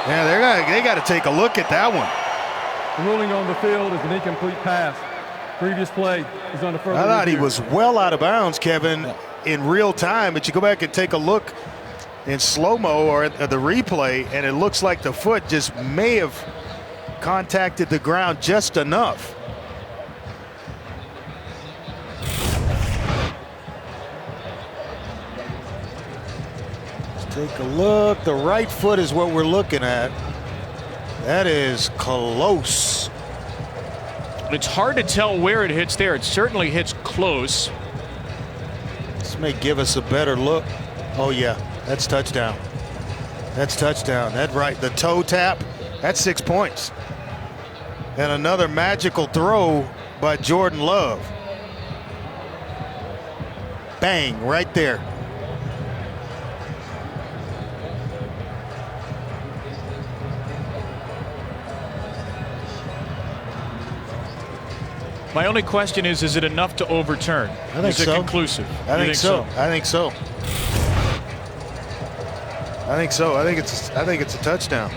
Yeah, they got to take a look at that one. The ruling on the field is an incomplete pass. Previous play is under further I thought review. he was well out of bounds, Kevin, in real time, but you go back and take a look in slow-mo or at the replay, and it looks like the foot just may have contacted the ground just enough. Let's take a look. The right foot is what we're looking at. That is close. It's hard to tell where it hits there. It certainly hits close. This may give us a better look. Oh, yeah, that's touchdown. That's touchdown. That right, the toe tap, that's 6 points. And another magical throw by Jordan Love. Bang, right there. My only question is it enough to overturn? I think is it so. conclusive? I You think so. I think so. I think so. I think it's a touchdown.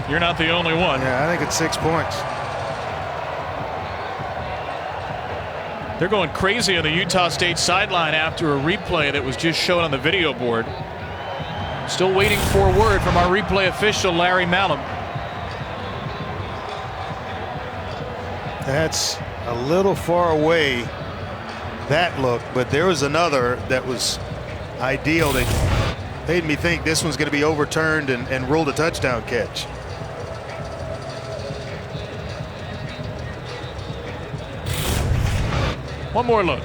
You're not the only one. Yeah, I think it's 6 points. They're going crazy on the Utah State sideline after a replay that was just shown on the video board. Still waiting for word from our replay official, Larry Malum. That's a little far away, that look, but there was another that was ideal that made me think this one's going to be overturned and ruled a touchdown catch. One more look.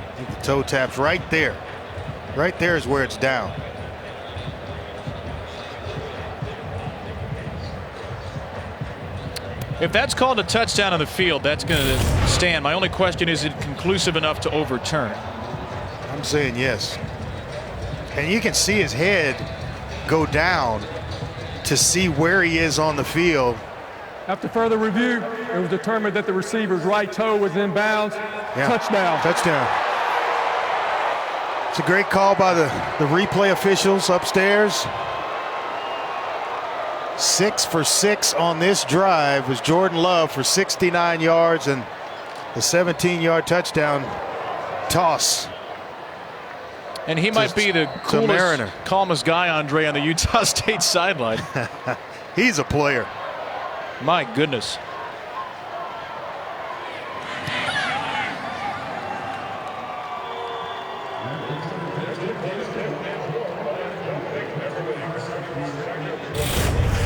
I think the toe tap's right there. Right there is where it's down. If that's called a touchdown on the field, that's going to stand. My only question is it conclusive enough to overturn? I'm saying yes. And you can see his head go down to see where he is on the field. After further review, it was determined that the receiver's right toe was in bounds. Yeah. Touchdown. Touchdown. It's a great call by the replay officials upstairs. 6 for 6 on this drive was Jordan Love for 69 yards and the 17-yard touchdown toss. And he might be the coolest, calmest guy, Andre, on the Utah State sideline. He's a player. My goodness.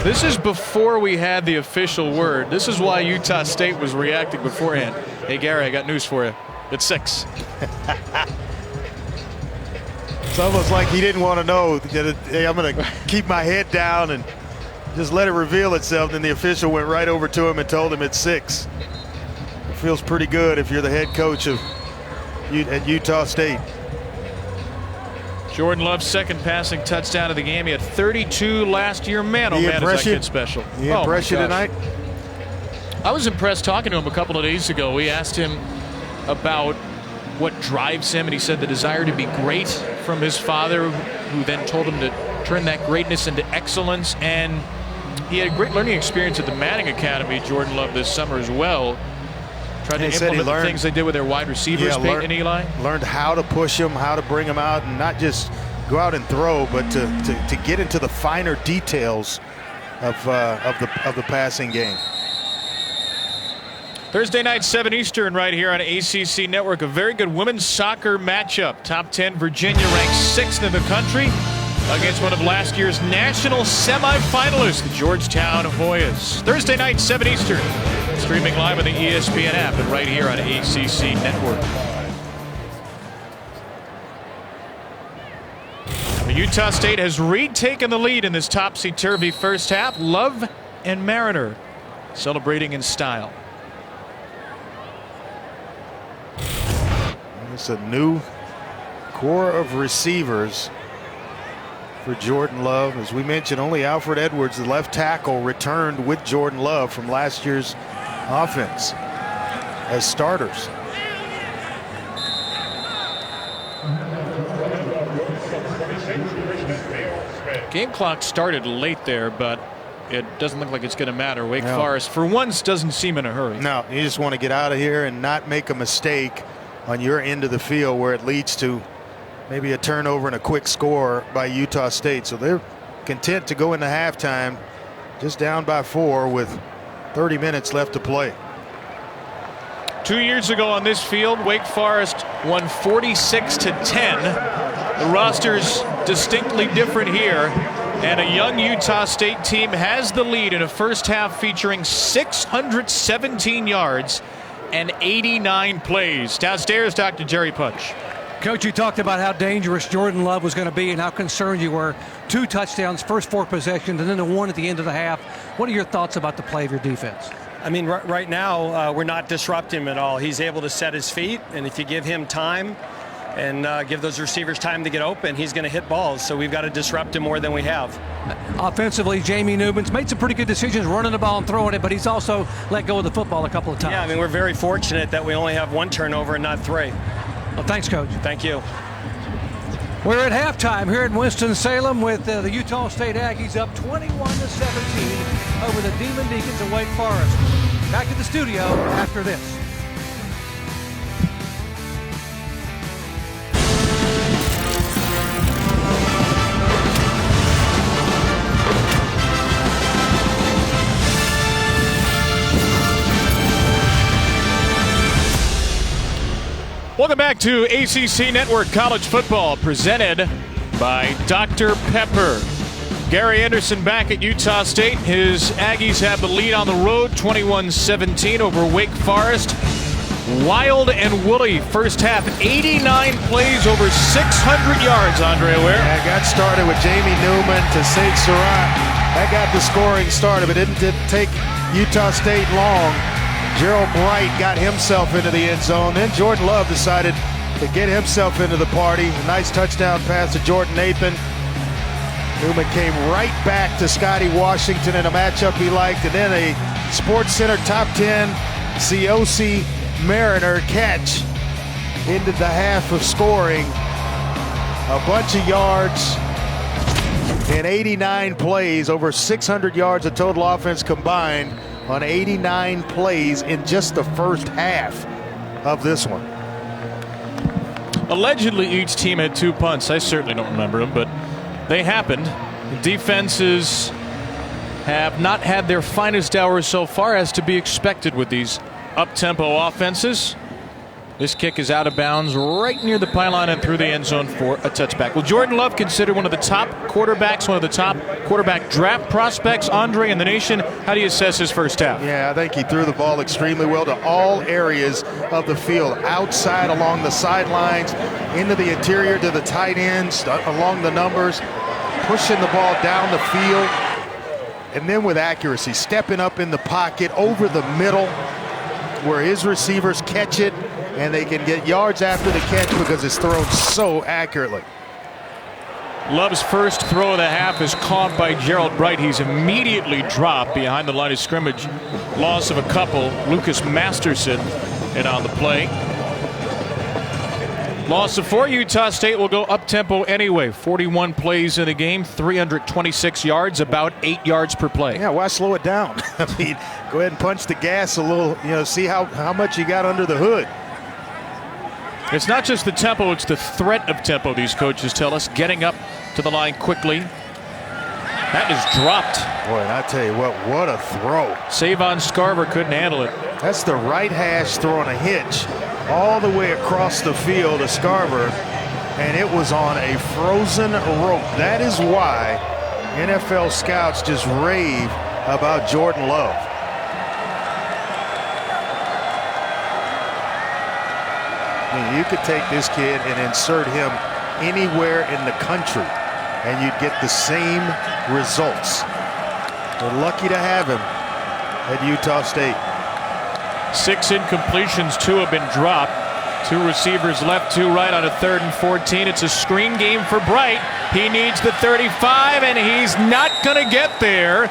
This is before we had the official word. This is why Utah State was reacting beforehand. Hey, Gary, I got news for you. It's 6. It's almost like he didn't want to know that hey, I'm going to keep my head down and just let it reveal itself. Then the official went right over to him and told him it's 6. It feels pretty good if you're the head coach at Utah State. Jordan Love's second passing touchdown of the game. He had 32 last year. Man, oh man, is that kid special. He impressed you tonight? I was impressed talking to him a couple of days ago. We asked him about what drives him, and he said the desire to be great from his father, who then told him to turn that greatness into excellence. And He had a great learning experience at the Manning Academy, Jordan Love, this summer as well. Tried to implement the things they did with their wide receivers, Peyton and Eli. Learned how to push them, how to bring them out, and not just go out and throw, but to get into the finer details of the passing game. Thursday night, 7 Eastern, right here on ACC Network. A very good women's soccer matchup. Top 10 Virginia ranked 6th in the country against one of last year's national semifinalists, the Georgetown Hoyas. Thursday night, 7 Eastern. Streaming live on the ESPN app and right here on ACC Network. Utah State has retaken the lead in this topsy-turvy first half. Love and Mariner celebrating in style. It's a new core of receivers for Jordan Love. As we mentioned, only Alfred Edwards, the left tackle, returned with Jordan Love from last year's offense as starters. Game clock started late there, but it doesn't look like it's going to matter. Wake Forest, for once, doesn't seem in a hurry. No, you just want to get out of here and not make a mistake on your end of the field where it leads to maybe a turnover and a quick score by Utah State. So they're content to go into halftime just down by 4 with 30 minutes left to play. 2 years ago on this field, Wake Forest won 46-10. The roster's distinctly different here, and a young Utah State team has the lead in a first half featuring 617 yards and 89 plays. Downstairs, Dr. Jerry Punch. Coach, you talked about how dangerous Jordan Love was going to be and how concerned you were. 2 touchdowns, first 4 possessions, and then the 1 at the end of the half. What are your thoughts about the play of your defense? I mean, right now, we're not disrupting him at all. He's able to set his feet, and if you give him time and give those receivers time to get open, he's going to hit balls. So we've got to disrupt him more than we have. Offensively, Jamie Newman's made some pretty good decisions running the ball and throwing it, but he's also let go of the football a couple of times. Yeah, I mean, we're very fortunate that we only have 1 turnover and not 3. Well, thanks, Coach. Thank you. We're at halftime here in Winston-Salem with the Utah State Aggies up 21-17 over the Demon Deacons of Wake Forest. Back to the studio after this. Welcome back to ACC Network College Football, presented by Dr. Pepper. Gary Anderson back at Utah State. His Aggies have the lead on the road, 21-17 over Wake Forest. Wild and woolly first half, 89 plays, over 600 yards, Andre Ware. Yeah, got started with Jamie Newman to Saint Surratt. That got the scoring started, but it didn't take Utah State long. Gerald Bright got himself into the end zone. Then Jordan Love decided to get himself into the party. A nice touchdown pass to Jordan Nathan. Newman came right back to Scotty Washington in a matchup he liked. And then a Sports Center top 10 COC Mariner catch into the half of scoring. A bunch of yards in 89 plays, over 600 yards of total offense combined on 89 plays in just the first half of this one. Allegedly, each team had 2 punts. I certainly don't remember them, but they happened. Defenses have not had their finest hour so far, as to be expected with these up-tempo offenses. This kick is out of bounds right near the pylon and through the end zone for a touchback. Well, Jordan Love, considered one of the top quarterbacks, one of the top quarterback draft prospects, Andre, in the nation. How do you assess his first half? Yeah, I think he threw the ball extremely well to all areas of the field. Outside, along the sidelines, into the interior to the tight ends, along the numbers, pushing the ball down the field, and then with accuracy, stepping up in the pocket over the middle where his receivers catch it, and they can get yards after the catch because it's thrown so accurately. Love's first throw of the half is caught by Gerald Bright. He's immediately dropped behind the line of scrimmage. Loss of a couple. Lucas Masterson in on the play. Loss of 4. Utah State will go up-tempo anyway. 41 plays in a game, 326 yards, about 8 yards per play. Yeah, why slow it down? I mean, go ahead and punch the gas a little, see how much you got under the hood. It's not just the tempo, it's the threat of tempo, these coaches tell us. Getting up to the line quickly. That is dropped. Boy, and I tell you what a throw. Savon Scarver couldn't handle it. That's the right hash throwing a hitch all the way across the field to Scarver, and it was on a frozen rope. That is why NFL scouts just rave about Jordan Love. I mean, you could take this kid and insert him anywhere in the country, and you'd get the same results. We're lucky to have him at Utah State. 6 incompletions, 2 have been dropped. 2 receivers left, 2 right on a 3rd and 14. It's a screen game for Bright. He needs the 35, and he's not going to get there.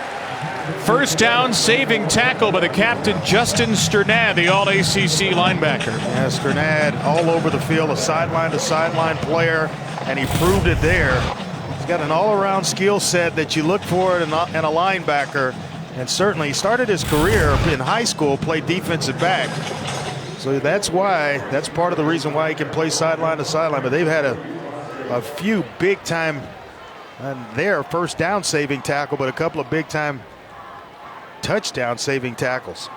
First down, saving tackle by the captain, Justin Sternad, the All-ACC linebacker. Yeah, Sternad all over the field, a sideline-to-sideline player, and he proved it there. He's got an all-around skill set that you look for in a linebacker. And certainly he started his career in high school, played defensive back. So that's part of the reason why he can play sideline to sideline. But they've had a few big time, and their first down saving tackle, but a couple of big time touchdown saving tackles.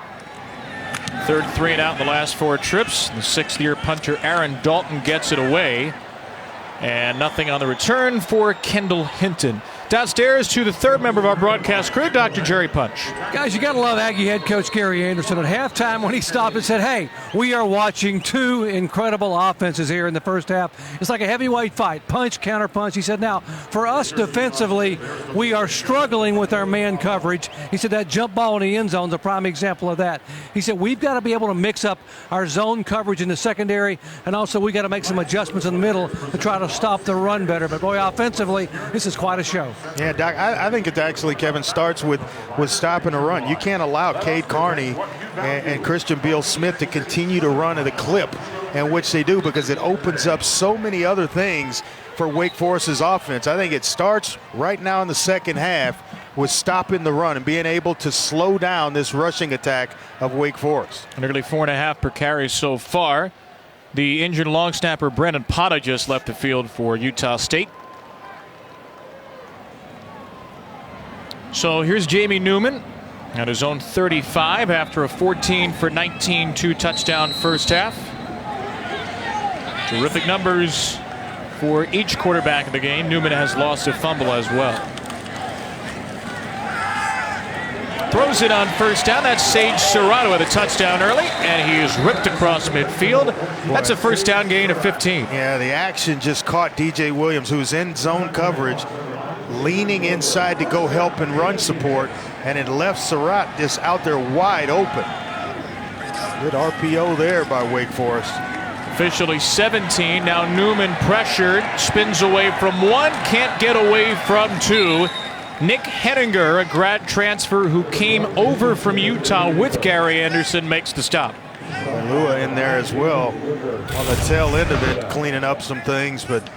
3rd 3 and out in the last 4 trips. The 6th-year punter Aaron Dalton gets it away. And nothing on the return for Kendall Hinton. Downstairs to the 3rd member of our broadcast crew, Dr. Jerry Punch. Guys, you got to love Aggie head coach Gary Anderson at halftime when he stopped and said, hey, we are watching 2 incredible offenses here in the first half. It's like a heavyweight fight, punch, counter punch. He said, now, for us defensively, we are struggling with our man coverage. He said that jump ball in the end zone is a prime example of that. He said we've got to be able to mix up our zone coverage in the secondary, and also we got to make some adjustments in the middle to try to stop the run better. But boy, offensively, this is quite a show. Yeah, Doc, I think it actually, Kevin, starts with stopping a run. You can't allow Cade Carney and Christian Beal-Smith to continue to run at a clip in which they do, because it opens up so many other things for Wake Forest's offense. I think it starts right now in the second half with stopping the run and being able to slow down this rushing attack of Wake Forest. Nearly 4.5 per carry so far. The injured long snapper Brennan Potta just left the field for Utah State. So here's Jamie Newman at his own 35 after a 14 for 19 2-touchdown first half. Terrific numbers for each quarterback of the game. Newman has lost a fumble as well. Throws it on first down. That's Sage Serrato with a touchdown early, and he is ripped across midfield. That's a first down gain of 15. Yeah, the action just caught DJ Williams, who's in zone coverage, leaning inside to go help and run support, and it left Surratt just out there wide open. Good RPO there by Wake Forest. Officially 17. Now Newman pressured, spins away from 1, can't get away from 2. Nick Henninger, a grad transfer who came over from Utah with Gary Anderson, makes the stop. Lua in there as well on the tail end of it, cleaning up some things, but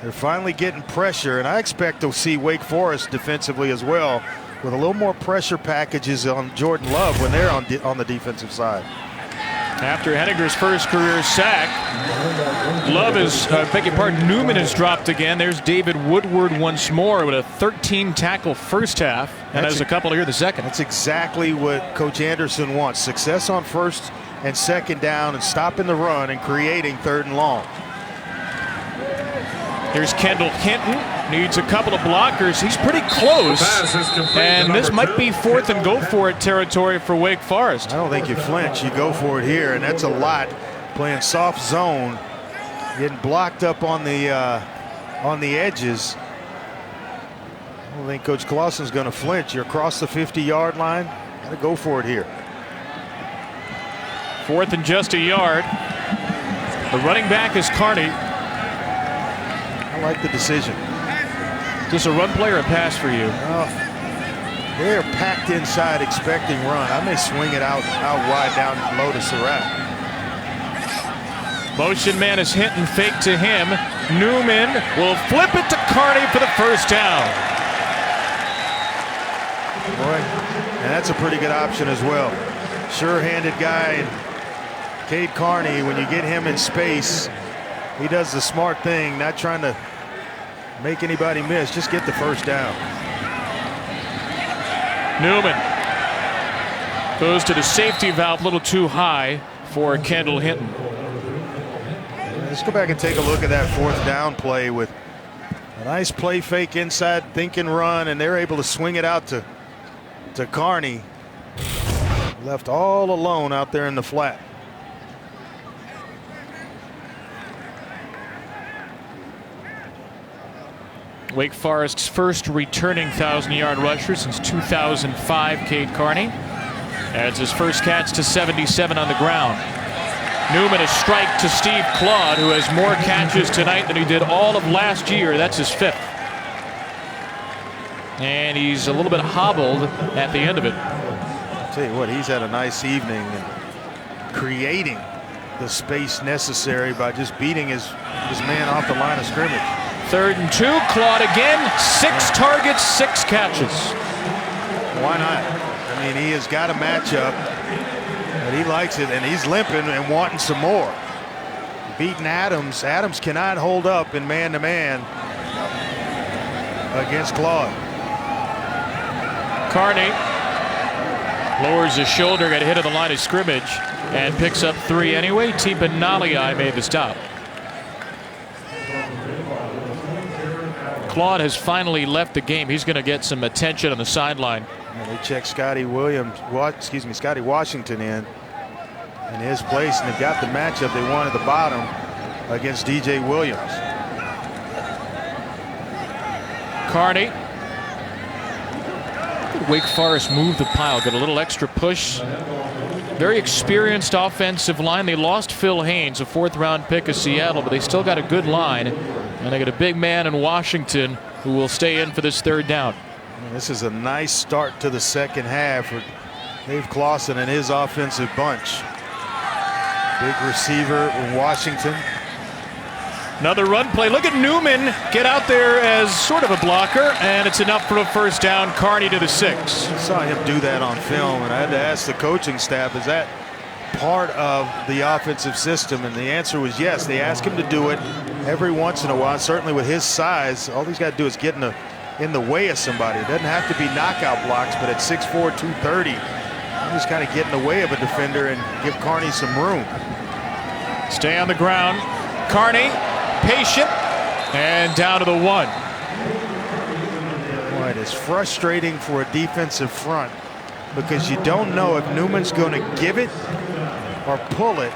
they're finally getting pressure, and I expect to see Wake Forest defensively as well, with a little more pressure packages on Jordan Love when they're on the defensive side. After Henninger's first career sack, Newman has dropped again. There's David Woodward once more with a 13 tackle first half, and has a couple here the second. That's exactly what Coach Anderson wants. Success on first and second down and stopping the run and creating 3rd and long. Here's Kendall Hinton, needs a couple of blockers. He's pretty close, and this might be 4th and go for it territory for Wake Forest. I don't think you flinch, you go for it here, and that's a lot. Playing soft zone, getting blocked up on the edges. I don't think Coach Clausen's going to flinch. You're across the 50-yard line, got to go for it here. 4th and just a yard. The running back is Carney. I like the decision. Is this a run play or a pass for you? They're packed inside expecting run. I may swing it out wide down low to Surratt. Motion man is Hinton, fake to him. Newman will flip it to Carney for the first down. Boy, and that's a pretty good option as well. Sure-handed guy, Cade Carney. When you get him in space, he does the smart thing, not trying to make anybody miss, just get the first down. Newman goes to the safety valve, a little too high for Kendall Hinton. Let's go back and take a look at that fourth down play with a nice play fake inside, think and run, and they're able to swing it out to Carney. Left all alone out there in the flat. Wake Forest's first returning 1,000-yard rusher since 2005, Cade Carney. Adds his first catch to 77 on the ground. Newman a strike to Steve Claude, who has more catches tonight than he did all of last year. That's his 5th. And he's a little bit hobbled at the end of it. I'll tell you what, he's had a nice evening and creating the space necessary by just beating his man off the line of scrimmage. 3rd and 2, Claude again, 6 targets, 6 catches. Why not? I mean, he has got a matchup, but he likes it, and he's limping and wanting some more. Beating Adams. Adams cannot hold up in man-to-man against Claude. Carney lowers his shoulder, got hit at the line of scrimmage, and picks up 3 anyway. Tipa Naliai made the stop. Claude has finally left the game. He's going to get some attention on the sideline. They check Scotty Washington in his place, and they've got the matchup they want at the bottom against DJ Williams. Carney. Wake Forest moved the pile, got a little extra push. Very experienced offensive line. They lost Phil Haynes, a 4th-round pick of Seattle, but they still got a good line. And they got a big man in Washington who will stay in for this 3rd down. This is a nice start to the second half for Dave Clawson and his offensive bunch. Big receiver in Washington. Another run play. Look at Newman get out there as sort of a blocker, and it's enough for a first down. Carney to the 6. I saw him do that on film, and I had to ask the coaching staff, is that part of the offensive system? And the answer was yes. They ask him to do it every once in a while. Certainly with his size, all he's got to do is get in the way of somebody. It doesn't have to be knockout blocks, but at 6'4", 230, just kind of get in the way of a defender and give Carney some room. Stay on the ground. Carney, patient, and down to the 1. Boy, it is frustrating for a defensive front because you don't know if Newman's going to give it or pull it.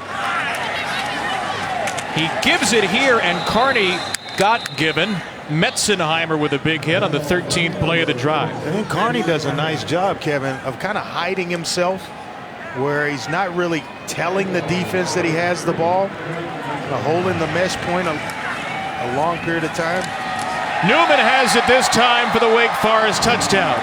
He gives it here, and Carney got given. Metzenheimer with a big hit on the 13th play of the drive. And then Carney does a nice job, Kevin, of kind of hiding himself where he's not really telling the defense that he has the ball, holding the mesh point a long period of time. Newman has it this time for the Wake Forest touchdown.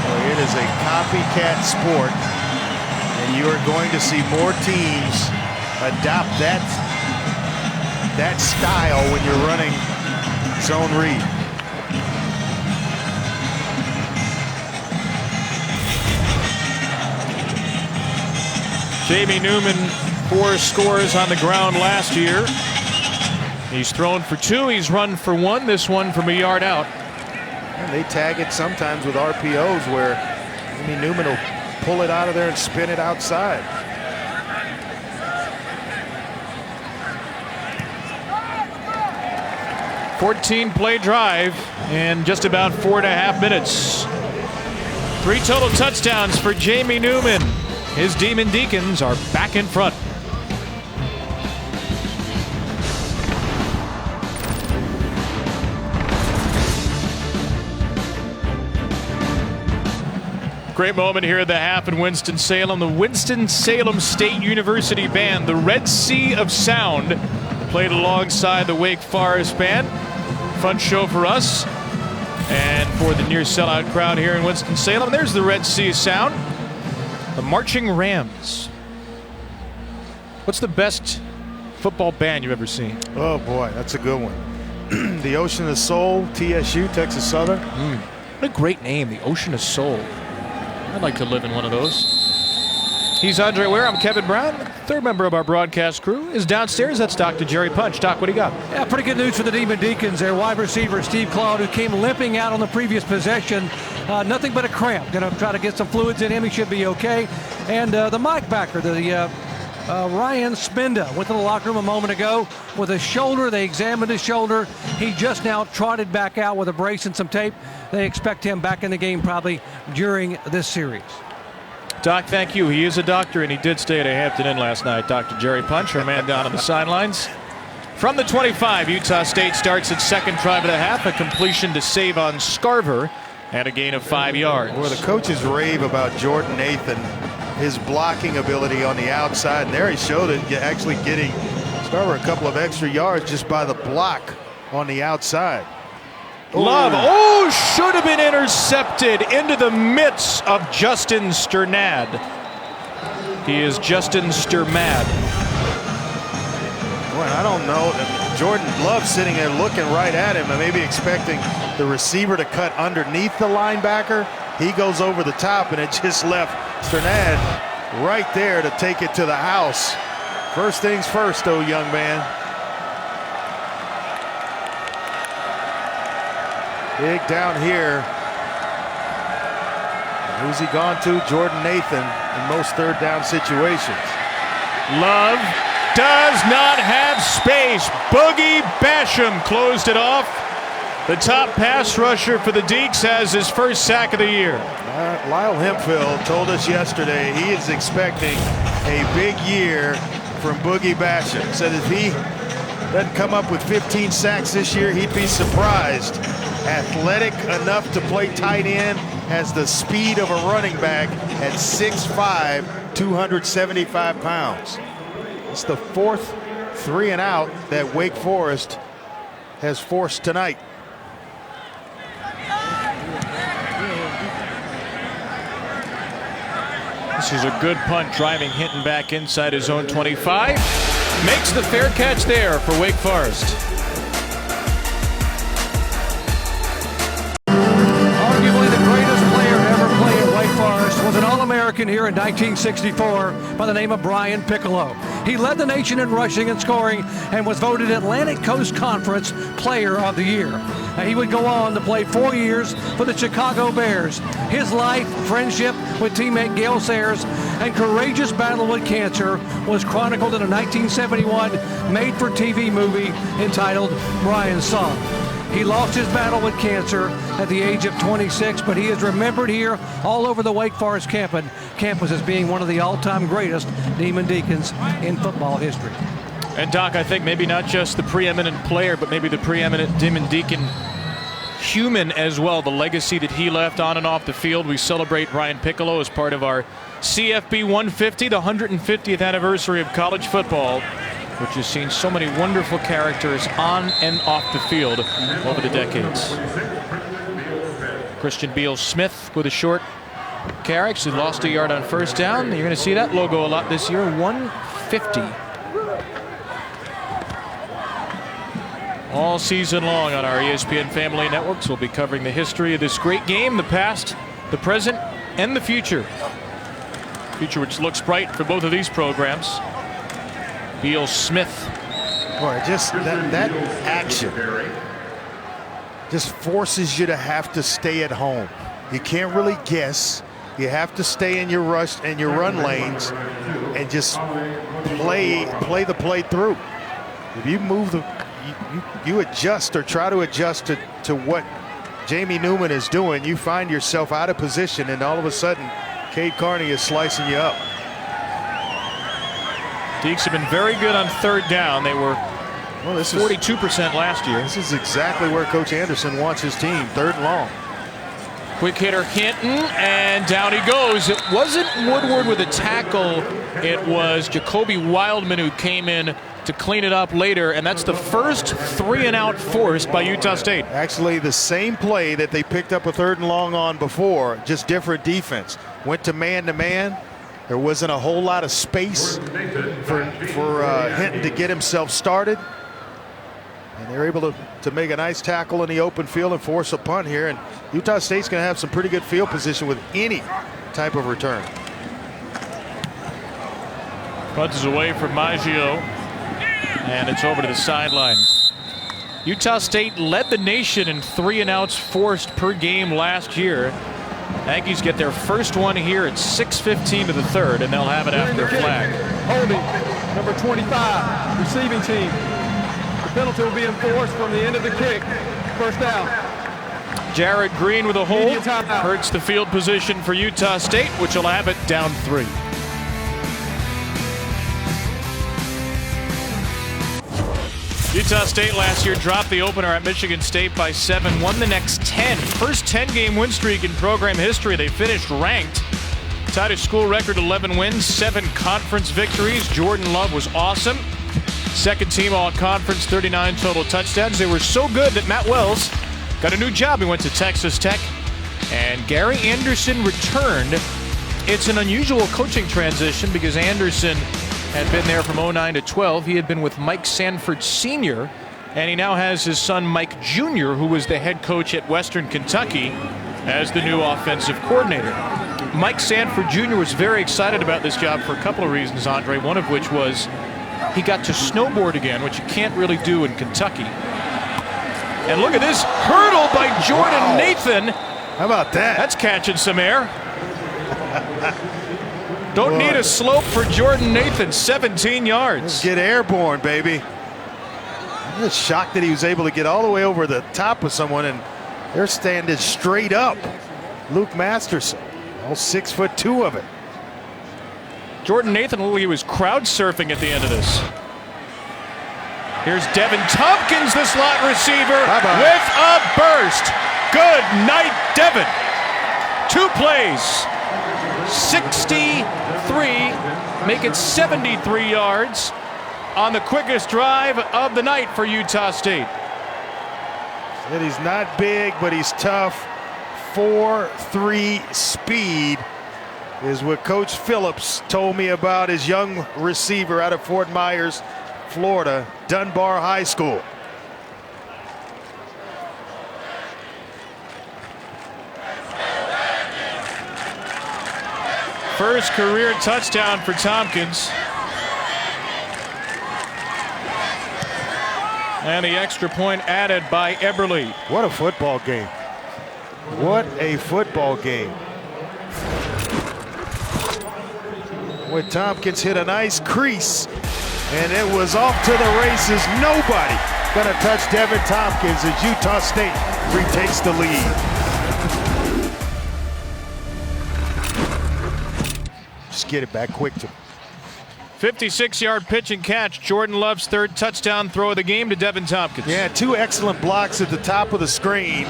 Well, it is a copycat sport, and you are going to see more teams adopt that style when you're running zone read. Jamie Newman, 4 scores on the ground last year. He's thrown for 2, he's run for 1, this one from a yard out. And they tag it sometimes with RPOs where Jamie Newman will pull it out of there and spin it outside. Fourteen-play drive in just about 4.5 minutes. 3 total touchdowns for Jamie Newman. His Demon Deacons are back in front. Great moment here at the half in Winston-Salem. The Winston-Salem State University Band, the Red Sea of Sound, played alongside the Wake Forest Band. Fun show for us and for the near sellout crowd here in Winston-Salem. There's the Red Sea Sound, the Marching Rams. What's the best football band you've ever seen? Oh boy, that's a good one. The Ocean of Soul, TSU, Texas Southern. What a great name, the Ocean of Soul. I'd like to live in one of those. He's Andre Ware. I'm Kevin Brown. Third member of our broadcast crew is downstairs. That's Dr. Jerry Punch. Doc, what do you got? Yeah, pretty good news for the Demon Deacons. Their wide receiver, Steve Claude, who came limping out on the previous possession. Nothing but a cramp. Going to try to get some fluids in him. He should be okay. And the Mike backer, Ryan Spinda, went to the locker room a moment ago with his shoulder. They examined his shoulder. He just now trotted back out with a brace and some tape. They expect him back in the game probably during this series. Doc, thank you. He is a doctor, and he did stay at a Hampton Inn last night. Dr. Jerry Punch, our man down on the sidelines. From the 25, Utah State starts its second drive of the half, a completion to Savon Scarver, and a gain of 5 yards. Well, the coaches rave about Jordan Nathan, his blocking ability on the outside, and there he showed it, actually getting Scarver a couple of extra yards just by the block on the outside. Love, should have been intercepted into the midst of Justin Sternad. He is Justin Sternad. Boy, I don't know. Jordan Love sitting there looking right at him and maybe expecting the receiver to cut underneath the linebacker. He goes over the top, and it just left Sternad right there to take it to the house. First things first, though, young man. Big down here. Who's he gone to? Jordan Nathan in most third down situations. Love does not have space. Boogie Basham closed it off. The top pass rusher for the Deeks has his first sack of the year. Lyle Hemphill told us yesterday he is expecting a big year from Boogie Basham. Said if he doesn't come up with 15 sacks this year, he'd be surprised. Athletic enough to play tight end, has the speed of a running back at 6'5", 275 pounds. It's the fourth 3 and out that Wake Forest has forced tonight. This is a good punt, driving Hinton back inside his own 25. Makes the fair catch there for Wake Forest. Arguably the greatest player to ever play at Wake Forest was an All-American here in 1964 by the name of Brian Piccolo. He led the nation in rushing and scoring and was voted Atlantic Coast Conference Player of the Year. He would go on to play 4 years for the Chicago Bears. His life, friendship with teammate Gale Sayers, and courageous battle with cancer was chronicled in a 1971 made-for-TV movie entitled Brian's Song. He lost his battle with cancer at the age of 26, but he is remembered here all over the Wake Forest campus as being one of the all-time greatest Demon Deacons in football history. And Doc, I think maybe not just the preeminent player, but maybe the preeminent Demon Deacon human as well. The legacy that he left on and off the field. We celebrate Brian Piccolo as part of our CFB 150, the 150th anniversary of college football, which has seen so many wonderful characters on and off the field over the decades. Christian Beal-Smith with a short carry. He lost a yard on first down. You're going to see that logo a lot this year, 150. All season long on our ESPN family networks, we'll be covering the history of this great game, the past, the present, and the future. Future which looks bright for both of these programs. Beal-Smith. Boy, just that action just forces you to have to stay at home. You can't really guess. You have to stay in your rush and your run lanes and just play the play through. If you move you adjust or try to adjust to what Jamie Newman is doing, you find yourself out of position, and all of a sudden Cade Carney is slicing you up. Deeks have been very good on third down. They were 42% last year. This is exactly where Coach Anderson wants his team, third and long. Quick hitter Hinton, and down he goes. It wasn't Woodward with a tackle. It was Jacoby Wildman who came in to clean it up later, and that's the first 3 and out forced by Utah State. Actually, the same play that they picked up a third and long on before, just different defense. Went to man, There wasn't a whole lot of space for Hinton to get himself started. And they're able to make a nice tackle in the open field and force a punt here. And Utah State's going to have some pretty good field position with any type of return. Punt is away from Maggio, and it's over to the sideline. Utah State led the nation in 3-and-outs forced per game last year. Aggies get their first one here at 6:15 to the third, and they'll have it after a flag. Holding, number 25, receiving team. The penalty will be enforced from the end of the kick. First down. Jared Green with a hold. Media timeout. Hurts the field position for Utah State, which will have it down 3. Utah State last year dropped the opener at Michigan State by 7, won the next 10. First 10-game win streak in program history. They finished ranked. Tied a school record 11 wins, 7 conference victories. Jordan Love was awesome. Second team all-conference, 39 total touchdowns. They were so good that Matt Wells got a new job. He went to Texas Tech. And Gary Anderson returned. It's an unusual coaching transition because Anderson had been there from 09 to 12. He had been with Mike Sanford Sr., and he now has his son Mike Jr., who was the head coach at Western Kentucky, as the new offensive coordinator. Mike Sanford Jr. was very excited about this job for a couple of reasons, Andre, one of which was he got to snowboard again, which you can't really do in Kentucky. And look at this hurdle by Jordan Nathan. How about that? That's catching some air. Don't need a slope for Jordan Nathan, 17 yards. Let's get airborne, baby. I'm just shocked that he was able to get all the way over the top of someone, and they're standing straight up. Luke Masterson, all 6'2" of it. Jordan Nathan, he was crowd surfing at the end of this. Here's Devin Tompkins, the slot receiver, with a burst. Good night, Devin. 2 plays. 63, make it 73 yards on the quickest drive of the night for Utah State. And he's not big, but he's tough. 4.3 speed is what Coach Phillips told me about his young receiver out of Fort Myers, Florida, Dunbar High School. First career touchdown for Tompkins. And the extra point added by Eberle. What a football game. What a football game. With Tompkins hit a nice crease, and it was off to the races. Nobody gonna touch Devin Tompkins as Utah State retakes the lead. Get it back quick to 56-yard pitch and catch. Jordan Love's third touchdown throw of the game to Devin Tompkins. Yeah, 2 excellent blocks at the top of the screen,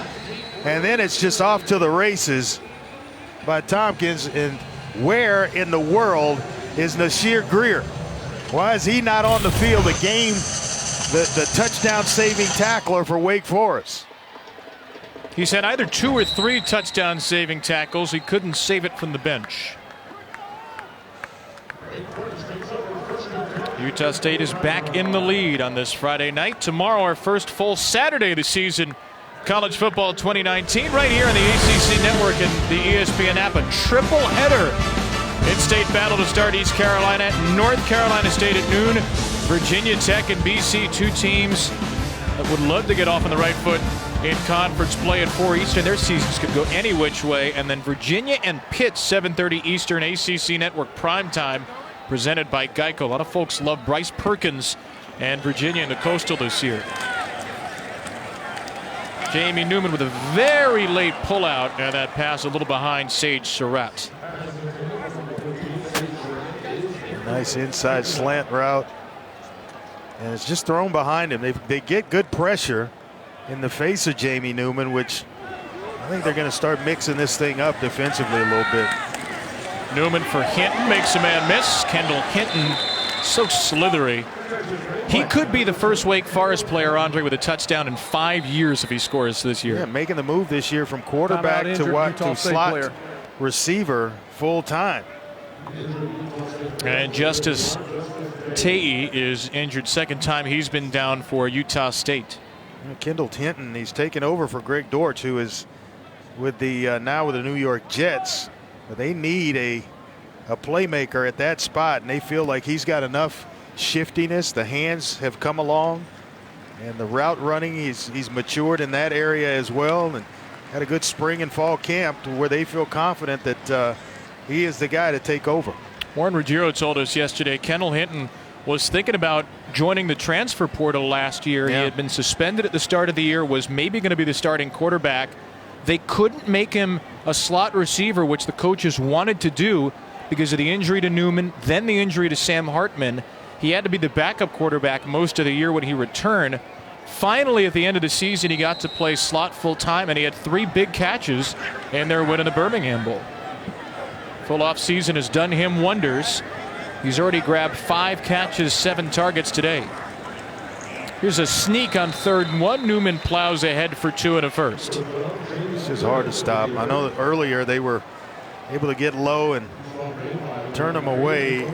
and then it's just off to the races by Tompkins. And where in the world is Nasir Greer? Why is he not on the field? The game, the touchdown saving tackler for Wake Forest. He's had either 2 or 3 touchdown saving tackles. He couldn't save it from the bench. Utah State is back in the lead on this Friday night. Tomorrow, our first full Saturday of the season, College Football 2019, right here on the ACC Network and the ESPN app. A triple header. In-state battle to start East Carolina, North Carolina State at noon. Virginia Tech and BC, 2 teams that would love to get off on the right foot in conference play at 4 Eastern. Their seasons could go any which way. And then Virginia and Pitt, 7:30 Eastern, ACC Network primetime, presented by Geico. A lot of folks love Bryce Perkins and Virginia in the Coastal this year. Jamie Newman with a very late pullout, and that pass a little behind Sage Surratt. Nice inside slant route, and it's just thrown behind him. They get good pressure in the face of Jamie Newman, which I think they're going to start mixing this thing up defensively a little bit. Newman for Hinton, makes a man miss. Kendall Hinton, so slithery. He could be the first Wake Forest player, Andre, with a touchdown in 5 years if he scores this year. Yeah, making the move this year from quarterback to slot receiver full time. And Justice Tae is injured, second time he's been down for Utah State. Kendall Hinton, he's taken over for Greg Dortch, who is with the now with the New York Jets. But they need a playmaker at that spot, and they feel like he's got enough shiftiness. The hands have come along, and the route running, he's matured in that area as well, and had a good spring and fall camp to where they feel confident that he is the guy to take over. Warren Ruggiero told us yesterday Kendall Hinton was thinking about joining the transfer portal last year. Yeah. He had been suspended at the start of the year, was maybe going to be the starting quarterback. They couldn't make him a slot receiver, which the coaches wanted to do because of the injury to Newman, then the injury to Sam Hartman. He had to be the backup quarterback most of the year when he returned. Finally, at the end of the season, he got to play slot full time, and he had 3 big catches in their win in the Birmingham Bowl. Full off season has done him wonders. He's already grabbed 5 catches, 7 targets today. Here's a sneak on 3rd and 1. Newman plows ahead for 2 and a first. It's just hard to stop. I know that earlier they were able to get low and turn him away,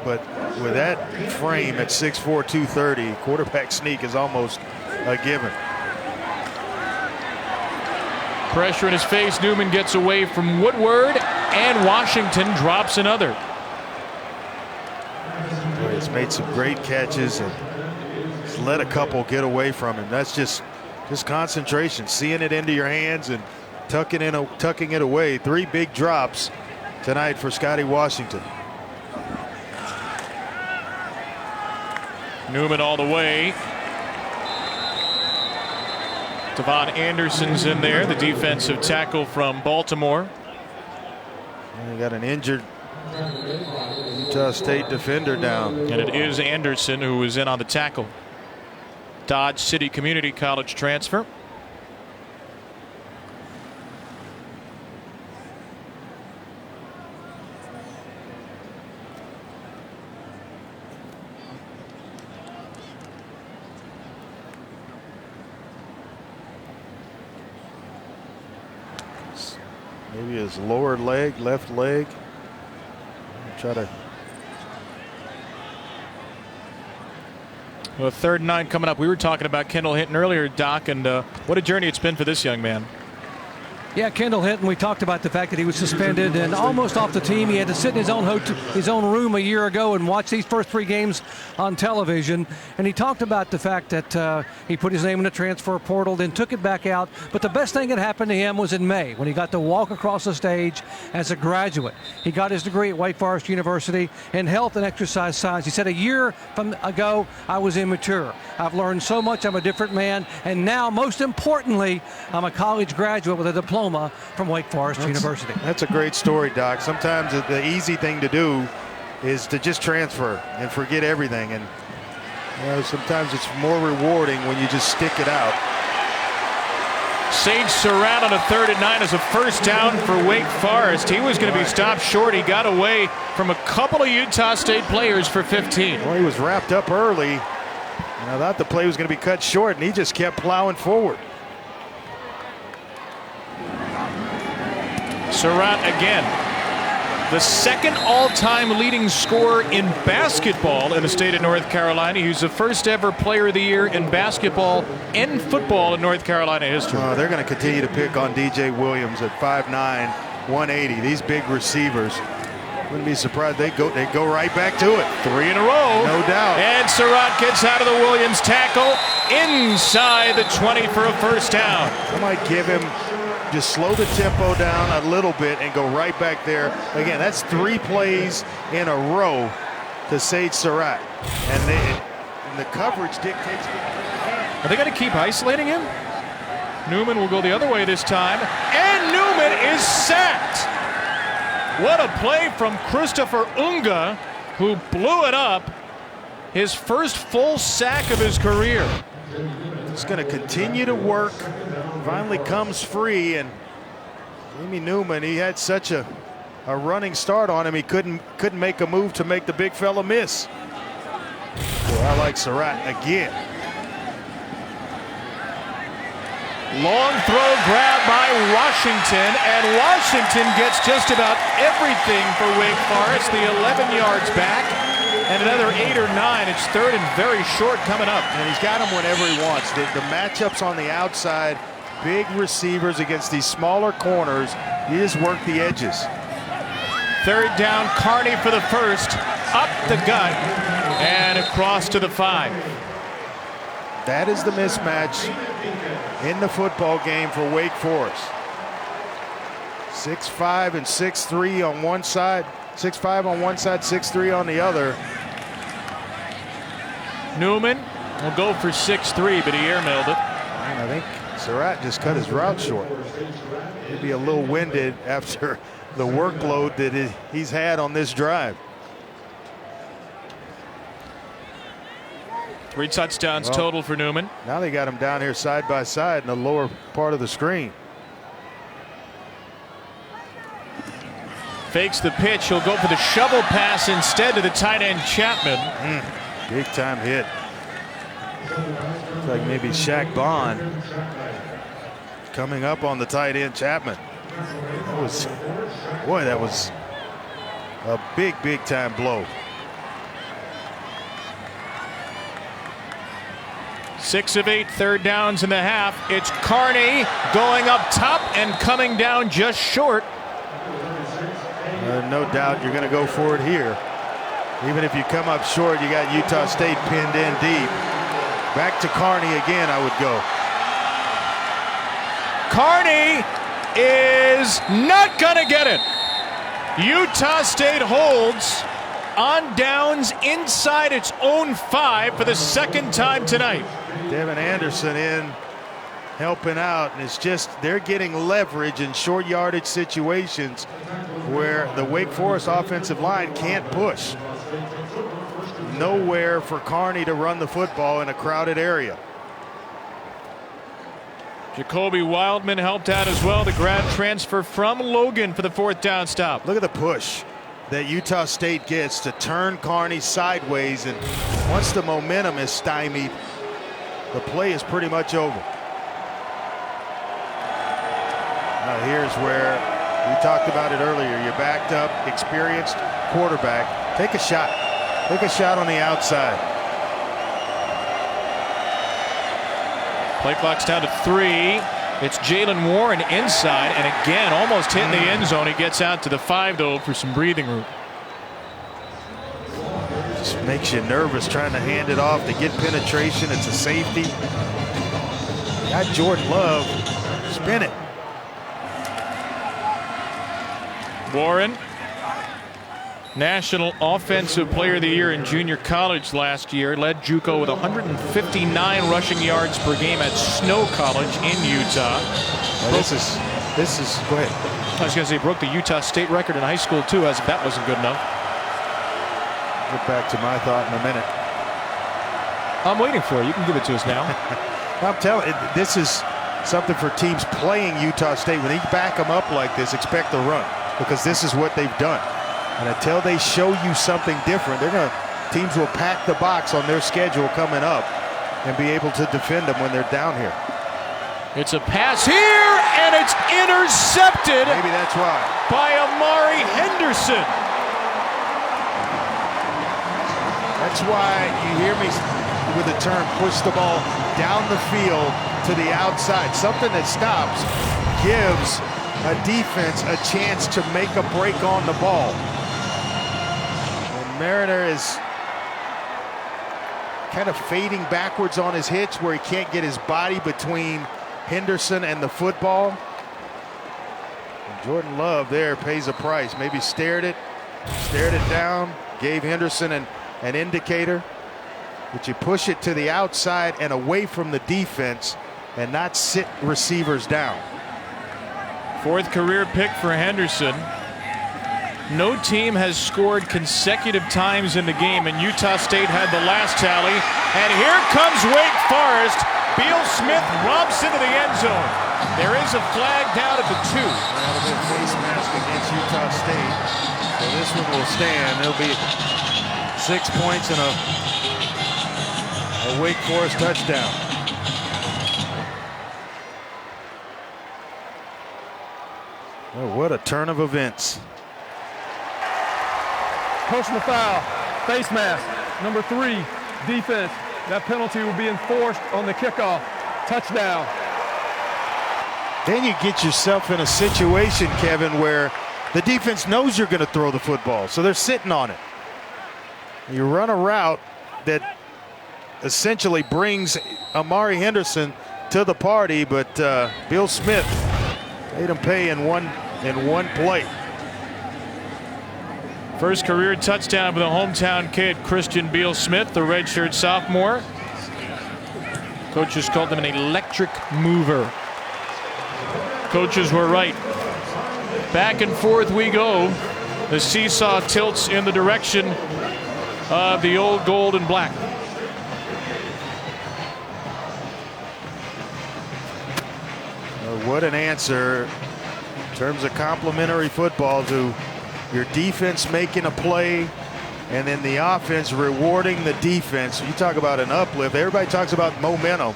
but with that frame at 6'4", 230, quarterback sneak is almost a given. Pressure in his face. Newman gets away from Woodward, and Washington drops another. He's made some great catches and he's let a couple get away from him. That's just concentration, seeing it into your hands and tucking it away. 3 big drops tonight for Scotty Washington. Newman all the way. Devon Anderson's in there, the defensive tackle from Baltimore. And you got an injured Utah State defender down. And it is Anderson who is in on the tackle. Dodge City Community College transfer. Maybe his lower leg, left leg. Try to. Well, 3rd and 9 coming up. We were talking about Kendall Hinton earlier, Doc, and what a journey it's been for this young man. Yeah, Kendall Hinton, we talked about the fact that he was suspended and almost off the team. He had to sit in his own room a year ago and watch these first 3 games on television. And he talked about the fact that he put his name in the transfer portal, then took it back out. But the best thing that happened to him was in May when he got to walk across the stage as a graduate. He got his degree at Wake Forest University in health and exercise science. He said, a year ago, I was immature. I've learned so much. I'm a different man. And now, most importantly, I'm a college graduate with a diploma from Wake Forest University. That's a great story, Doc. Sometimes the easy thing to do is to just transfer and forget everything. And sometimes it's more rewarding when you just stick it out. Sage Surratt on a 3rd and 9 as a first down for Wake Forest. He was going to be stopped short. He got away from a couple of Utah State players for 15. Well, he was wrapped up early, and I thought the play was going to be cut short, and he just kept plowing forward. Surratt again, the 2nd all-time leading scorer in basketball in the state of North Carolina. He's the first ever player of the year in basketball and football in North Carolina history. They're going to continue to pick on DJ Williams at 5'9", 180. These big receivers. Wouldn't be surprised they go right back to it. 3 in a row. No doubt. And Surratt gets out of the Williams tackle inside the 20 for a first down. I might give him. Just slow the tempo down a little bit and go right back there. Again, that's 3 plays in a row to Sage Surratt. And the coverage dictates. Are they going to keep isolating him? Newman will go the other way this time. And Newman is sacked. What a play from Christopher Unga, who blew it up. His first full sack of his career. He's going to continue to work. Finally comes free, and Jamie Newman, he had such a running start on him, he couldn't make a move to make the big fella miss. Boy, I like Surratt again. Long throw grab by Washington, and Washington gets just about everything for Wake Forest. The 11 yards back, and another 8 or 9. It's third and very short coming up. And he's got them whenever he wants. The matchups on the outside, big receivers against these smaller corners, you just work the edges. Third down, Carney for the first, up the gut, and across to the 5. That is the mismatch in the football game for Wake Forest. 6'5" and 6'3" on one side. 6'5" on one side, 6'3" on the other. Newman will go for 6'3", but he airmailed it. And I think Surratt just cut his route short. He'd be a little winded after the workload that he's had on this drive. 3 touchdowns total for Newman. Now they got him down here side by side in the lower part of the screen. Fakes the pitch. He'll go for the shovel pass instead to the tight end Chapman. Big time hit. Looks like maybe Shaq Bond coming up on the tight end Chapman. That was a big time blow. 6 of 8 third downs in the half. It's Carney going up top and coming down just short. No doubt you're going to go for it here. Even if you come up short, you got Utah State pinned in deep. Back to Carney again, I would go. Carney is not going to get it. Utah State holds on downs inside its own 5 for the second time tonight. Devin Anderson in helping out, and it's just they're getting leverage in short yardage situations where the Wake Forest offensive line can't push. Nowhere for Carney to run the football in a crowded area. Jacoby Wildman helped out as well, the grad transfer from Logan for the 4th down stop. Look at the push that Utah State gets to turn Carney sideways, and once the momentum is stymied, the play is pretty much over. Now here's where we talked about it earlier. You're backed up, experienced quarterback. Take a shot. Take a shot on the outside. Play clock's down to 3. It's Jalen Warren inside, and again almost hitting the end zone. He gets out to the 5 though for some breathing room. Just makes you nervous trying to hand it off to get penetration. It's a safety. Got Jordan Love. Spin it. Warren, National Offensive Player of the Year in junior college last year, led JUCO with 159 rushing yards per game at Snow College in Utah. Well, this is go ahead. I was going to say broke the Utah State record in high school too, as that wasn't good enough. Get back to my thought in a minute. I'm waiting for it. You can give it to us now. I'm telling you, this is something for teams playing Utah State. When they back them up like this, expect the run, because this is what they've done. And until they show you something different, teams will pack the box on their schedule coming up and be able to defend them when they're down here. It's a pass here, and it's intercepted. Maybe that's why. By Amari Henderson. That's why you hear me with the term push the ball down the field to the outside. Something that stops gives a defense a chance to make a break on the ball. And Mariner is kind of fading backwards on his hitch where he can't get his body between Henderson and the football. And Jordan Love there pays a price. Maybe stared it down, gave Henderson an indicator. But you push it to the outside and away from the defense and not sit receivers down. 4th career pick for Henderson. No team has scored consecutive times in the game, and Utah State had the last tally. And here comes Wake Forest. Beal Smith romps into the end zone. There is a flag down at the 2. That'll be a face mask against Utah State. So this one will stand. There'll be 6 points and a Wake Forest touchdown. What a turn of events. Personal foul, face mask, number 3, defense. That penalty will be enforced on the kickoff. Touchdown. Then you get yourself in a situation, Kevin, where the defense knows you're going to throw the football, so they're sitting on it. You run a route that essentially brings Amari Henderson to the party, but Bill Smith made him pay in one play. First career touchdown for the hometown kid, Christian Beal Smith, the redshirt sophomore. Coaches called him an electric mover. Coaches were right. Back and forth we go. The seesaw tilts in the direction of the old gold and black. What an answer in terms of complimentary football to your defense making a play and then the offense rewarding the defense. You talk about an uplift. Everybody talks about momentum.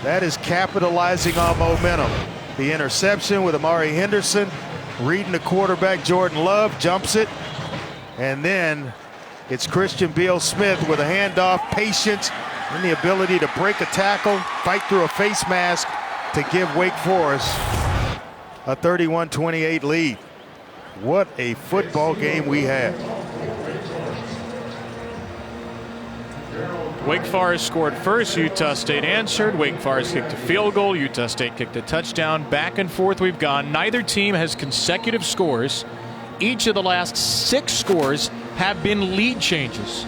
That is capitalizing on momentum. The interception with Amari Henderson, reading the quarterback Jordan Love, jumps it. And then it's Christian Beal Smith with a handoff, patience, and the ability to break a tackle, fight through a face mask to give Wake Forest a 31-28 lead. What a football game we had. Wake Forest scored first. Utah State answered. Wake Forest kicked a field goal. Utah State kicked a touchdown. Back and forth we've gone. Neither team has consecutive scores. Each of the last 6 scores have been lead changes.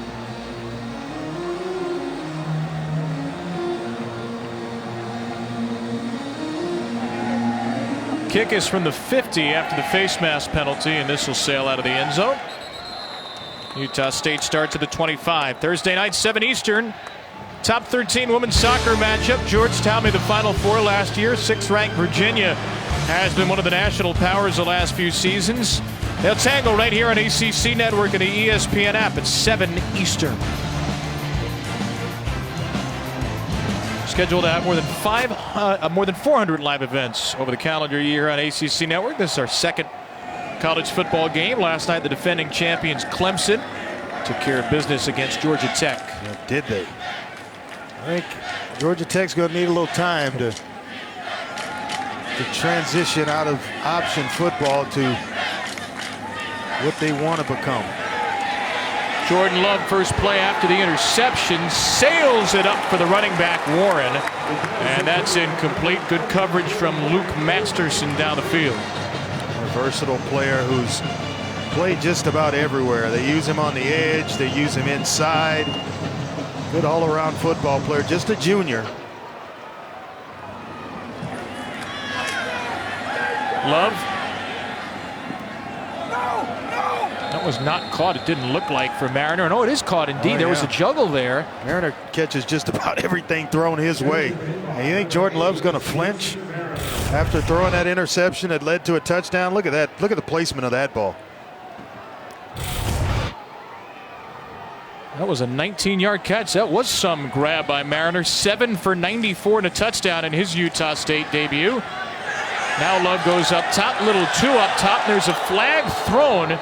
Kick is from the 50 after the face mask penalty, and this will sail out of the end zone. Utah State starts at the 25. Thursday night, 7 Eastern. Top 13 women's soccer matchup. Georgetown made the Final Four last year. 6th-ranked Virginia has been one of the national powers the last few seasons. They'll tangle right here on ACC Network and the ESPN app at 7 Eastern. Scheduled to have more than 400 live events over the calendar year on ACC Network. This is our second college football game. Last night, the defending champions Clemson took care of business against Georgia Tech. Yeah, did they? I think Georgia Tech's going to need a little time to transition out of option football to what they want to become. Jordan Love, first play after the interception, sails it up for the running back Warren, and that's incomplete. Good coverage from Luke Masterson down the field. A versatile player who's played just about everywhere. They use him on the edge, they use him inside. Good all-around football player, just a junior. Love. That was not caught. It didn't look like for Mariner. No, it is caught indeed. There was a juggle there. Mariner catches just about everything thrown his way. And you think Jordan Love's going to flinch after throwing that interception that led to a touchdown? Look at that. Look at the placement of that ball. That was a 19-yard catch. That was some grab by Mariner. 7 for 94 and a touchdown in his Utah State debut. Now Love goes up top, little 2 up top. And there's a flag thrown.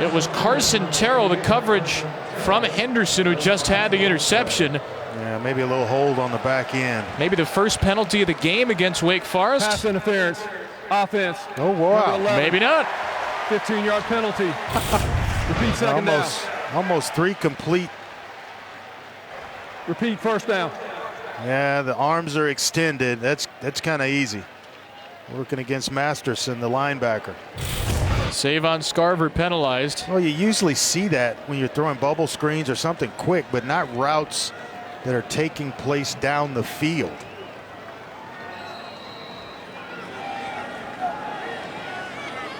It was Carson Terrell, the coverage from Henderson, who just had the interception. Yeah, maybe a little hold on the back end. Maybe the first penalty of the game against Wake Forest. Pass interference. Offense. Oh, wow. Maybe not. 15-yard penalty. Repeat second down. Almost 3 complete. Repeat first down. Yeah, the arms are extended. That's kind of easy. Working against Masterson, the linebacker. Savon Scarver penalized. Well, you usually see that when you're throwing bubble screens or something quick, but not routes that are taking place down the field.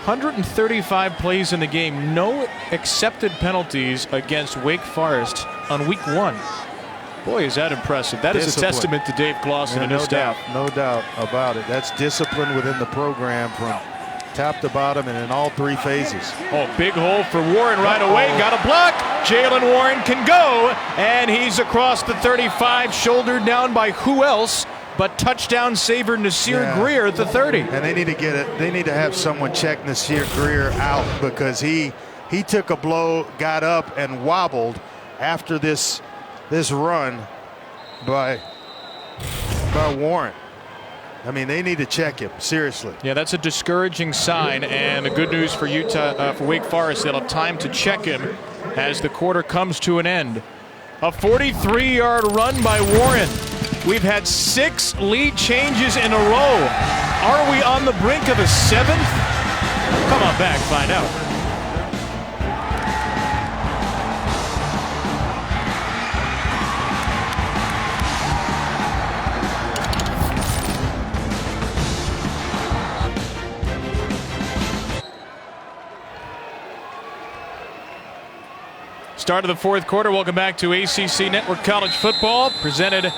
$135 plays in the game. No accepted penalties against Wake Forest on week 1. Boy, is that impressive. That is a testament to Dave Clawson and his staff. No doubt about it. That's discipline within the program from top to bottom and in all 3 phases. Oh, big hole for Warren right away. Got a block. Jalen Warren can go, and he's across the 35, shouldered down by who else but touchdown saver Nasir Greer at the 30. And they need to get it. They need to have someone check Nasir Greer out, because he took a blow, got up, and wobbled after this run by Warren. I mean, they need to check him, seriously. Yeah, that's a discouraging sign, and the good news for Utah, for Wake Forest, they'll have time to check him as the quarter comes to an end. A 43-yard run by Warren. We've had 6 lead changes in a row. Are we on the brink of a 7th? Come on back, find out. Start of the 4th quarter. Welcome back to ACC Network College Football, presented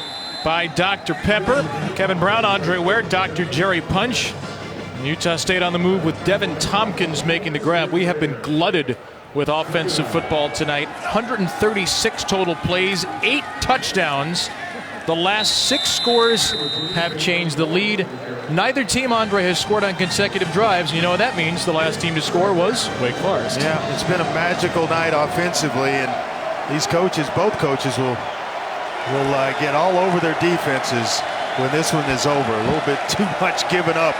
by Dr. Pepper. Kevin Brown, Andre Ware, Dr. Jerry Punch. Utah State on the move with Devin Tompkins making the grab. We have been glutted with offensive football tonight. 136 total plays, 8 touchdowns. The last 6 scores have changed the lead. Neither team, Andre, has scored on consecutive drives. You know what that means? The last team to score was Wake Forest. Yeah, it's been a magical night offensively, and these coaches, both coaches, will get all over their defenses when this one is over. A little bit too much given up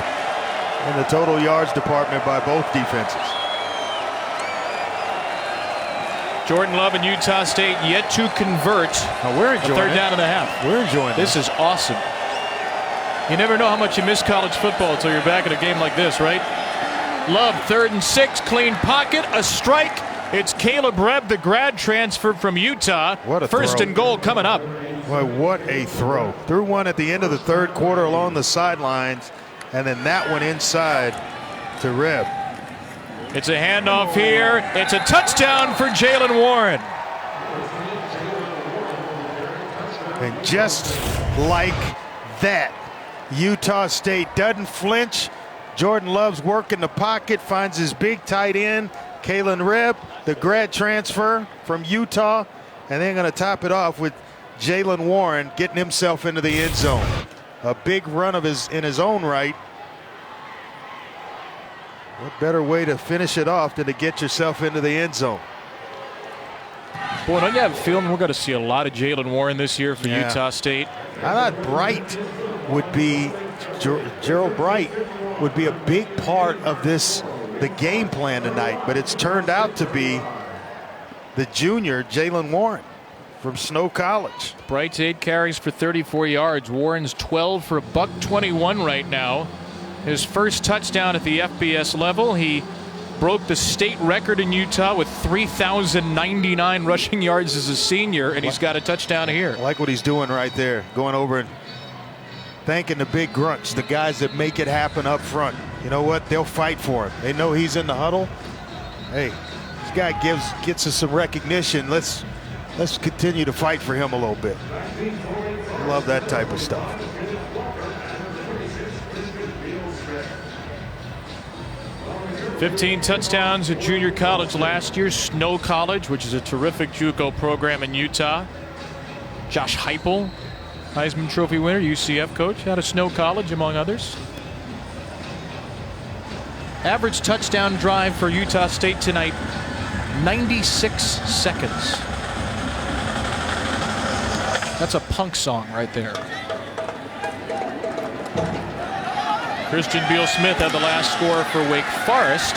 in the total yards department by both defenses. Jordan Love and Utah State yet to convert. We're enjoying a 3rd down and a half. We're enjoying this. Is awesome. You never know how much you miss college football until you're back at a game like this, right? Love, 3rd and 6, clean pocket, a strike. It's Caleb Rebb, the grad transfer from Utah. What a 1st throw. and goal coming up. Boy, what a throw. Threw one at the end of the 3rd quarter along the sidelines, and then that one inside to Rebb. It's a handoff here. It's a touchdown for Jalen Warren. And just like that, Utah State doesn't flinch. Jordan Love's working the pocket, finds his big tight end, Kalen Rebb, the grad transfer from Utah, and they're going to top it off with Jalen Warren getting himself into the end zone. A big run of in his own right. What better way to finish it off than to get yourself into the end zone? Boy, don't you have a feeling we're going to see a lot of Jalen Warren this year for Utah State? I thought Bright would be, Gerald Bright would be a big part of the game plan tonight, but it's turned out to be the junior Jalen Warren from Snow College. Bright's 8 carries for 34 yards. Warren's 12 for $121 right now. His first touchdown at the FBS level. He broke the state record in Utah with 3,099 rushing yards as a senior, and he's got a touchdown here. I like what he's doing right there, going over and thanking the big grunts, the guys that make it happen up front. You know what? They'll fight for him. They know he's in the huddle. Hey, this guy gets us some recognition. Let's continue to fight for him a little bit. I love that type of stuff. $15 touchdowns at junior college last year. Snow College, which is a terrific JUCO program in Utah. Josh Heupel, Heisman Trophy winner, UCF coach, out of Snow College, among others. Average touchdown drive for Utah State tonight, 96 seconds. That's a punk song right there. Christian Beal-Smith had the last score for Wake Forest,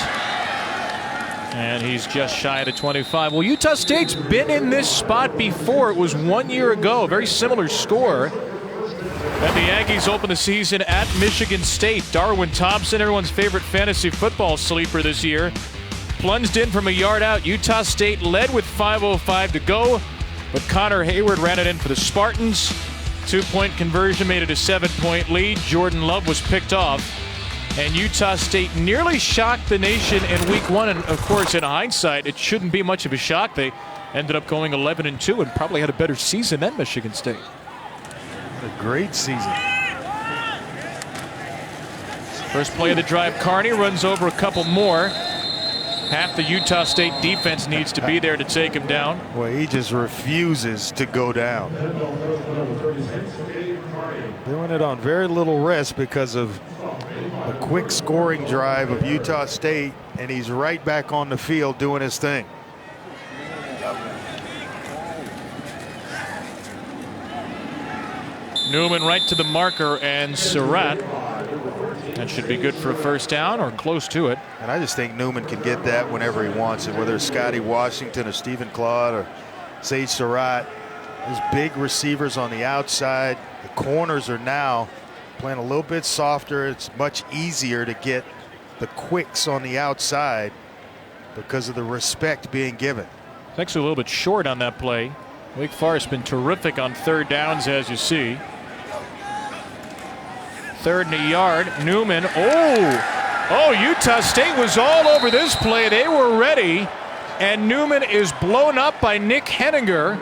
and he's just shy of the 25. Well, Utah State's been in this spot before. It was 1 year ago, a very similar score. And the Aggies open the season at Michigan State. Darwin Thompson, everyone's favorite fantasy football sleeper this year, plunged in from a yard out. Utah State led with 5:05 to go, but Connor Hayward ran it in for the Spartans. 2-point conversion made it a 7-point lead. Jordan Love was picked off, and Utah State nearly shocked the nation in week 1. And of course, in hindsight, it shouldn't be much of a shock. They ended up going 11-2 and probably had a better season than Michigan State. A great season. First play of the drive, Carney runs over a couple more. Half the Utah State defense needs to be there to take him down. Well, he just refuses to go down. Doing it on very little rest because of a quick scoring drive of Utah State, and he's right back on the field doing his thing. Newman right to the marker, and Surratt. That should be good for a first down or close to it. And I just think Newman can get that whenever he wants it, whether it's Scotty Washington or Stephen Claude or Sage Surratt. Those big receivers on the outside. The corners are now playing a little bit softer. It's much easier to get the quicks on the outside because of the respect being given. It's actually a little bit short on that play. Wake Forest been terrific on third downs, as you see. 3rd and a yard. Newman. Oh, Utah State was all over this play. They were ready. And Newman is blown up by Nick Henninger,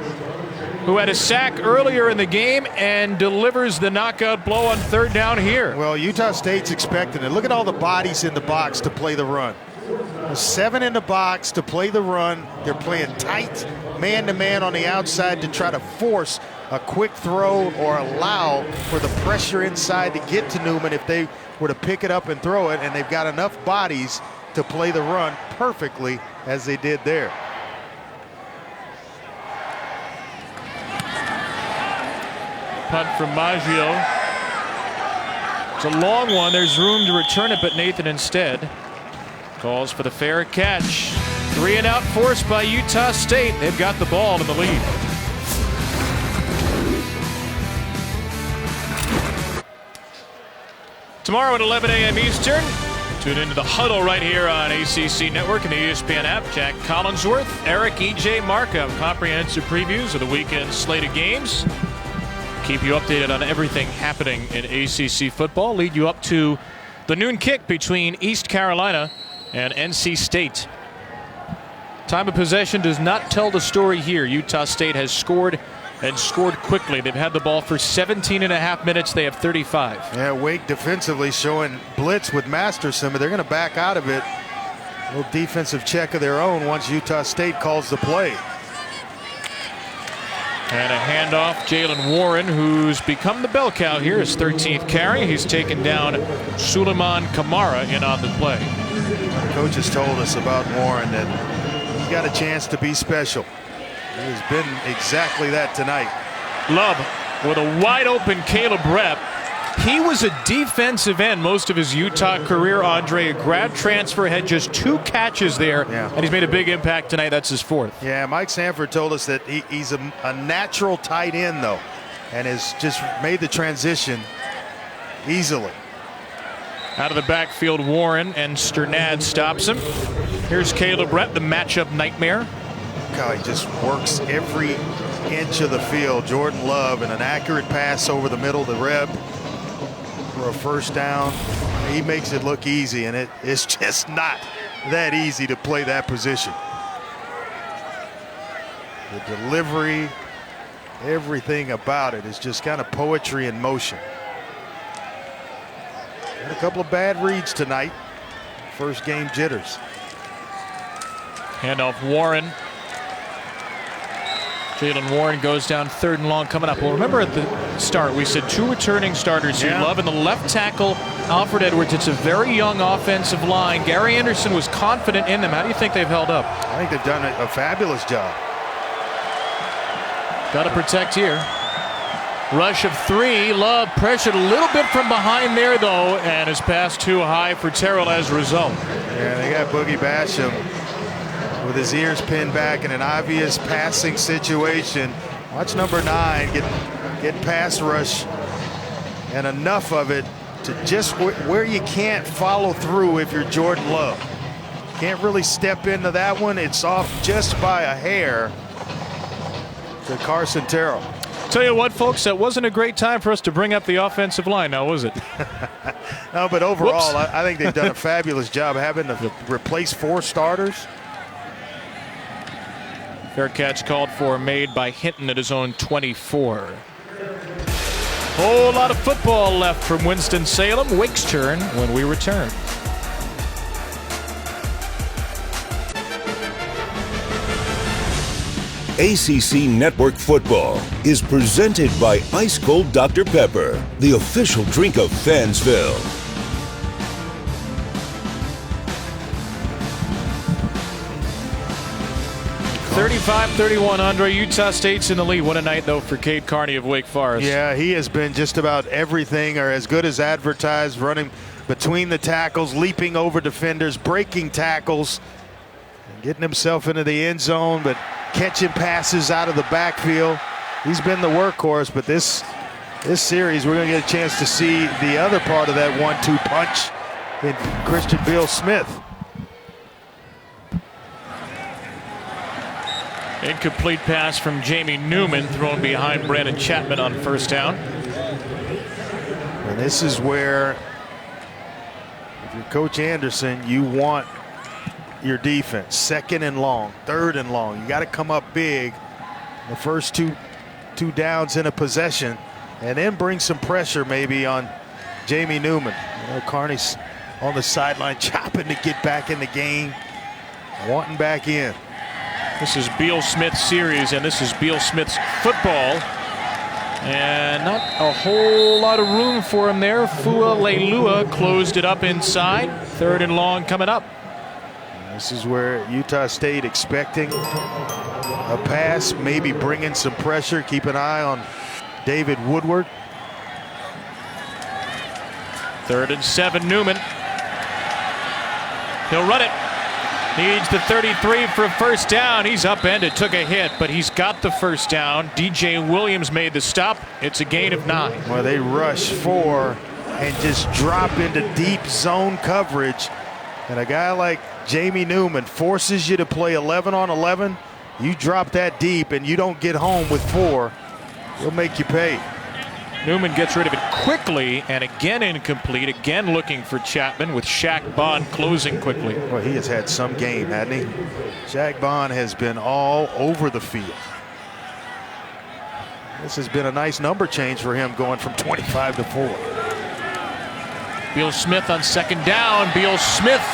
who had a sack earlier in the game and delivers the knockout blow on 3rd down here. Well, Utah State's expecting it. Look at all the bodies in the box to play the run. There's 7 in the box to play the run. They're playing tight man-to-man on the outside to try to force a quick throw or allow for the pressure inside to get to Newman if they were to pick it up and throw it, and they've got enough bodies to play the run perfectly as they did there. Punt from Maggio. It's a long one. There's room to return it, but Nathan instead calls for the fair catch. 3 and out forced by Utah State. They've got the ball in the lead. Tomorrow at 11 a.m. Eastern, tune into the Huddle right here on ACC Network and the ESPN app. Jack Collinsworth, Eric E.J. Markham, comprehensive previews of the weekend slate of games. Keep you updated on everything happening in ACC football. Lead you up to the noon kick between East Carolina and NC State. Time of possession does not tell the story here. Utah State has scored and scored quickly. They've had the ball for 17.5 minutes. They have 35. Yeah, Wake defensively showing blitz with Masterson, but they're going to back out of it. A little defensive check of their own once Utah State calls the play. And a handoff, Jalen Warren, who's become the bell cow here, his 13th carry. He's taken down Suleiman Kamara in on the play. The coach has told us about Warren that he's got a chance to be special. He has been exactly that tonight. Love with a wide open Caleb Rep. He was a defensive end most of his Utah career, Andre. A grad transfer, had just 2 catches there, and he's made a big impact tonight. That's his 4th. Yeah, Mike Sanford told us that he's a natural tight end, though, and has just made the transition easily. Out of the backfield, Warren, and Sternad stops him. Here's Caleb Rep, the matchup nightmare. God, he just works every inch of the field. Jordan Love, and an accurate pass over the middle to Reb for a first down. He makes it look easy, and it's just not that easy to play that position. The delivery, everything about it is just kind of poetry in motion. Had a couple of bad reads tonight. First game jitters. Handoff Warren. Jalen Warren goes down 3rd and long coming up. Well, remember at the start we said 2 returning starters here. Love and the left tackle, Alfred Edwards. It's a very young offensive line. Gary Anderson was confident in them. How do you think they've held up? I think they've done a fabulous job. Got to protect here. Rush of 3. Love pressured a little bit from behind there, though, and his pass too high for Terrell as a result. Yeah, they got Boogie Basham with his ears pinned back in an obvious passing situation. Watch number 9 get pass rush, and enough of it to just where you can't follow through if you're Jordan Love. Can't really step into that one. It's off just by a hair to Carson Terrell. Tell you what, folks, that wasn't a great time for us to bring up the offensive line now, was it? No, but overall, I think they've done a fabulous job having to replace 4 starters. Fair catch called for, made by Hinton at his own 24. Whole lot of football left from Winston-Salem. Wake's turn when we return. ACC Network Football is presented by Ice Cold Dr. Pepper, the official drink of Fansville. 35-31, Andre. Utah State's in the lead. What a night, though, for Cade Carney of Wake Forest. Yeah, he has been just about everything, or as good as advertised, running between the tackles, leaping over defenders, breaking tackles, and getting himself into the end zone, but catching passes out of the backfield. He's been the workhorse, but this series, we're going to get a chance to see the other part of that 1-2 punch in Christian Beal Smith. Incomplete pass from Jamie Newman, thrown behind Brandon Chapman on first down. And this is where, if you're Coach Anderson, you want your defense second and long, third and long. You got to come up big the first two downs in a possession, and then bring some pressure maybe on Jamie Newman. You know, Carney's on the sideline chopping to get back in the game, wanting back in. This is Beal Smith's series, and this is Beal Smith's football. And not a whole lot of room for him there. Fua Leilua closed it up inside. Third and long coming up. This is where Utah State expecting a pass, maybe bringing some pressure. Keep an eye on David Woodward. 3rd and 7, Newman. He'll run it. Needs the 33 for a first down. He's upended, took a hit, but he's got the first down. DJ Williams made the stop. It's a gain of 9. Well, they rush 4 and just drop into deep zone coverage. And a guy like Jamie Newman forces you to play 11 on 11. You drop that deep and you don't get home with 4, he'll make you pay. Newman gets rid of it quickly, and again incomplete. Again looking for Chapman, with Shaq Bond closing quickly. Well, he has had some game, hasn't he? Shaq Bond has been all over the field. This has been a nice number change for him, going from 25 to 4. Beal Smith on second down. Beal Smith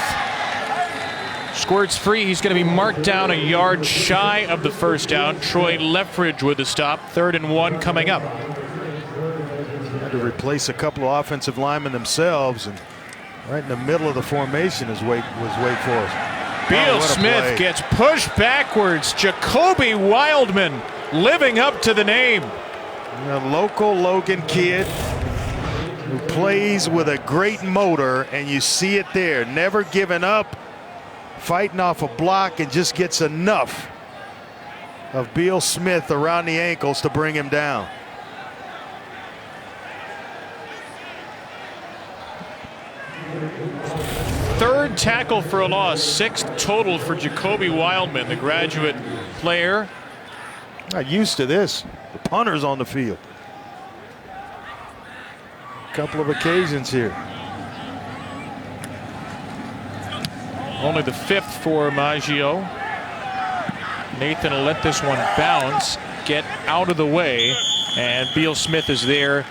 squirts free. He's going to be marked down a yard shy of the first down. Troy Leffridge with the stop. 3rd and 1 coming up. To replace a couple of offensive linemen themselves, and right in the middle of the formation was Wake Forest. Beal Smith gets pushed backwards. Jacoby Wildman living up to the name. A local Logan kid who plays with a great motor, and you see it there, never giving up, fighting off a block, and just gets enough of Beal Smith around the ankles to bring him down. Third tackle for a loss, 6th total for Jacoby Wildman, the graduate player. Not used to this. The punter's on the field. A couple of occasions here. Only the 5th for Maggio. Nathan will let this one bounce, get out of the way, and Beal Smith is there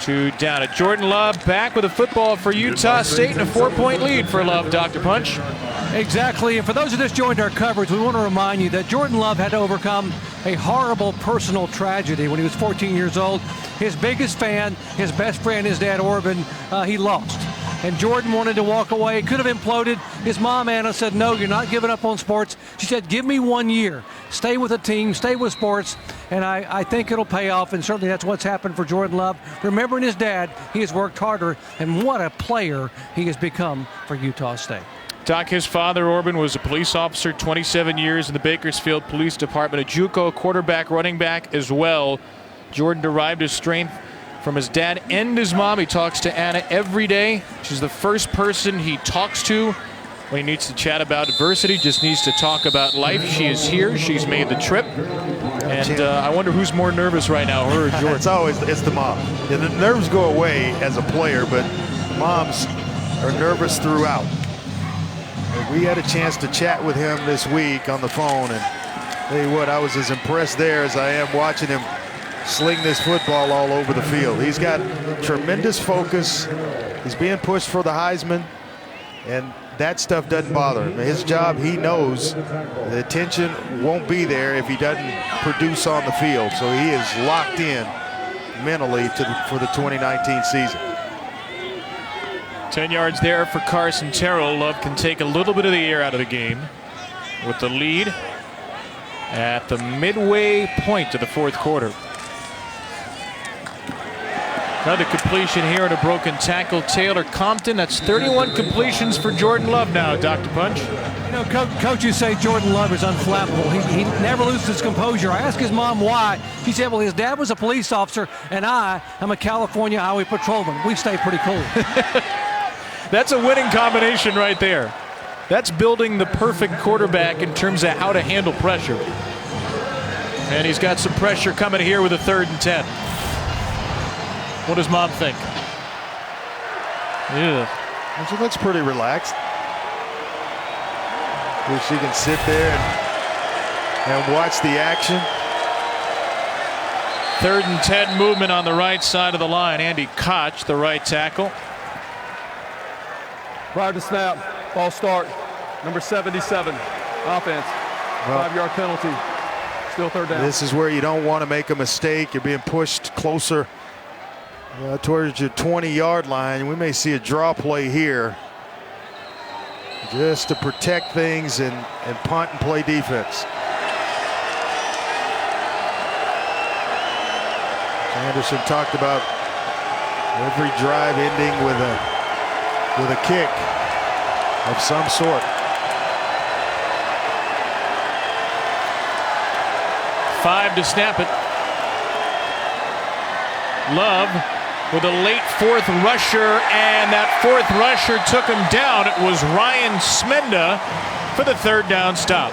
to down it. Jordan Love back with a football for Utah State, and a 4-point lead for Love, Dr. Punch. Exactly, and for those who just joined our coverage, we want to remind you that Jordan Love had to overcome a horrible personal tragedy when he was 14 years old. His biggest fan, his best friend, his dad Orban, he lost. And Jordan wanted to walk away, could have imploded. His mom, Anna, said, no, you're not giving up on sports. She said, give me 1 year. Stay with the team, stay with sports, and I think it'll pay off, and certainly that's what's happened for Jordan Love. Remembering his dad, he has worked harder, and what a player he has become for Utah State. Doc, his father, Orban, was a police officer, 27 years in the Bakersfield Police Department, a JUCO quarterback, running back as well. Jordan derived his strength from his dad and his mom. He talks to Anna every day. She's the first person he talks to when he needs to chat about adversity, just needs to talk about life. She is here. She's made the trip. And I wonder who's more nervous right now, her or Jordan. It's the mom. Yeah, the nerves go away as a player, but moms are nervous throughout. And we had a chance to chat with him this week on the phone, and tell you what, I was as impressed there as I am watching him sling this football all over the field. He's got tremendous focus. He's being pushed for the Heisman, and that stuff doesn't bother him. His job, he knows the attention won't be there if he doesn't produce on the field. So he is locked in mentally for the 2019 season. 10 yards there for Carson Terrell. Love can take a little bit of the air out of the game with the lead at the midway point of the fourth quarter. Another completion here and a broken tackle. Taylor Compton, that's 31 completions for Jordan Love now, Dr. Punch. You know, coaches say Jordan Love is unflappable. He never loses his composure. I asked his mom why. She said, well, his dad was a police officer, and I'm a California highway patrolman. We stay pretty cool. That's a winning combination right there. That's building the perfect quarterback in terms of how to handle pressure. And he's got some pressure coming here with a 3rd and 10. What does Mom think? Yeah. She looks pretty relaxed. If she can sit there and watch the action. 3rd and 10 movement on the right side of the line. Andy Koch, the right tackle. Prior to snap, ball start, number 77, offense, 5-yard penalty, still 3rd down. This is where you don't want to make a mistake. You're being pushed closer towards your 20-yard line. We may see a draw play here just to protect things and punt and play defense. Anderson talked about every drive ending with a kick of some sort. 5 to snap it. Love with a late 4th rusher, and that 4th rusher took him down. It was Ryan Smenda for the 3rd down stop.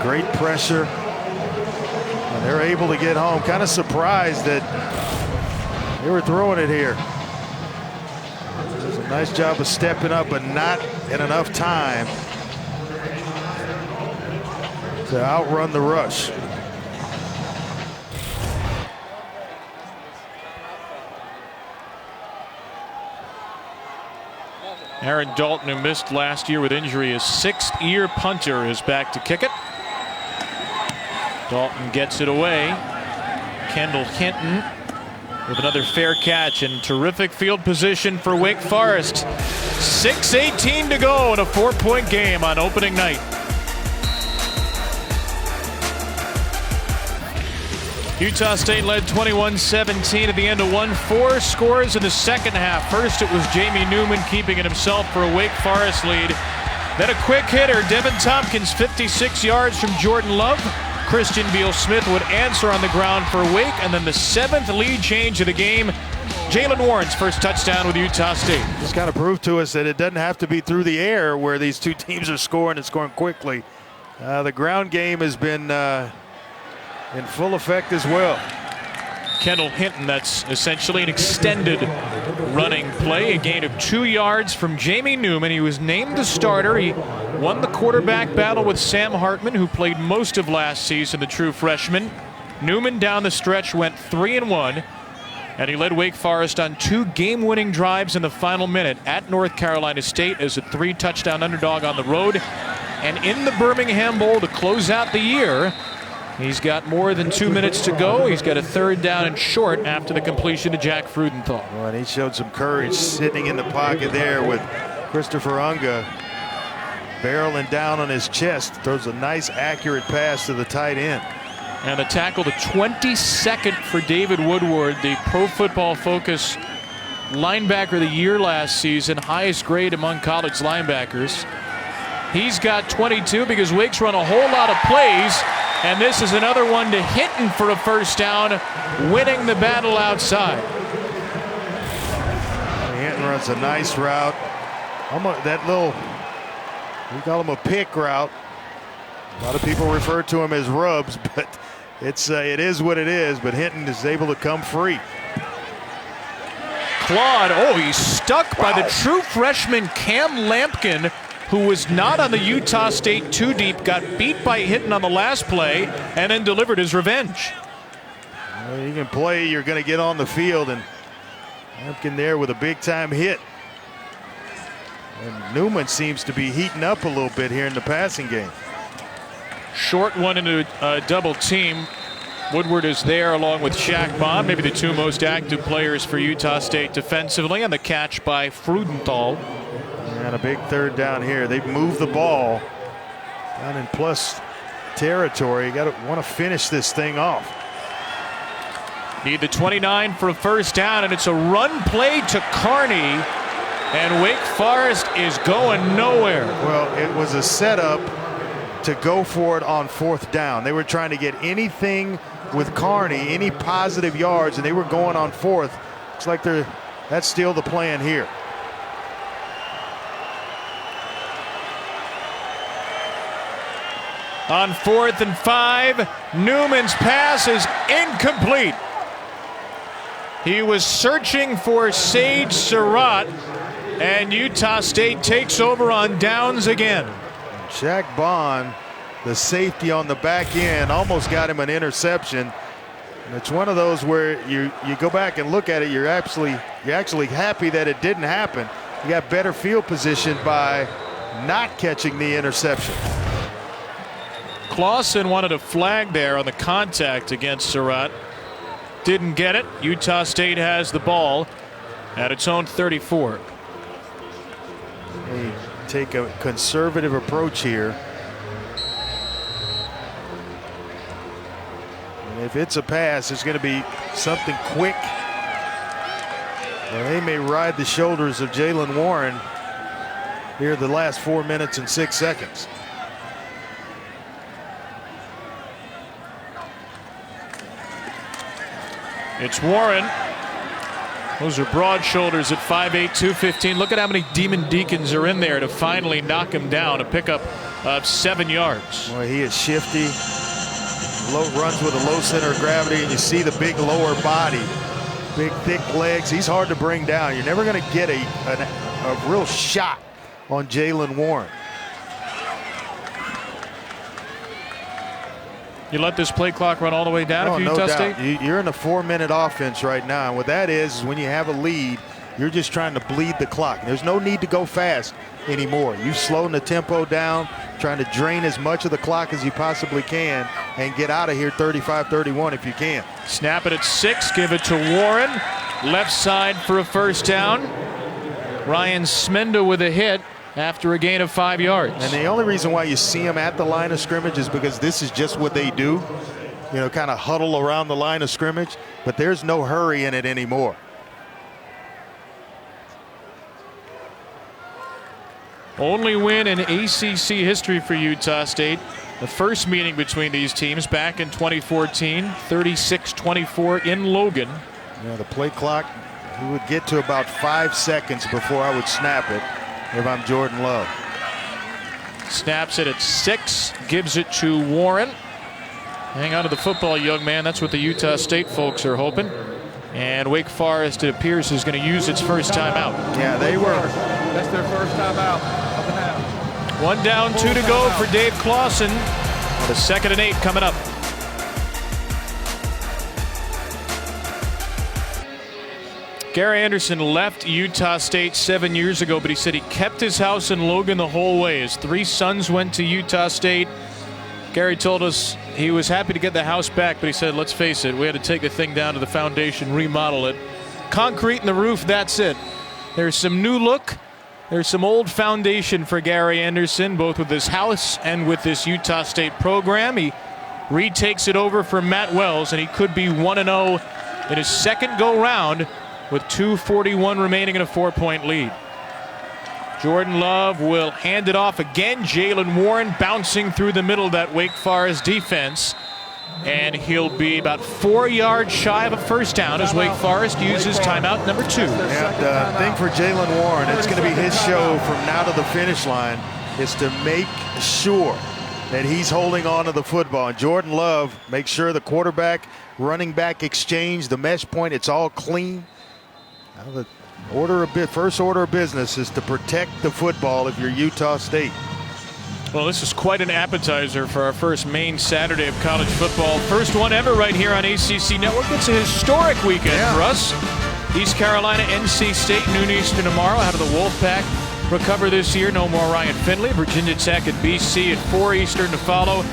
Great pressure. And they're able to get home. Kind of surprised that they were throwing it here. It was a nice job of stepping up, but not in enough time to outrun the rush. Aaron Dalton, who missed last year with injury, his 6th-year punter, is back to kick it. Dalton gets it away. Kendall Hinton with another fair catch, and terrific field position for Wake Forest. 6:18 to go in a 4-point game on opening night. Utah State led 21-17 at the end of 4 scores in the second half. First, it was Jamie Newman keeping it himself for a Wake Forest lead. Then a quick hitter, Devin Tompkins, 56 yards from Jordan Love. Christian Beal-Smith would answer on the ground for Wake, and then the 7th lead change of the game, Jalen Warren's first touchdown with Utah State. Just kind of proved to us that it doesn't have to be through the air where these two teams are scoring and scoring quickly. The ground game has been in full effect as well. Kendall Hinton, that's essentially an extended running play. A gain of 2 yards from Jamie Newman. He was named the starter. He won the quarterback battle with Sam Hartman, who played most of last season, the true freshman. Newman down the stretch went 3-1, and he led Wake Forest on 2 game-winning drives in the final minute at North Carolina State as a 3-touchdown underdog on the road. And in the Birmingham Bowl to close out the year, he's got more than 2 minutes to go. He's got a 3rd down and short after the completion to Jack Frudenthal. Well, and he showed some courage sitting in the pocket there with Christopher Unga barreling down on his chest. Throws a nice accurate pass to the tight end. And the tackle, the 22nd for David Woodward, the Pro Football Focus linebacker of the year last season, highest grade among college linebackers. He's got 22 because Wake's run a whole lot of plays. And this is another one to Hinton for a first down, winning the battle outside. Hinton runs a nice route. That little, we call him a pick route. A lot of people refer to him as rubs, but it is what it is. But Hinton is able to come free. Claude, he's stuck by the true freshman Cam Lampkin, who was not on the Utah State 2-deep, got beat by Hinton on the last play, and then delivered his revenge. Well, you can play, you're going to get on the field, and Lampkin there with a big-time hit. And Newman seems to be heating up a little bit here in the passing game. Short one into a double team. Woodward is there along with Shaq Bond, maybe the two most active players for Utah State defensively, and the catch by Freudenthal. And a big third down here. They've moved the ball down in plus territory. You want to finish this thing off. Need the 29 for a first down, and it's a run play to Kearney, and Wake Forest is going nowhere. Well, it was a setup to go for it on fourth down. They were trying to get anything with Kearney, any positive yards, and they were going on fourth. Looks like that's still the plan here. On 4th and 5, Newman's pass is incomplete. He was searching for Sage Surratt, and Utah State takes over on downs again. Shaq Bond, the safety on the back end, almost got him an interception. And it's one of those where you go back and look at it, you're actually happy that it didn't happen. You got better field position by not catching the interception. Clausen wanted a flag there on the contact against Surratt. Didn't get it. Utah State has the ball at its own 34. They take a conservative approach here. And if it's a pass, it's going to be something quick. Well, they may ride the shoulders of Jalen Warren here the last 4 minutes and 6 seconds. It's Warren. Those are broad shoulders at 5'8", 215. Look at how many Demon Deacons are in there to finally knock him down. A pickup of 7 yards. Boy, he is shifty. Runs with a low center of gravity, and you see the big lower body. Big, thick legs. He's hard to bring down. You're never going to get a real shot on Jalen Warren. You let this play clock run all the way down if you're Utah State? You're in a 4-minute offense right now. And what that is when you have a lead, you're just trying to bleed the clock. There's no need to go fast anymore. You're slowing the tempo down, trying to drain as much of the clock as you possibly can and get out of here 35-31 if you can. Snap it at 6, give it to Warren. Left side for a first down. Ryan Smenda with a hit after a gain of 5 yards. And the only reason why you see them at the line of scrimmage is because this is just what they do. You know, kind of huddle around the line of scrimmage, but there's no hurry in it anymore. Only win in ACC history for Utah State. The first meeting between these teams back in 2014, 36-24 in Logan. Yeah, the play clock, we would get to about 5 seconds before I would snap it if I'm Jordan Love. Snaps it at 6, gives it to Warren. Hang on to the football, young man. That's what the Utah State folks are hoping. And Wake Forest, it appears, is going to use its first timeout. Yeah, they were. That's their first timeout of the half. 1 down, 2 to go for Dave Clausen. The 2nd and 8 coming up. Gary Anderson left Utah State 7 years ago, but he said he kept his house in Logan the whole way. His 3 sons went to Utah State. Gary told us he was happy to get the house back, but he said, let's face it, we had to take the thing down to the foundation, remodel it. Concrete in the roof, that's it. There's some new look. There's some old foundation for Gary Anderson, both with his house and with this Utah State program. He retakes it over for Matt Wells, and he could be 1-0 in his second go-round with 2:41 remaining in a 4-point lead. Jordan Love will hand it off again. Jalen Warren bouncing through the middle of that Wake Forest defense. And he'll be about 4 yards shy of a first down as Wake Forest uses timeout number 2. And thing for Jalen Warren, it's going to be his show from now to the finish line, is to make sure that he's holding on to the football. And Jordan Love makes sure the quarterback, running back exchange, the mesh point, it's all clean. Now the first order of business is to protect the football if you're Utah State. Well, this is quite an appetizer for our first main Saturday of college football. First one ever right here on ACC Network. It's a historic weekend for us. East Carolina, NC State, noon Eastern tomorrow out of the Wolfpack. recover this year. No more Ryan Finley. Virginia Tech at BC at 4 Eastern to follow.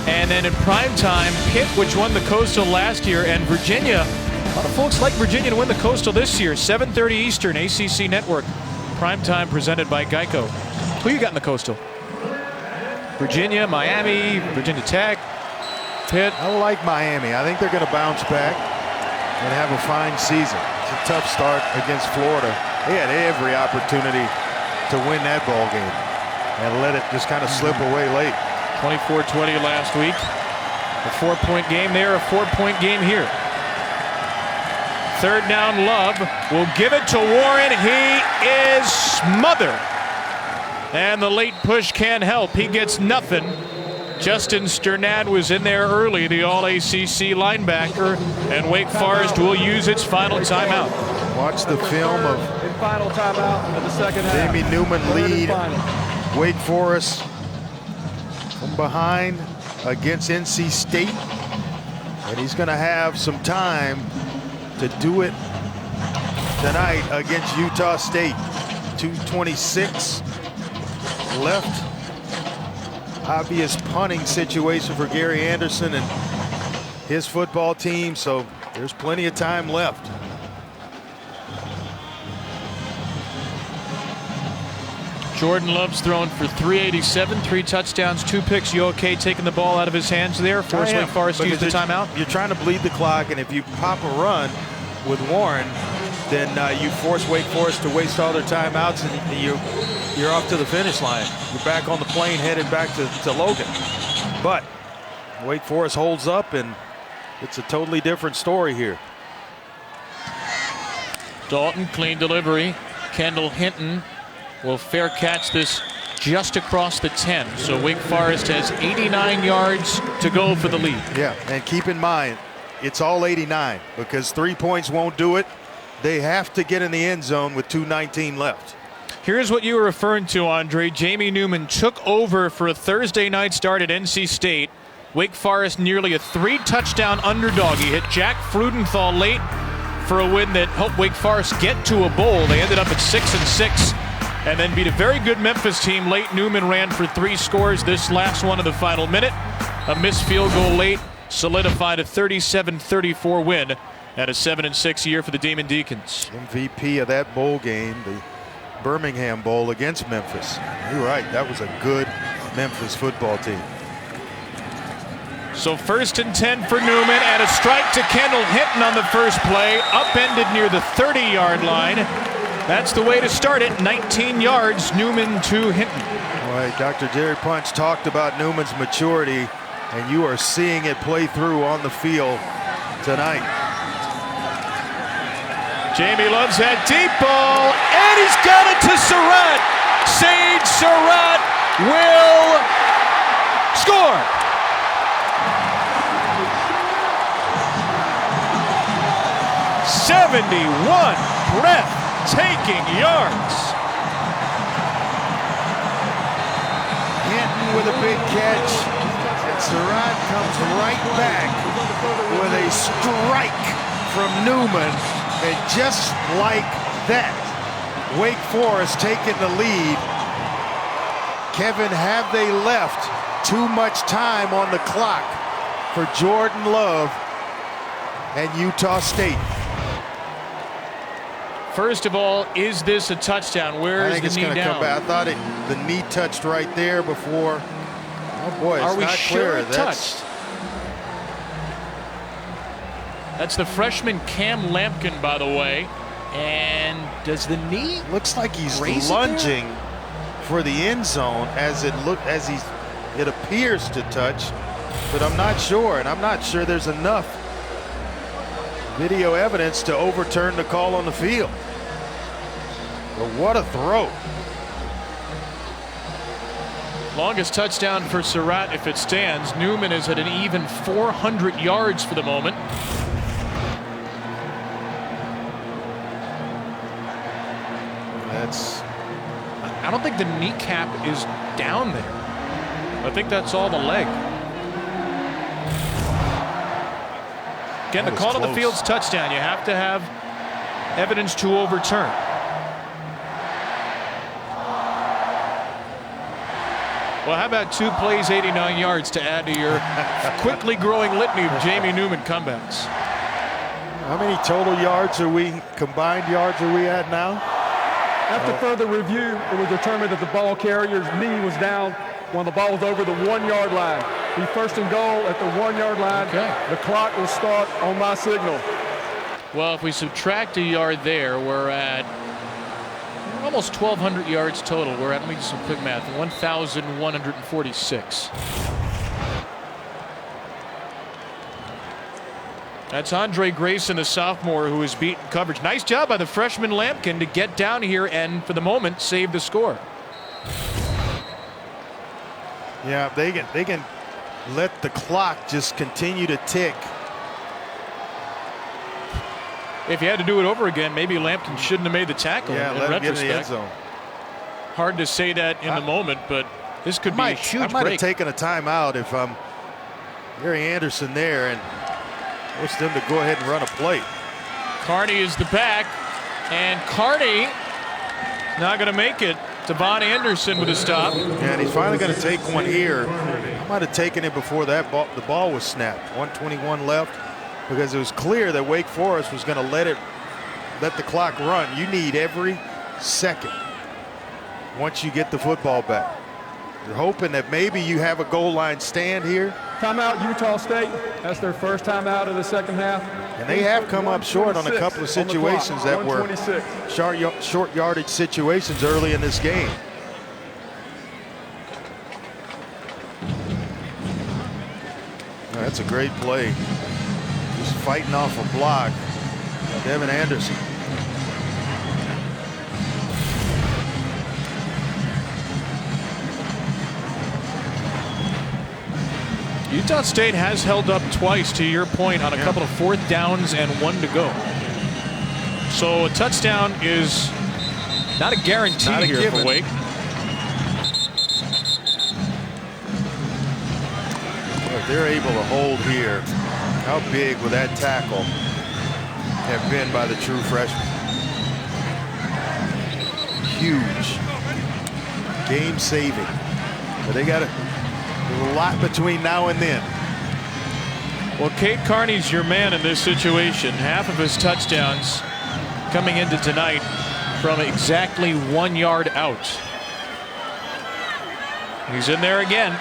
And then in prime time, Pitt, which won the Coastal last year, and Virginia. A lot of folks like Virginia to win the Coastal this year. 7:30 Eastern, ACC Network. Prime time presented by Geico. Who you got in the Coastal? Virginia, Miami, Virginia Tech, Pitt. I like Miami. I think they're going to bounce back and have a fine season. It's a tough start against Florida. They had every opportunity to win that ball game and let it just kind of slip away late. 24-20 last week. A 4-point game there, a 4-point game here. Third down, Love will give it to Warren. He is smothered. And the late push can't help. He gets nothing. Justin Sternad was in there early, the All-ACC linebacker, and Wake Forest will use its final timeout. Watch the film of Final timeout of the second half. Jamie Newman lead Final. Wake Forest from behind against NC State. And he's going to have some time to do it tonight against Utah State. 2:26 left. Obvious punting situation for Gary Anderson and his football team, so there's plenty of time left. Jordan Love's thrown for 387, 3 touchdowns, 2 picks. You okay taking the ball out of his hands there? Force Wake Forest to use the timeout? You're trying to bleed the clock, and if you pop a run with Warren, then you force Wake Forest to waste all their timeouts, and you're off to the finish line. You're back on the plane headed back to Logan. But Wake Forest holds up, and it's a totally different story here. Dalton, clean delivery. Kendall Hinton will fair catch this just across the 10. So Wake Forest has 89 yards to go for the lead. Yeah, and keep in mind, it's all 89 because 3 points won't do it. They have to get in the end zone with 2:19 left. Here's what you were referring to, Andre. Jamie Newman took over for a Thursday night start at NC State. Wake Forest nearly a 3-touchdown underdog. He hit Jack Frudenthal late for a win that helped Wake Forest get to a bowl. They ended up at 6-6 and then beat a very good Memphis team late. Newman ran for 3 scores this last one of the final minute. A missed field goal late solidified a 37-34 win and a 7-6 year for the Demon Deacons. MVP of that bowl game, the Birmingham Bowl against Memphis. You're right, that was a good Memphis football team. So 1st and 10 for Newman, and a strike to Kendall Hinton on the first play, upended near the 30-yard line. That's the way to start it. 19 yards, Newman to Hinton. Boy, Dr. Jerry Punch talked about Newman's maturity, and you are seeing it play through on the field tonight. Jamie Love's had deep ball, and he's got it to Surratt. Sage Surratt will score. .71 breathtaking yards. Hinton with a big catch, and Surratt comes right back with a strike from Newman. And just like that, Wake Forest taking the lead. Kevin, have they left too much time on the clock for Jordan Love and Utah State? First of all, is this a touchdown? Where is the knee down? I think it's going to come back. I thought the knee touched right there before. Oh boy, it's Are we not sure clear. it touched? That's the freshman Cam Lampkin, by the way. And does the knee? Looks like he's lunging for the end zone as it appears to touch, but I'm not sure, and I'm not sure there's enough video evidence to overturn the call on the field. But what a throw. Longest touchdown for Surratt if it stands. Newman is at an even 400 yards for the moment. I don't think the kneecap is down there. I think that's all the leg. Again, the call of the field's touchdown. You have to have evidence to overturn. Well, how about 2 plays, 89 yards to add to your quickly growing litany of Jamie Newman comebacks? How many total yards are we, combined yards are we at now? After further review, it was determined that the ball carrier's knee was down when the ball was over the 1-yard line. Be first and goal at the 1-yard line. Okay. The clock will start on my signal. Well, if we subtract a yard there, we're at almost 1,200 yards total. We're at, let me do some quick math, 1,146. That's Andre Grayson, the sophomore, who has beaten coverage. Nice job by the freshman Lampkin to get down here and, for the moment, save the score. Yeah, they can let the clock just continue to tick. If you had to do it over again, maybe Lampkin shouldn't have made the tackle. Yeah, in let him get in the end retrospect. zone. Hard to say that in the moment, but this could be a huge I might break. have taken a timeout if I'm Gary Anderson there and force them to go ahead and run a play. Carney is the back, and Carney not going to make it. Devon Anderson with a stop. And he's finally going to take one here. I might have taken it before that the ball was snapped. 1:21 left, because it was clear that Wake Forest was going to let the clock run. You need every second once you get the football back. You're hoping that maybe you have a goal line stand here. Timeout, Utah State. That's their first timeout of the second half. And they have come up short on a couple of situations that were short yardage situations early in this game. That's a great play. Just fighting off a block. Devin Anderson. Utah State has held up twice, to your point, on a couple of 4th downs and 1 to go. So a touchdown is not a guarantee Not a here given. for Wake. If they're able to hold here, how big would that tackle have been by the true freshman? Huge. Game saving. But they got a lot between now and then. Well, Cade Carney's your man in this situation. Half of his touchdowns coming into tonight from exactly 1 yard out. He's in there again.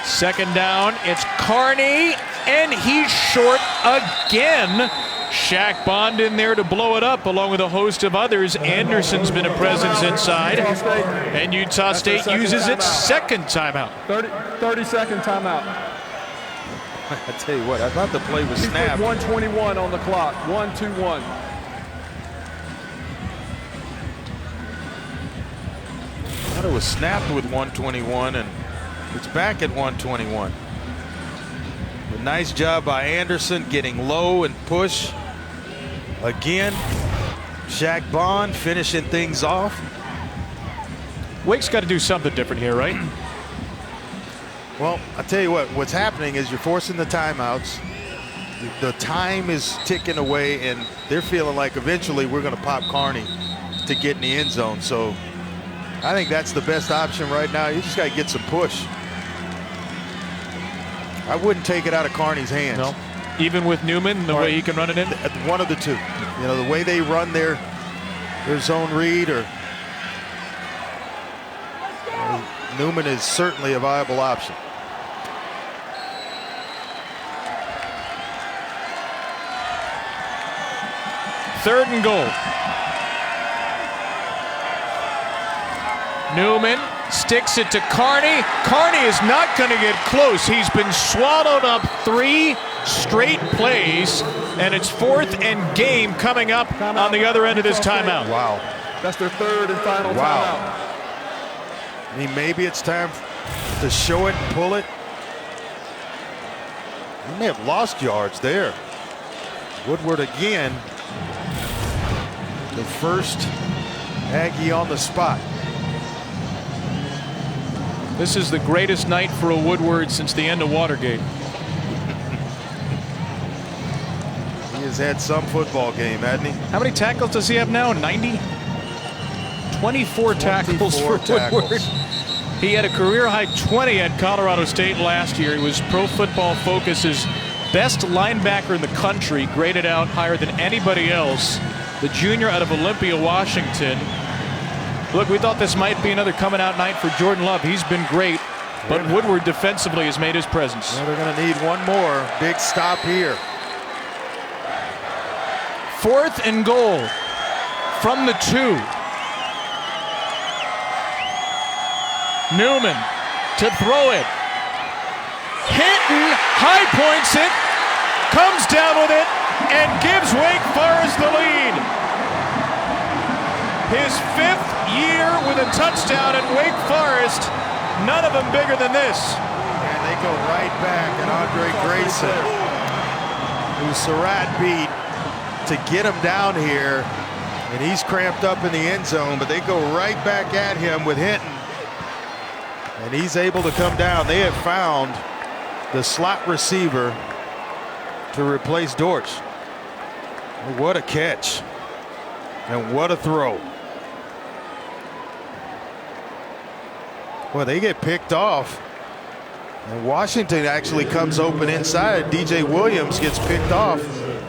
Second down, it's Carney, and he's short again. Shaq Bond in there to blow it up, along with a host of others. Anderson's been a presence inside, and Utah State uses its second timeout. 30-second timeout. I tell you what, I thought the play was He put snapped. 1:21 on the clock. 1:21. I thought it was snapped with 1:21, and it's back at 1:21. A nice job by Anderson getting low and push. Again, Shaq Bond finishing things off. Wake's got to do something different here, right? Well, I tell you what, what's happening is you're forcing the timeouts. The time is ticking away, and they're feeling like eventually we're going to pop Carney to get in the end zone. So I think that's the best option right now. You just got to get some push. I wouldn't take it out of Carney's hands. No. Even with Newman, the way he can run it in? One of the two. You know, the way they run their zone read, or Newman is certainly a viable option. Third and goal. Newman sticks it to Carney. Carney is not going to get close. He's been swallowed up 3 straight plays, and it's 4th and game coming up on the other end of this timeout. Wow. That's their third and final timeout. I mean, maybe it's time to show it and pull it. They may have lost yards there. Woodward again. The first Aggie on the spot. This is the greatest night for a Woodward since the end of Watergate. He has had some football game, hasn't he? How many tackles does he have now? 90? 24 tackles 24 for Woodward. tackles. He had a career-high 20 at Colorado State last year. He was Pro Football Focus's best linebacker in the country, graded out higher than anybody else. The junior out of Olympia, Washington. Look, we thought this might be another coming out night for Jordan Love. He's been great, but Woodward defensively has made his presence. Well, they're going to need one more big stop here. 4th and goal from the 2. Newman to throw it. Hinton high points it, comes down with it, and gives Wake Forest the lead. His 5th year with a touchdown at Wake Forest. None of them bigger than this. And they go right back at Andre Grayson, who Surratt beat, to get him down here. And he's cramped up in the end zone, but they go right back at him with Hinton. And he's able to come down. They have found the slot receiver to replace Dortch. What a catch. And what a throw. Well, they get picked off. And Washington actually comes open inside. DJ Williams gets picked off,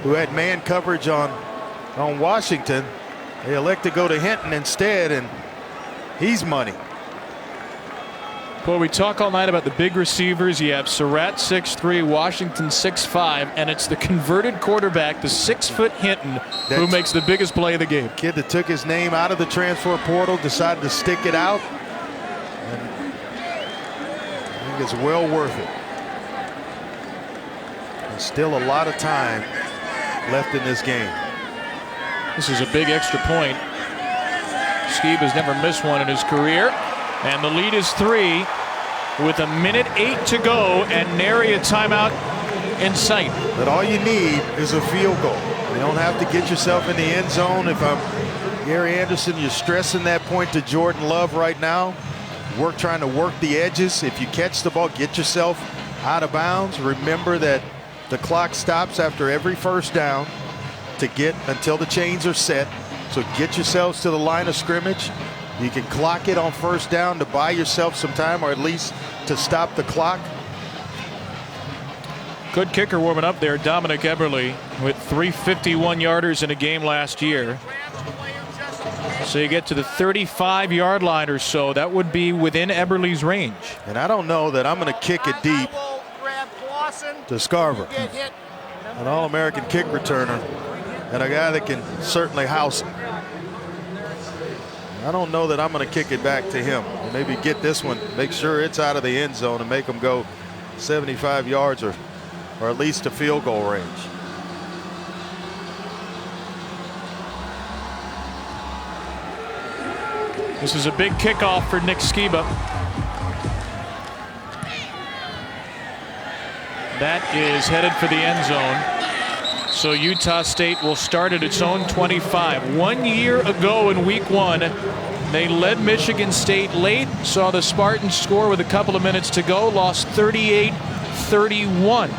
who had man coverage on Washington. They elect to go to Hinton instead, and he's money. Boy, we talk all night about the big receivers. You have Surratt 6'3", Washington 6'5", and it's the converted quarterback, the 6-foot Hinton, who makes the biggest play of the game. Kid that took his name out of the transfer portal, decided to stick it out. And I think it's well worth it. There's still a lot of time left in this game. This is a big extra point. Steve has never missed one in his career. And the lead is 3 with 1:08 to go and nary a timeout in sight. But all you need is a field goal. You don't have to get yourself in the end zone. If I'm Gary Anderson, you're stressing that point to Jordan Love right now. Trying to work the edges. If you catch the ball, get yourself out of bounds. Remember that the clock stops after every first down to get until the chains are set. So get yourselves to the line of scrimmage. You can clock it on first down to buy yourself some time, or at least to stop the clock. Good kicker warming up there, Dominic Eberle, with 3 51-yarders in a game last year. So you get to the 35-yard line or so. That would be within Eberle's range. And I don't know that I'm going to kick it deep to Scarver, an All-American kick returner, and a guy that can certainly house him. I don't know that I'm going to kick it back to him. Maybe get this one, make sure it's out of the end zone, and make them go 75 yards or at least a field goal range. This is a big kickoff for Nick Skiba. That is headed for the end zone. So Utah State will start at its own 25. 1 year ago in week 1, they led Michigan State late, saw the Spartans score with a couple of minutes to go, lost 38-31.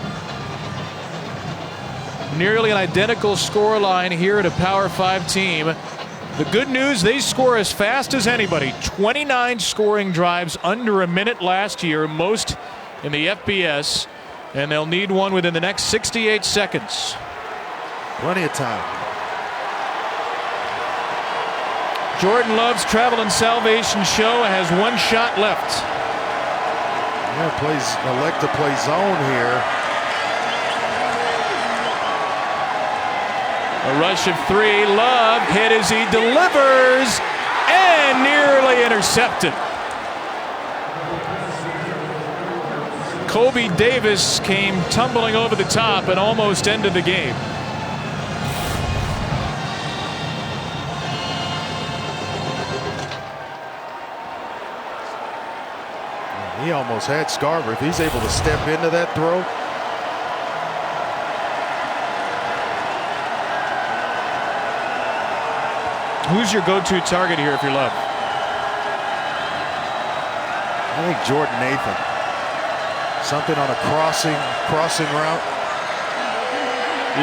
Nearly an identical scoreline here at a Power 5 team. The good news, they score as fast as anybody. 29 scoring drives under a minute last year, most in the FBS, and they'll need one within the next 68 seconds. Plenty of time. Jordan Love's Travel and Salvation Show has 1 shot left. Yeah, elect to play zone here. A rush of 3. Love hit as he delivers and nearly intercepted. Kobe Davis came tumbling over the top and almost ended the game. He almost had Scarver. If he's able to step into that throw. Who's your go-to target here if you're Love? I think Jordan Nathan. Something on a crossing route.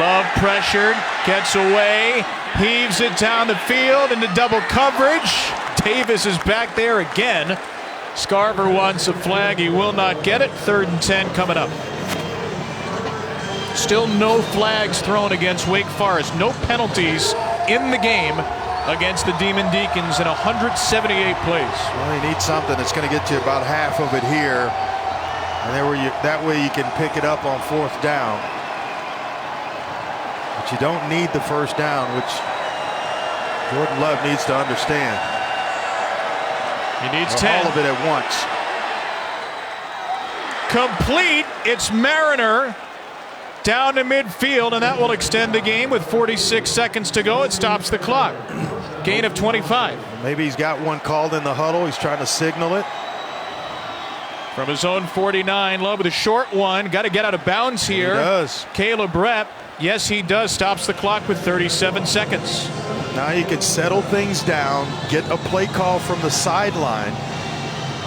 Love pressured, gets away, Heaves it down the field into double coverage. Davis is back there again. Scarver wants a flag. He will not get it. 3rd and 10 coming up. Still no flags thrown against Wake Forest. No penalties in the game against the Demon Deacons in 178 plays. Well, you need something that's going to get you about half of it here. And that way you can pick it up on 4th down. But you don't need the 1st down, which Jordan Love needs to understand. He needs 10. All of it at once. Complete. It's Mariner down to midfield, and that will extend the game with 46 seconds to go. It stops the clock. Gain of 25. Maybe he's got one called in the huddle. He's trying to signal it. From his own 49, Love with a short one. Got to get out of bounds here. He does. Caleb Rep. Yes, he does. Stops the clock with 37 seconds. Now you can settle things down, get a play call from the sideline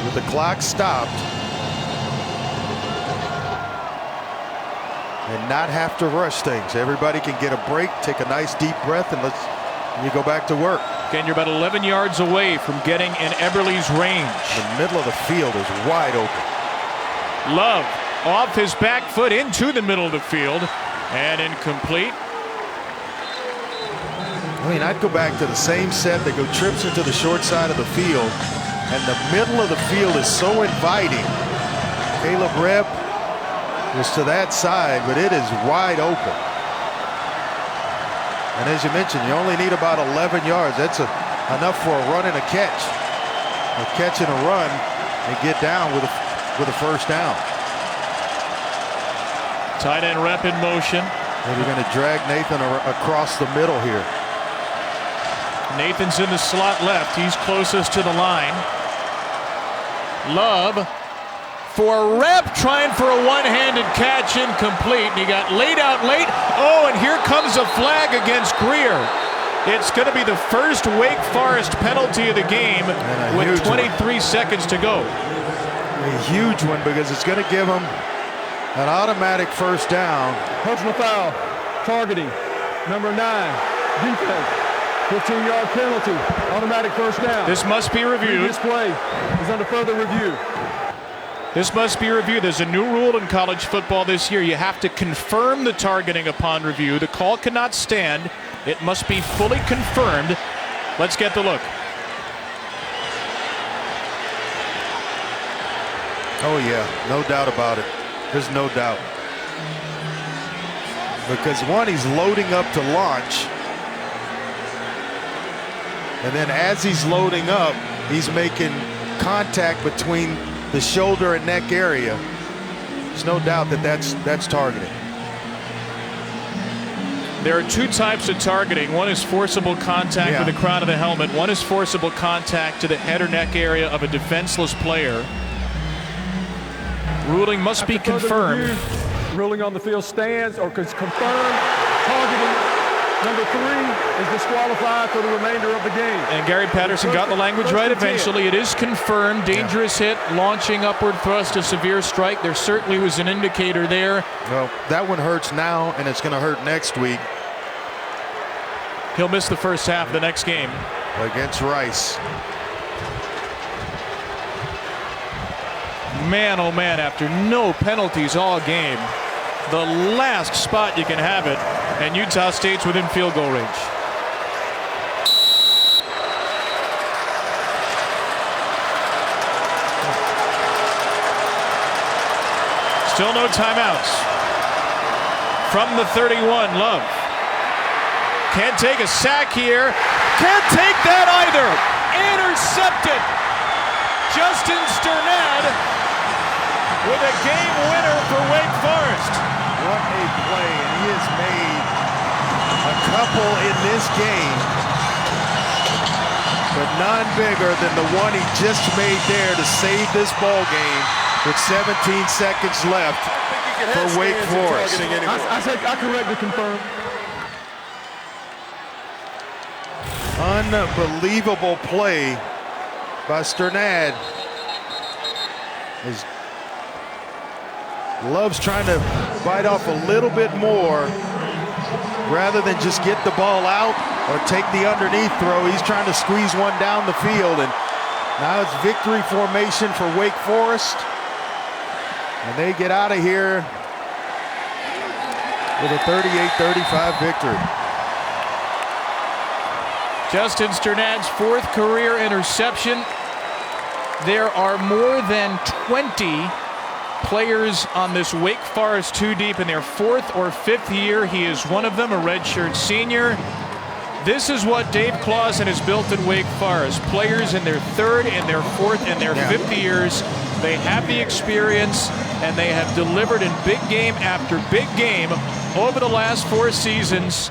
with the clock stopped, and not have to rush things. Everybody can get a break, take a nice deep breath, and you go back to work. Again, you're about 11 yards away from getting in Eberle's range. The middle of the field is wide open. Love off his back foot into the middle of the field and incomplete. I mean, I'd go back to the same set. They go trips into the short side of the field, and the middle of the field is so inviting. Caleb Rep is to that side, but it is wide open. And as you mentioned, you only need about 11 yards. That's enough for a run and a catch. A catch and a run, and get down with a 1st down. Tight end Rep in motion. Maybe going to drag Nathan across the middle here. Nathan's in the slot left. He's closest to the line. Love for Rep, trying for a one-handed catch, incomplete. And he got laid out late. Oh, and here comes a flag against Greer. It's going to be the first Wake Forest penalty of the game with 23 seconds to go. A huge one, because it's going to give him an automatic 1st down. Personal foul, targeting, number 9, defense. 15-yard penalty, automatic 1st down. This must be reviewed. This play is under further review. This must be reviewed. There's a new rule in college football this year. You have to confirm the targeting upon review. The call cannot stand. It must be fully confirmed. Let's get the look. Oh yeah, no doubt about it. There's no doubt. Because one, he's loading up to launch. And then as he's loading up, he's making contact between the shoulder and neck area. There's no doubt that that's targeting. There are 2 types of targeting. One is forcible contact with the crown of the helmet. One is forcible contact to the head or neck area of a defenseless player. Ruling must be confirmed. Review, ruling on the field stands or confirmed. Targeting number 3 is disqualified for the remainder of the game. And Gary Patterson got the language right eventually. It is confirmed. Dangerous hit, launching upward thrust, a severe strike. There certainly was an indicator there. Well, that one hurts now, and it's going to hurt next week. He'll miss the 1st half of the next game. Against Rice. Man, oh man, after no penalties all game, the last spot you can have it, and Utah State's within field goal range. Still no timeouts. From the 31, Love. Can't take a sack here. Can't take that either. Intercepted. Justin Sternad with a game winner for Wake Forest. What a play, and he has made a couple in this game, but none bigger than the one he just made there to save this ball game with 17 seconds left for Wake Forest. I correctly confirm. Unbelievable play by Sternad. His Love's trying to bite off a little bit more, rather than just get the ball out or take the underneath throw, he's trying to squeeze one down the field. And now it's victory formation for Wake Forest. And they get out of here with a 38-35 victory. Justin Sternad's 4th career interception. There are more than 20 players on this Wake Forest 2 deep in their 4th or 5th year. He is one of them, a redshirt senior. This is what Dave Clawson has built at Wake Forest. Players in their 3rd and their 4th and their 5th years. They have the experience, and they have delivered in big game after big game over the last 4 seasons.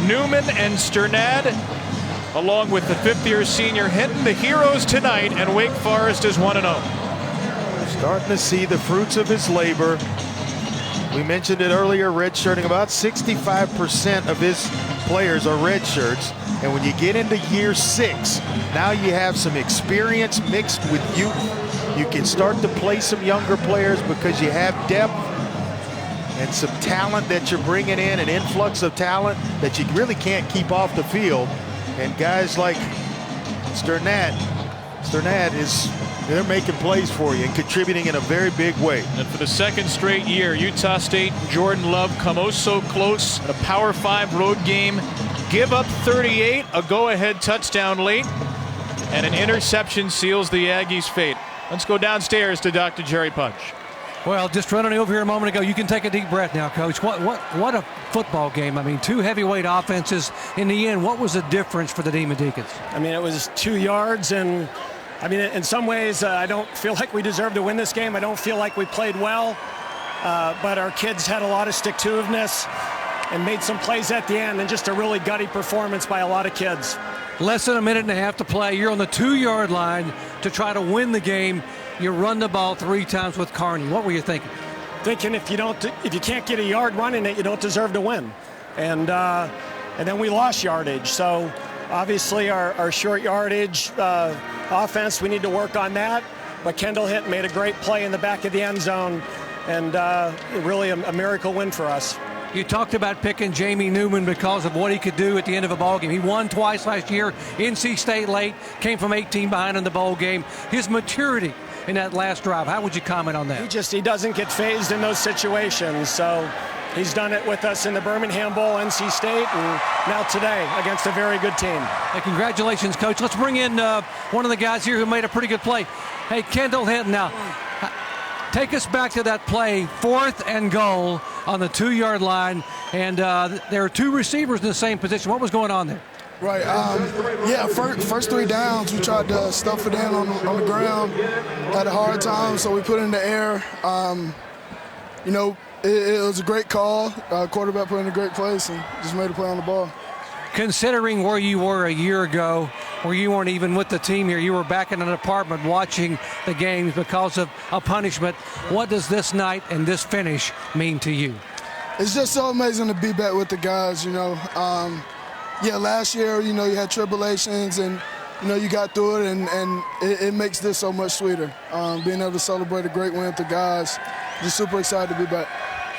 Newman and Sternad, along with the 5th-year senior Hinton, the heroes tonight, and Wake Forest is 1-0. Starting to see the fruits of his labor. We mentioned it earlier, redshirting. About 65% of his players are redshirts. And when you get into year 6, now you have some experience mixed with youth. You can start to play some younger players because you have depth and some talent that you're bringing in, an influx of talent that you really can't keep off the field. And guys like Sternad they're making plays for you and contributing in a very big way. And for the 2nd straight year, Utah State and Jordan Love come oh so close in a Power 5 road game. Give up 38, a go-ahead touchdown late, and an interception seals the Aggies' fate. Let's go downstairs to Dr. Jerry Punch. Well, just running over here a moment ago, you can take a deep breath now, Coach. What a football game. I mean, 2 heavyweight offenses. In the end, what was the difference for the Demon Deacons? I mean, it was 2 yards, and I mean, in some ways, I don't feel like we deserve to win this game. I don't feel like we played well, but our kids had a lot of stick-to-itiveness and made some plays at the end, and just a really gutty performance by a lot of kids. Less than a minute and a half to play. You're on the 2-yard line to try to win the game. You run the ball 3 times with Carney. What were you thinking? Thinking if you can't get a yard running it, you don't deserve to win. And then we lost yardage. So obviously our short yardage offense, we need to work on that. But Kendall Hinton made a great play in the back of the end zone, and really a miracle win for us. You talked about picking Jamie Newman because of what he could do at the end of a ball game. He won twice last year. NC State late, came from 18 behind in the bowl game. His maturity in that last drive, how would you comment on that? He doesn't get phased in those situations. So he's done it with us in the Birmingham Bowl, NC State, and now today against a very good team. Hey, congratulations, Coach. Let's bring in one of the guys here who made a pretty good play. Hey, Kendall Hinton, now take us back to that play, 4th and goal on the 2-yard line, and there are 2 receivers in the same position. What was going on there? Right. First 3 downs, we tried to stuff it in on the ground. Had a hard time, so we put it in the air. It was a great call. Quarterback put in a great place and just made a play on the ball. Considering where you were a year ago, where you weren't even with the team here, you were back in an apartment watching the games because of a punishment. What does this night and this finish mean to you? It's just so amazing to be back with the guys, last year, you had tribulations and, you got through it, and it makes this so much sweeter. Being able to celebrate a great win with the guys, just super excited to be back.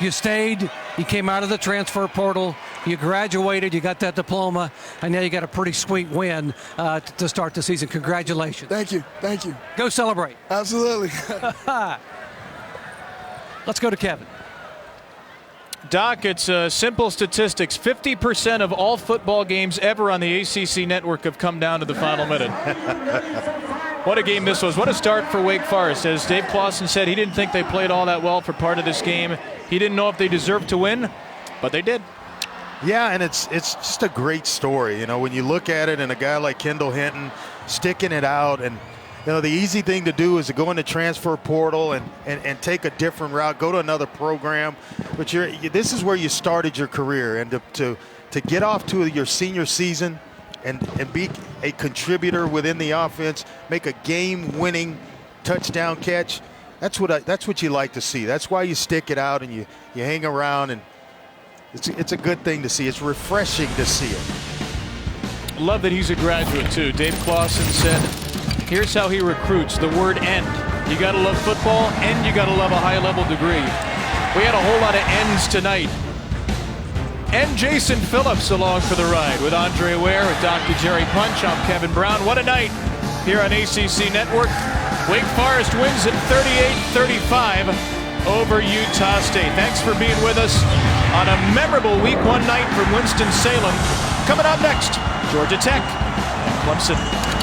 You stayed, you came out of the transfer portal, you graduated, you got that diploma, and now you got a pretty sweet win to start the season. Congratulations. Thank you. Go celebrate. Absolutely. Let's go to Kevin. Doc, it's simple statistics. 50% of all football games ever on the ACC network have come down to the final minute. What a game this was. What a start for Wake Forest. As Dave Clawson said, he didn't think they played all that well for part of this game. He didn't know if they deserved to win, but they did. Yeah, and it's just a great story. When you look at it, and a guy like Kendall Hinton sticking it out, and the easy thing to do is to go in the transfer portal and take a different route, go to another program. But this is where you started your career, and to get off to your senior season and be a contributor within the offense, make a game-winning touchdown catch. That's what you like to see. That's why you stick it out and you hang around, and it's a good thing to see. It's refreshing to see it. Love that he's a graduate too. Dave Clawson said, here's how he recruits, the word "end." You got to love football, and you got to love a high-level degree. We had a whole lot of ends tonight. and Jason Phillips along for the ride with Andre Ware, with Dr. Jerry Punch. I'm Kevin Brown. What a night here on ACC Network. Wake Forest wins at 38-35 over Utah State. Thanks for being with us on a memorable Week 1 night from Winston-Salem. Coming up next, Georgia Tech and Clemson.